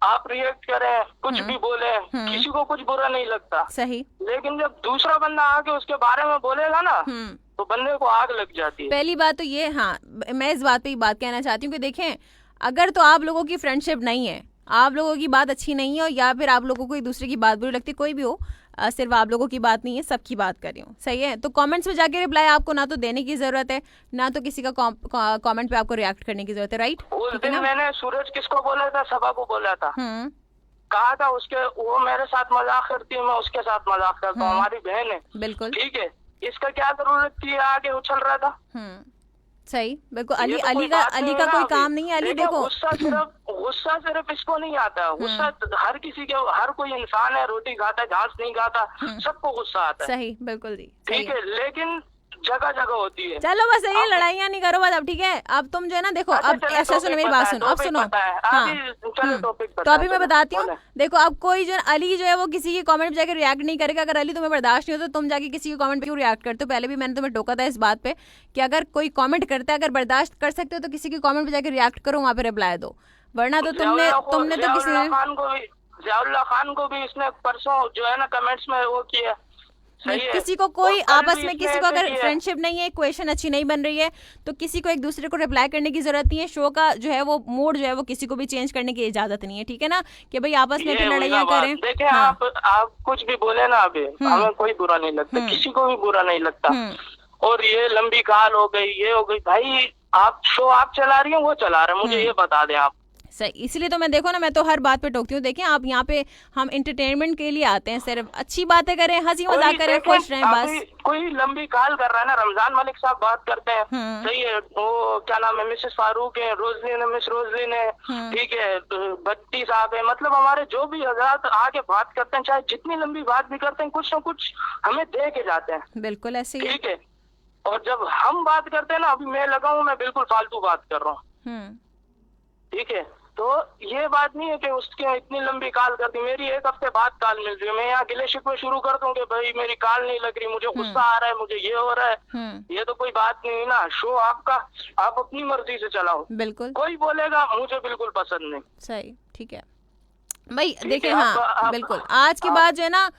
आप रिएक्ट करें, कुछ भी बोले, किसी को कुछ बुरा नहीं लगता, सही। लेकिन जब दूसरा बंदा आके उसके बारे में बोलेगा ना, तो बंदे को आग लग जाती है। पहली बात तो ये, हाँ मैं इस बात पे ही बात कहना चाहती हूँ कि देखें, अगर तो आप लोगों की फ्रेंडशिप नहीं है, आप लोगों की बात अच्छी नहीं है, या फिर आप लोगों को एक दूसरे की बात बुरी लगती, कोई भी हो, सिर्फ आप लोगों की बात नहीं है, सबकी बात कर रही हूँ, सही है। तो कमेंट्स में जाके रिप्लाई आपको ना तो देने की जरूरत है, ना तो किसी का कमेंट पे आपको रिएक्ट करने की जरूरत है, राइट। उस दिन मैंने सूरज किसको बोला था, सबा को बोला था, कहा था उसके, वो मेरे साथ मजाक करती है, मैं उसके साथ मजाक करता हूँ, हमारी बहन है, बिल्कुल ठीक है, इसका क्या जरूरत थी, आगे उछल रहा था। सही, बिल्कुल। अली का कोई काम नहीं है। अली देखो, गुस्सा सिर्फ इसको नहीं आता, गुस्सा हर किसी के, हर कोई इंसान है, रोटी खाता है, घास नहीं खाता, सबको गुस्सा आता है। सही, बिल्कुल जी, ठीक है, लेकिन जगह जगह होती है। चलो बस यही लड़ाइयाँ नहीं करो बस अब, ठीक है। अब तुम जो है ना, देखो अब ऐसा सुनो, मेरी बात सुनो, अब सुनो, तो अभी मैं बताती हूँ। देखो अब कोई जो अली जो है वो किसी के कमेंट पे जाकर रिएक्ट नहीं करेगा। अगर अली तुम्हें बर्दाश्त नहीं हो तो तुम जाके किसी के कमेंट पे क्यों रिएक्ट करते हो? पहले भी मैंने तुम्हें टोका था इस बात पे कि अगर कोई कमेंट करता है, अगर बर्दाश्त कर सकते हो तो किसी के कमेंट पे जाकर रिएक्ट करो, वहाँ पे रिप्लाई दो, वरना तो तुमने तो किसी ज़ियाउल्लाह खान को भी इसने परसों जो है ना कमेंट्स में वो किया। किसी को कोई आपस में किसी को अगर फ्रेंडशिप नहीं है, इक्वेशन अच्छी नहीं बन रही है, तो किसी को एक दूसरे को रिप्लाई करने की जरूरत नहीं है। शो का जो है वो मूड जो है वो किसी को भी चेंज करने की इजाजत नहीं है, ठीक है ना, कि भाई आपस में लड़ाइयाँ करें। देखिए आप कुछ भी बोले ना, अभी हमें कोई बुरा नहीं लगता, किसी को भी बुरा नहीं लगता। और ये लंबी काल हो गई, ये हो गई, भाई आप शो आप चला रही हैं, वो चला रहे हैं, मुझे ये बता दें आप। सही, इसलिए तो मैं देखो ना, मैं तो हर बात पे टोकती हूँ। देखें आप यहाँ पे हम एंटरटेनमेंट के लिए आते हैं, सिर्फ अच्छी बातें करें, हंसी मजाक करें, खुश रहें बस। कोई लंबी काल कर रहा है ना, रमजान मलिक साहब बात करते हैं, सही है, वो क्या नाम है, मिसेस फारूक है, रोजलिन है, मिस रोजलिन है, ठीक है, भट्टी साहब है, मतलब हमारे जो भी हजरात आके बात करते हैं, चाहे जितनी लंबी बात भी करते हैं, कुछ ना कुछ हमें दे के जाते हैं। बिल्कुल ऐसे ही, ठीक है। और जब हम बात करते हैं ना, अभी मैं लगा हूँ, मैं बिल्कुल फालतू बात कर रहा हूँ, ठीक है, तो ये बात नहीं है कि उसके इतनी लंबी काल कर दी। मेरी एक हफ्ते बाद काल मिल रही है, मैं यहाँ गिले शिकवे शुरू कर दूं कि भाई मेरी काल नहीं लग रही, मुझे गुस्सा आ रहा है, मुझे ये हो रहा है, ये तो कोई बात नहीं ना। शो आपका, आप अपनी मर्जी से चलाओ, बिल्कुल, कोई बोलेगा मुझे बिल्कुल पसंद नहीं। सही, ठीक है भाई। देखिए हाँ बिल्कुल, आज के बाद जो है ना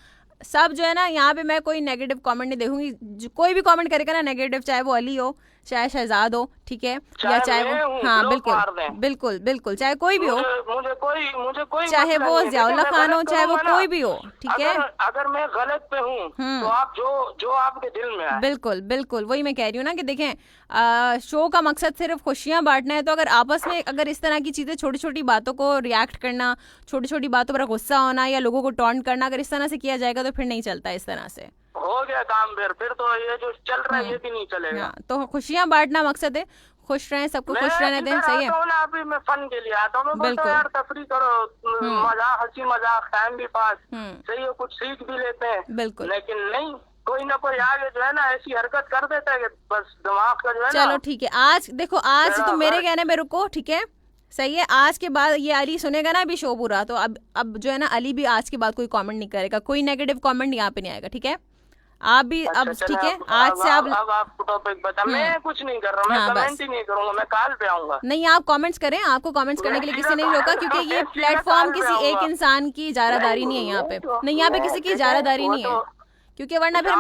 सब जो है ना, यहाँ पे मैं कोई नेगेटिव कमेंट नहीं देखूंगी। कोई भी कमेंट करेगा ना नेगेटिव, चाहे वो अली हो, चाहे शहजाद हो, ठीक है, या चाहे वो, हाँ बिल्कुल बिल्कुल बिल्कुल, चाहे कोई भी हो, मुझे कोई चाहे वो जियाउल्लाह खान हो, चाहे वो कोई भी हो, ठीक है। अगर मैं गलत पे हूँ तो आप जो आपके दिल में है। बिल्कुल बिल्कुल, वही मैं कह रही हूँ ना कि देखें, शो का मकसद सिर्फ खुशियां बांटना है, तो अगर आपस में अगर इस तरह की चीजें, छोटी छोटी बातों को रिएक्ट करना, छोटी छोटी बातों पर गुस्सा होना या लोगों को टॉन्ट करना, अगर इस तरह से किया जाएगा तो फिर नहीं चलता इस तरह से। हो गया काम, फिर तो ये जो चल रहा है ये भी नहीं चलेगा। तो खुशियां बांटना मकसद है, खुश रहें, सबको खुश रहने दें, सही है। अभी मैं फन के लिए आता हूँ, बिल्कुल यार, तफरी करो, मजाक, हंसी मजाक, टाइम भी पास, सही है, कुछ सीख भी लेते हैं, बिल्कुल। लेकिन नहीं, कोई ना कोई आगे जो है ना ऐसी हरकत कर देता है कि बस दिमाग का जो है। चलो ठीक है, आज देखो, आज तो मेरे कहने में रुको, ठीक है, सही है। आज के बाद ये अली सुनेगा ना अभी शो पूरा, तो अब जो है ना अली भी आज के बाद कोई कमेंट नहीं करेगा, कोई नेगेटिव कमेंट यहाँ पे नहीं आएगा, ठीक है। आप भी अब ठीक है, आज से आप टॉपिक बता, मैं कुछ नहीं कर रहा, मैं कमेंट ही नहीं करूंगा, मैं कॉल पे आऊंगा। नहीं, आप कमेंट्स करें, आपको कमेंट्स करने के लिए किसी ने नहीं रोका, क्योंकि ये प्लेटफॉर्म किसी एक इंसान की इजारादारी नहीं है यहाँ पे, नहीं, यहाँ पे किसी की इजारादारी नहीं है, क्योंकि वरना फिर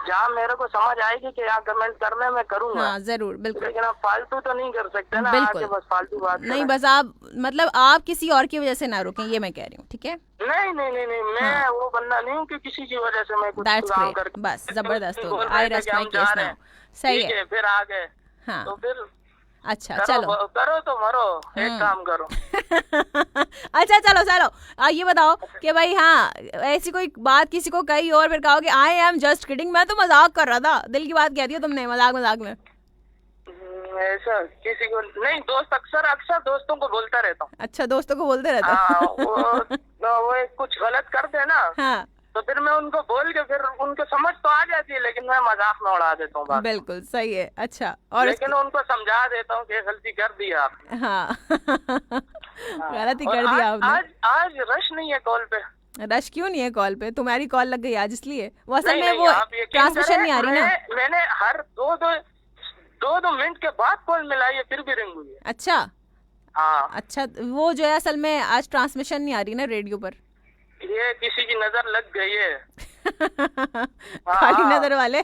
जहाँ मेरे को समझ आएगी कि यहाँ कमेंट करने में करूँगा। हाँ जरूर, बिल्कुल, लेकिन आप फालतू तो नहीं कर सकते ना, बिल्कुल, बस फालतू बात नहीं, बस आप मतलब आप किसी और की वजह से ना रोकें, ये मैं कह रही हूँ, ठीक है। नहीं नहीं नहीं नहीं, मैं वो बंदा नहीं हूँ कि किसी की वजह से मैं कुछ काम कर, बस जबरदस्त हो गया, आई रेस्ट माय केस नाउ, सही है, फिर आगे, हाँ, तो फिर अच्छा चलो, करो तो मरो, एक काम करो। अच्छा चलो, ये बताओ कि भाई, हाँ, ऐसी कोई बात किसी को कही और फिर कहोगे आई एम जस्ट किडिंग, मैं तो मजाक कर रहा था, दिल की बात कह दी हो तुमने मजाक में। ऐसा किसी को नहीं, दोस्त अक्सर दोस्तों को बोलता रहता हूँ। अच्छा, दोस्तों को बोलते रहता हूँ। वो कुछ गलत करते हैं ना, हाँ, तो फिर मैं उनको बोल के फिर उनको समझ तो आ जाती है, लेकिन मैं मजाक में उड़ा देता हूँ। बिल्कुल सही है, अच्छा, और लेकिन उनको समझा देता हूँ कि गलती कर दी आपने। हाँ, गलती कर दी आपने। आज रश नहीं है कॉल पे। रश क्यों नहीं है कॉल पे? तुम्हारी कॉल लग गई आज इसलिए, वो असल में वो ट्रांसमिशन नहीं आ रही ना। मैंने हर दो मिनट के बाद कॉल मिलाई है, फिर भी रिंग हुई है। अच्छा, हाँ, अच्छा, वो जो है असल में आज ट्रांसमिशन नहीं आ रही ना रेडियो पर, ये किसी की नजर लग गई है। खाली नजर वाले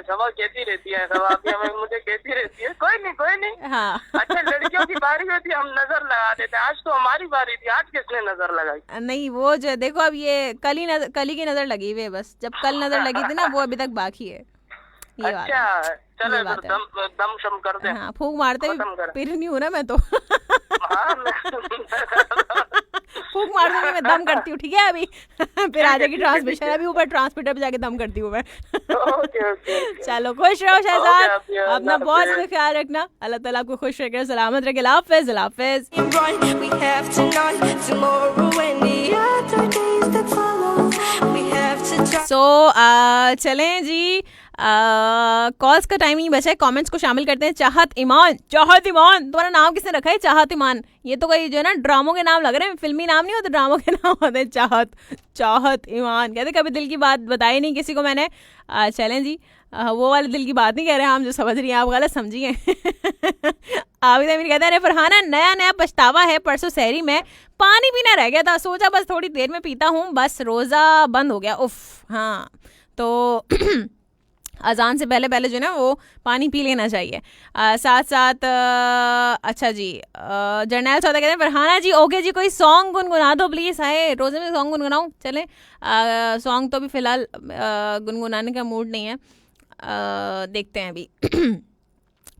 सब कहती रहती है, सब आप मुझे कहती रहती है, कोई नहीं। हाँ। अच्छा, लड़कियों की बारी होती है, हम नजर लगा देते हैं, आज तो हमारी बारी थी, आज किसने नजर लगाई? नहीं, वो जो देखो, अब ये कल ही की नजर लगी हुई है, बस जब कल नजर लगी थी ना, वो अभी तक बाकी है। ये अच्छा, चलो दम शम कर दे। हाँ, फूंक मारते फिर नहीं हूँ ना मैं तो। फूंक मार दूंगी मैं, दम करती हूँ, ठीक है। अभी फिर आ जाएगी ट्रांसमिशन, अभी ऊपर ट्रांसमीटर पे जाके दम करती हूँ मैं। चलो, खुश रहो शहजाद, अपना बहुत सा ख्याल रखना, अल्लाह ताला आपको खुश रखे, सलामत रखे, अल्लाह हाफिज़, अल्लाह हाफिज़। चलें जी, कॉल्स का टाइम ही बचा है, कमेंट्स को शामिल करते हैं। चाहत ईमान, तुम्हारा नाम किसने रखा है चाहत ईमान? ये तो कोई जो है ना ड्रामों के नाम लग रहे हैं, फिल्मी नाम नहीं होते, ड्रामों के नाम होते हैं। चाहत ईमान कहते, कभी दिल की बात बताई नहीं किसी को मैंने। चलें जी, वो वाले दिल की बात नहीं कह रहे हैं हम, जो समझ रही हैं आप गलत समझिए। आबिद अमीर कहते हैं, अरे फरहाना, नया पछतावा है, परसों सहरी में पानी पीना रह गया था, सोचा बस थोड़ी देर में पीता हूँ, बस रोज़ा बंद हो गया, उफ। हाँ, तो अजान से पहले जो है ना वो पानी पी लेना चाहिए। साथ साथ अच्छा जी, जर्नैल सौदा कहते हैं, फरहाना जी ओके जी, कोई सॉन्ग गुनगुना दो प्लीज़। है रोज़े में सॉन्ग गुनगुनाऊँ? चलें, सॉन्ग तो अभी फ़िलहाल गुनगुनाने का मूड नहीं है, देखते हैं अभी।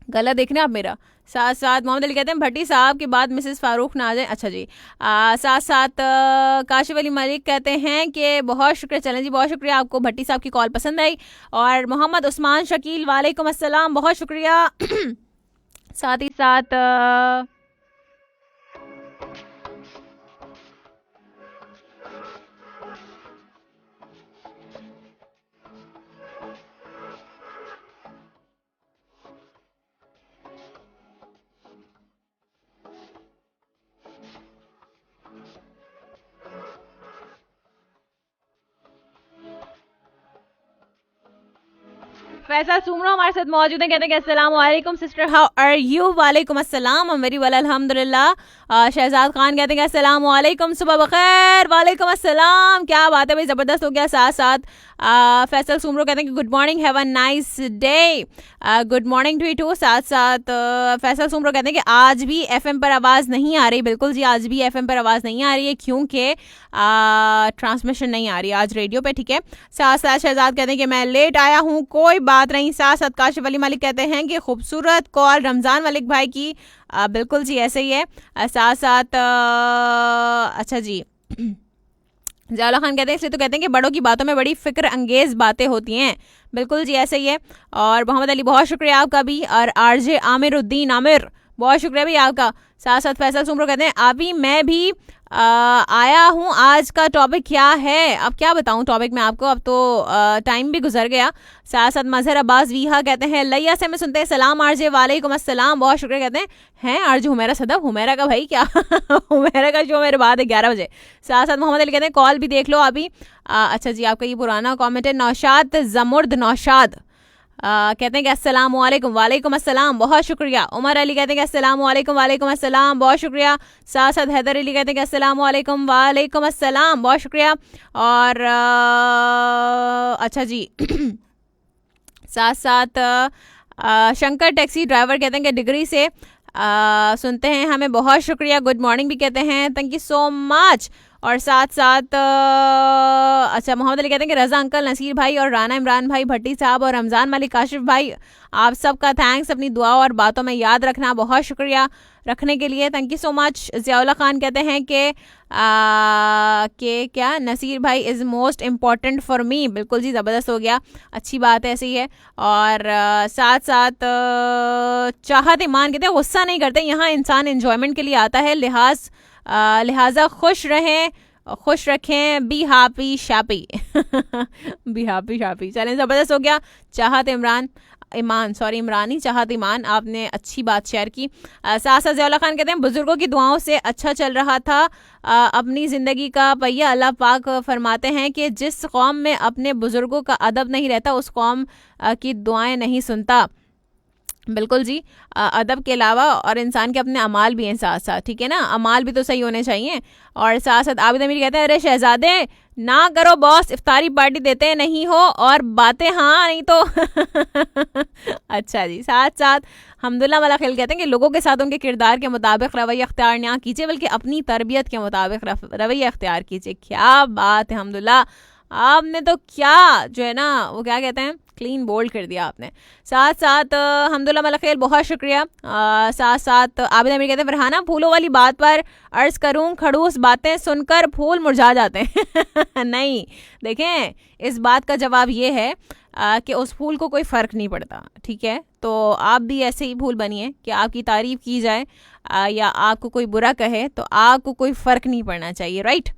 गला देखना आप मेरा। साथ साथ मोहम्मद अली कहते हैं, भट्टी साहब के बाद मिसेस फारूक ना आ जाए। अच्छा जी, साथ साथ काशिफ अली मलिक कहते हैं कि बहुत शुक्रिया। चलें जी, बहुत शुक्रिया, आपको भट्टी साहब की कॉल पसंद आई। और मोहम्मद उस्मान शकील, वालेकुम अस्सलाम, बहुत शुक्रिया। साथ ही साथ फैसल सुमरो हमारे साथ मौजूद हैं, कहते हैं कि अस्सलाम वालेकुम सिस्टर, हाउ आर यू? वालेकुम अस्सलाम, वेरी वेल अल्हम्दुलिल्लाह। शहजाद खान कहते हैं कि अस्सलाम वालेकुम, सुबह बखैर। वालेकुम अस्सलाम, क्या बात है भाई, ज़बरदस्त हो गया। साथ साथ फैसल सुमरो कहते हैं कि good morning, have a nice day. Good morning to you too. साथ साथ फैसल सुमरो कहते हैं कि आज भी एफएम पर आवाज़ नहीं आ रही। बिल्कुल जी, आज भी एफएम पर आवाज़ नहीं आ रही है क्योंकि ट्रांसमिशन नहीं आ रही आज रेडियो पे, ठीक है। साथ साथ शहजाद कहते हैं कि मैं लेट आया हूँ, कोई बात नहीं। साथ साथ काशिफ अली मलिक कहते हैं कि खूबसूरत कॉल रमज़ान मलिक भाई की। बिल्कुल जी, ऐसे ही है। साथ साथ अच्छा जी, ज़ियाउल्ला खान कहते हैं इसलिए तो कहते हैं कि बड़ों की बातों में बड़ी फ़िक्र अंगेज़ बातें होती हैं। बिल्कुल जी, ऐसे ही है। और मोहम्मद अली बहुत शुक्रिया आपका भी, और आरजे आमिरुद्दीन आमिर बहुत शुक्रिया भी आपका। साथ साथ फैसल सुमरो कहते हैं अभी मैं भी आया हूँ, आज का टॉपिक क्या है? अब क्या बताऊँ टॉपिक में आपको, अब तो टाइम भी गुजर गया। साथ साथ मजहर अब्बास वीहा कहते हैं लैया से में सुनते हैं सलाम आरजे, वालेकुम अस्सलाम, बहुत शुक्रिया कहते हैं आरजे हुमैरा सदब, हुमैरा का भाई क्या हुमैरा का शो मेरे बाद है 11 बजे। साथ साथ मोहम्मद अली कहते हैं कॉल भी देख लो अभी। अच्छा जी, आपका ये पुराना कॉमेंट है। नौशाद जमुर्द नौशाद कहते हैं कि अस्सलाम वालेकुम, वालेकुम अस्सलाम, बहुत शुक्रिया। उमर अली कहते हैं कि अस्सलाम वालेकुम, वालेकुम अस्सलाम, बहुत शुक्रिया। साथ साथ हैदर अली कहते हैं कि अस्सलाम वालेकुम, वालेकुम अस्सलाम, बहुत शुक्रिया। और अच्छा जी साथ साथ शंकर टैक्सी ड्राइवर कहते हैं कि डिग्री से सुनते हैं हमें, बहुत शुक्रिया। गुड मॉर्निंग भी कहते हैं, थैंक यू सो मच। और साथ साथ अच्छा मोहम्मद अली कहते हैं कि रज़ा अंकल, नसीर भाई और राना इमरान भाई भट्टी साहब और रमज़ान मलिक काशिफ भाई, आप सबका थैंक्स, अपनी दुआ और बातों में याद रखना, बहुत शुक्रिया रखने के लिए, thank you so much. Ziaullah Khan कहते हैं कि क्या नसीर भाई is most important for me. बिल्कुल जी, ज़बरदस्त हो गया, अच्छी बात है, ऐसे ही है। और साथ साथ चाहत ईमान कहते हैं गुस्सा नहीं करते, यहाँ इंसान एंजॉयमेंट के लिए आता है, लिहाजा खुश रहें, खुश रखें, बी हैप्पी शैपी बी हैप्पी शैपी। चलें, ज़बरदस्त हो गया। चाहत इमरानी चाहत ईमान, आपने अच्छी बात शेयर की। साथ साथ ज़ियाउल्ला खान कहते हैं बुजुर्गों की दुआओं से अच्छा चल रहा था अपनी ज़िंदगी का पहिया। अल्लाह पाक फरमाते हैं कि जिस कौम में अपने बुजुर्गों का अदब नहीं रहता उस कौम की दुआएं नहीं सुनता। बिल्कुल जी, अदब के अलावा और इंसान के अपने अमाल भी हैं साथ साथ, ठीक है ना, अमाल भी तो सही होने चाहिए। और साथ साथ आबिद अमीर कहते हैं अरे शहजादे ना करो बॉस, इफ्तारी पार्टी देते नहीं हो और बातें हाँ नहीं तो अच्छा जी। साथ साथ हमदुल्ला वाला खेल कहते हैं कि लोगों के साथ उनके किरदार के मुताबिक रवैया अख्तियार ना कीजिए बल्कि अपनी तरबियत के मुताबिक रवैया अख्तियार कीजिए। क्या बात है हमदुल्ला, आपने तो क्या जो है ना वो क्या कहते हैं क्लीन बोल्ड कर दिया आपने। साथ साथ हमदुल्ला मलखेल बहुत शुक्रिया। साथ साथ आबिद अमीर कहते हैं फरहाना फूलों वाली बात पर अर्ज करूं, खड़ूस बातें सुनकर फूल मुरझा जाते हैं नहीं, देखें इस बात का जवाब ये है कि उस फूल को कोई फ़र्क नहीं पड़ता, ठीक है। तो आप भी ऐसे ही फूल बनिए कि आपकी तारीफ़ की जाए या आपको कोई बुरा कहे तो आपको कोई फ़र्क नहीं पड़ना चाहिए, राइट।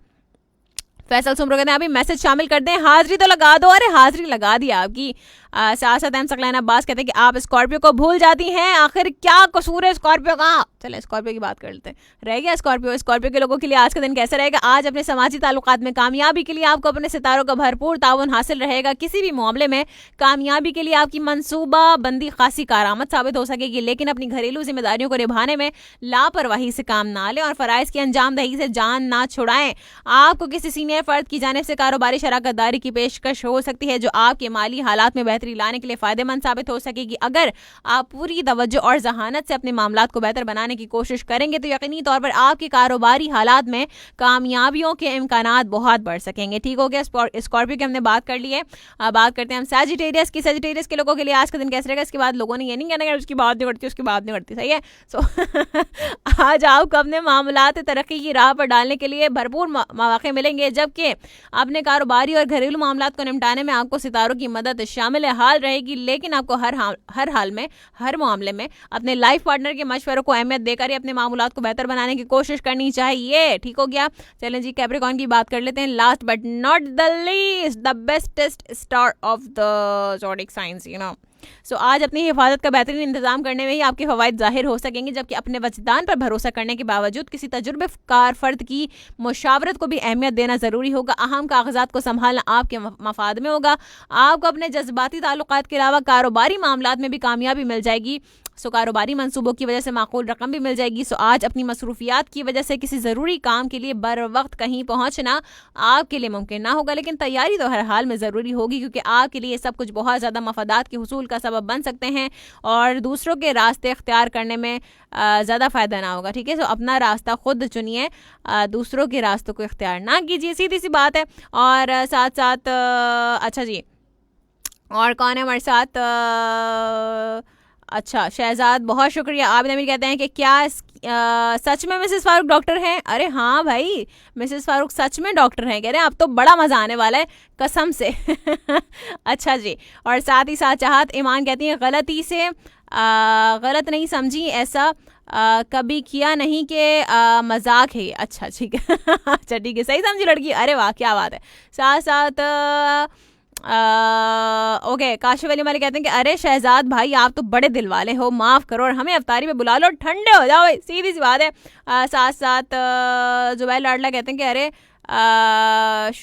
फैसल सुमरो कहते हैं अभी मैसेज शामिल कर दें, हाजिरी तो लगा दो। अरे हाजिरी लगा दी आपकी। साथ साथ एम सकलैन अब्बास कहते हैं कि आप स्कॉर्पियो को भूल जाती हैं, आखिर क्या कसूर है स्कॉर्पियो का। चले स्कॉर्पियो की बात कर लेते हैं। रह गया स्कॉर्पियो के लोगों के लिए आज का दिन कैसा रहेगा? आज अपने समाजी ताल्लुकात में कामयाबी के लिए आपको अपने सितारों का भरपूर ताउन हासिल रहेगा। किसी भी मामले में कामयाबी के लिए आपकी मनसूबा बंदी खासी कारआमद साबित हो सकेगी, लेकिन अपनी घरेलू जिम्मेदारियों को निभाने में लापरवाही से काम ना लें और फराइज की अंजामदही से जान ना छुड़ाएं। आपको किसी सीनियर फर्द की जानिब से कारोबारी शराकतदारी की पेशकश हो सकती है जो आपके माली हालात में बेहतरी लाने के लिए फायदेमंद साबित हो सकेगी। अगर आप पूरी तवज्जो और जहानत से अपने मामलात को बेहतर बनाने की कोशिश करेंगे तो यकीनी तौर पर आपके कारोबारी हालात में कामयाबियों के इम्कानात बहुत बढ़ सकेंगे। ठीक हो गया, स्कॉर्पियो की हमने बात कर ली है। बात करते हैं हम सैजिटेरियस की। सैजिटेरियस के लोगों के लिए आज का दिन कैसे रहेगा? इसके बाद लोगों ने ये नहीं कहना कि उसकी बात नहीं करती, उसकी बात नहीं करती, सही है। सो आज आपको अपने मामलात तरक्की की राह पर डालने के लिए भरपूर मौके मिलेंगे, जबकि अपने कारोबारी और घरेलू मामलात को निपटाने में आपको सितारों की मदद शामिल हाल रहेगी। लेकिन आपको हर हाल में, हर मामले में अपने लाइफ पार्टनर के मशवरों को अहमियत देकर ही अपने मामलात को बेहतर बनाने की कोशिश करनी चाहिए। ठीक हो गया। चलें जी, कैप्रिकॉर्न की बात कर लेते हैं। Last but not the least, the bestest star of the zodiac science, you know, so आज अपनी हिफाजत का बेहतरीन इंतजाम करने में ही आपके फ़वाइद ज़ाहिर हो सकेंगे, जबकि अपने वजदान पर भरोसा करने के बावजूद किसी तजुर्बेकार फ़र्द की मुशावरत को भी अहमियत देना ज़रूरी होगा। अहम कागजात को संभालना आपके मफाद में होगा। आपको अपने जज्बाती ताल्लुकात के अलावा कारोबारी मामलात में भी कामयाबी मिल जाएगी। सो कारोबारी मंसूबों की वजह से माकूल रकम भी मिल जाएगी। सो आज अपनी मसरूफियात की वजह से किसी ज़रूरी काम के लिए बर वक्त कहीं पहुंचना आपके लिए मुमकिन ना होगा, लेकिन तैयारी तो हर हाल में ज़रूरी होगी, क्योंकि आपके लिए सब कुछ बहुत ज़्यादा मफादात के हुसूल का सबब बन सकते हैं और दूसरों के रास्ते इख्तियार करने में ज़्यादा फ़ायदा ना होगा। ठीक है, सो अपना रास्ता खुद चुनिए, दूसरों के रास्तों को इख्तियार ना कीजिए, सीधी सी बात है। और साथ साथ अच्छा जी, और कौन है हमारे साथ? अच्छा, शहजाद बहुत शुक्रिया। आबिद अमीर कहते हैं कि क्या सच में मिसेस फारूक डॉक्टर हैं? अरे हाँ भाई, मिसेस फारूक सच में डॉक्टर हैं। कह रहे हैं अब तो बड़ा मज़ा आने वाला है कसम से। अच्छा जी, और साथ ही साथ चाहत ईमान कहती हैं गलती से गलत नहीं समझी, ऐसा कभी किया नहीं कि मजाक है। अच्छा ठीक है। अच्छा ठीक है, सही समझी लड़की। अरे वाह क्या बात है। साथ साथ ओके, काशिफ अली मालिक कहते हैं कि अरे शहजाद भाई आप तो बड़े दिल वाले हो, माफ़ करो और हमें अफ्तारी में बुला लो, ठंडे हो जाओ भाई, सीधी सी बात है। साथ साथ जुबैर लाडला कहते हैं कि अरे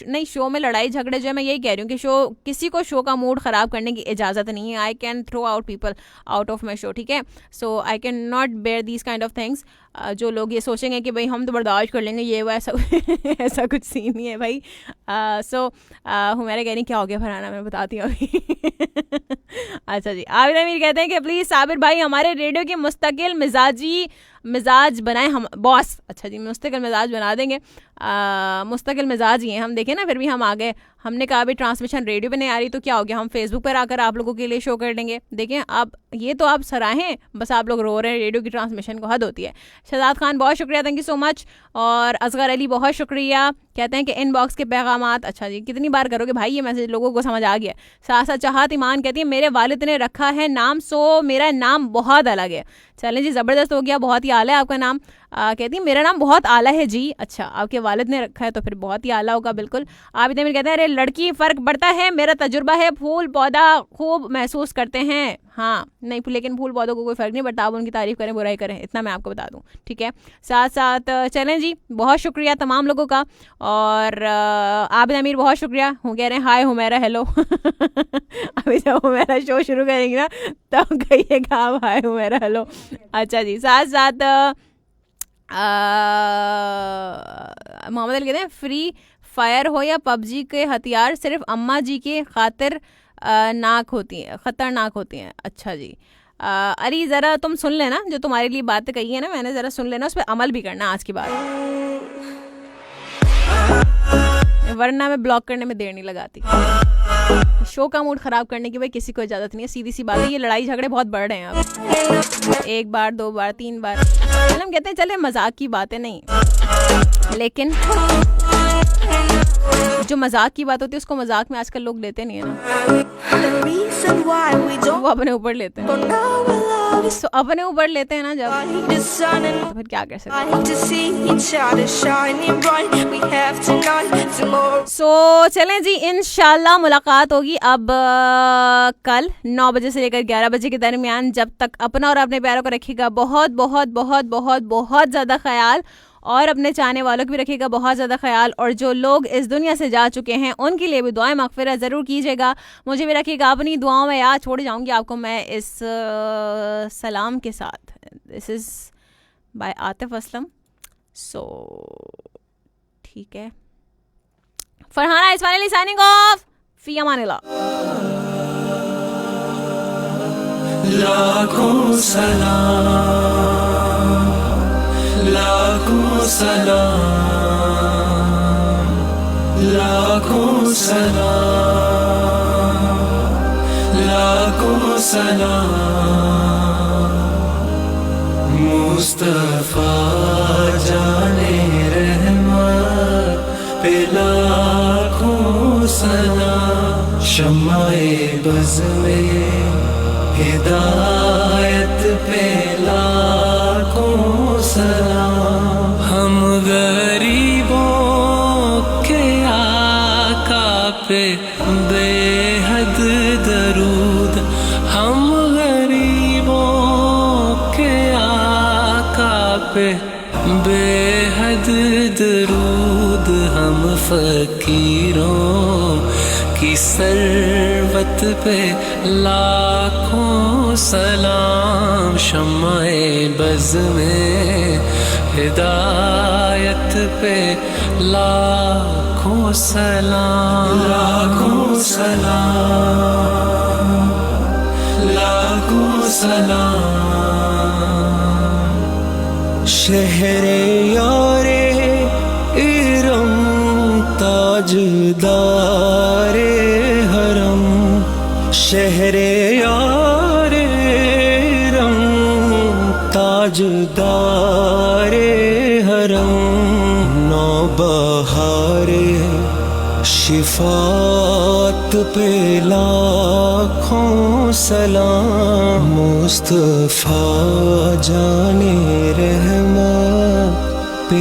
नहीं, शो में लड़ाई झगड़े जो है, मैं यही कह रही हूँ कि शो किसी को शो का मूड ख़राब करने की इजाज़त नहीं है। I can throw out people out of my show, ठीक है। So I can not bear these kind of things. जो लोग ये सोचेंगे कि भाई हम तो बर्दाश्त कर लेंगे ये वो, ऐसा ऐसा कुछ सीन नहीं है भाई। सो हुमैरा कह रही क्या हो गया फरहाना, मैं बताती हूँ अभी। अच्छा जी, आबिद अमीर कहते हैं कि प्लीज़ साबिर भाई हमारे रेडियो के मुस्तकिल मिजाज बनाएं हम बॉस। अच्छा जी, मुस्तकिल मिजाज बना देंगे, मुस्तकिल मिजाज ही हैं हम। देखें ना, फिर भी हम आ गए। हमने कहा अभी ट्रांसमिशन रेडियो पे नहीं आ रही तो क्या हो गया, हम फेसबुक पर आकर आप लोगों के लिए शो कर देंगे। देखें आप, ये तो आप सराहें, बस आप लोग रो रहे हैं रेडियो की ट्रांसमिशन को, हद होती है। शहजाद खान बहुत शुक्रिया, थैंक यू सो मच। और असगर अली बहुत शुक्रिया, कहते हैं कि इनबॉक्स के पैगामात। अच्छा जी, कितनी बार करोगे भाई ये मैसेज, लोगों को समझ आ गया। साथ साथ चाहत ईमान कहती है मेरे वालिद ने रखा है नाम, सो मेरा नाम बहुत अलग है। चलें जी, ज़बरदस्त हो गया, बहुत ही आला है आपका नाम। कहती है मेरा नाम बहुत आला है जी। अच्छा, आपके वालिद ने रखा है तो फिर बहुत ही आला होगा, बिल्कुल। आबिद अमीर कहते हैं अरे लड़की फ़र्क पड़ता है, मेरा तजुर्बा है, फूल पौधा खूब महसूस करते हैं। हाँ नहीं, लेकिन फूल पौधों को कोई फ़र्क नहीं पड़ता, आप उनकी तारीफ़ करें बुराई करें, इतना मैं आपको बता दूं, ठीक है। साथ साथ चलें जी, बहुत शुक्रिया तमाम लोगों का। और आबिद अमीर बहुत शुक्रिया, कह रहे हैं हाय हुमैरा हेलो। अभी जब हुमैरा शो शुरू करेंगी ना तब कहिएगा आप हाय हुमैरा हेलो। अच्छा जी, साथ साथ मोहम्मद अली कहते हैं फ्री फायर हो या पबजी के हथियार सिर्फ अम्मा जी के खातिर खतरनाक होती हैं। अच्छा जी, अरे ज़रा तुम सुन लेना, जो तुम्हारे लिए बातें कही है ना मैंने, ज़रा सुन लेना, उस पर अमल भी करना आज की बात, वरना मैं ब्लॉक करने में देर नहीं लगाती। शो का मूड ख़राब करने की भाई किसी को इजाज़त नहीं है, सीधी सी बात है। ये लड़ाई झगड़े बहुत बढ़ रहे हैं अब, एक बार दो बार तीन बार। हम कहते हैं चले मजाक की बातें नहीं, लेकिन जो मजाक की बात होती है उसको मजाक में आजकल लोग लेते नहीं है ना, वो अपने ऊपर लेते हैं। तो अपने ऊपर लेते हैं ना जब, तो फिर क्या कर सकते हैं। सो चलें जी, इंशाल्लाह मुलाकात होगी अब कल 9 बजे से लेकर 11 बजे के दरमियान। जब तक अपना और अपने प्यारों को रखिएगा बहुत बहुत बहुत बहुत बहुत ज़्यादा ख्याल, और अपने चाहने वालों को भी रखिएगा बहुत ज़्यादा ख्याल। और जो लोग इस दुनिया से जा चुके हैं उनके लिए भी दुआएं मग़फ़िरत ज़रूर कीजिएगा, मुझे भी रखिएगा अपनी दुआओं में याद। छोड़ जाऊँगी आपको मैं इस सलाम के साथ, this is by Atif Aslam. So ठीक है, Farhana is finally signing off, फी अमानिल्लाह। लाखों सलाम, लाखों सलाम, लाखों सलाम, लाखों सलाम। मुस्तफा जाने रहमत पे लाखों सलाम। शम्माए बज़ में हिदायत पे लाखों सलाम। हम गरीबों के आका पे बेहद दरूद, हम पे बेहद दरूद हम फकीरों की सरबत पे लाखों सलाम। शम्माए बज़ में हिदायत पे लाखों सलाम, लाखों सलाम, लाखों सलाम। शहरे यारे इरम ताजदारे हरम, शहरे यारे इरम ताजदारे हरम। नौबहारे शिफात पे लाखों सलाम। मुस्तफा जाने रहमत पे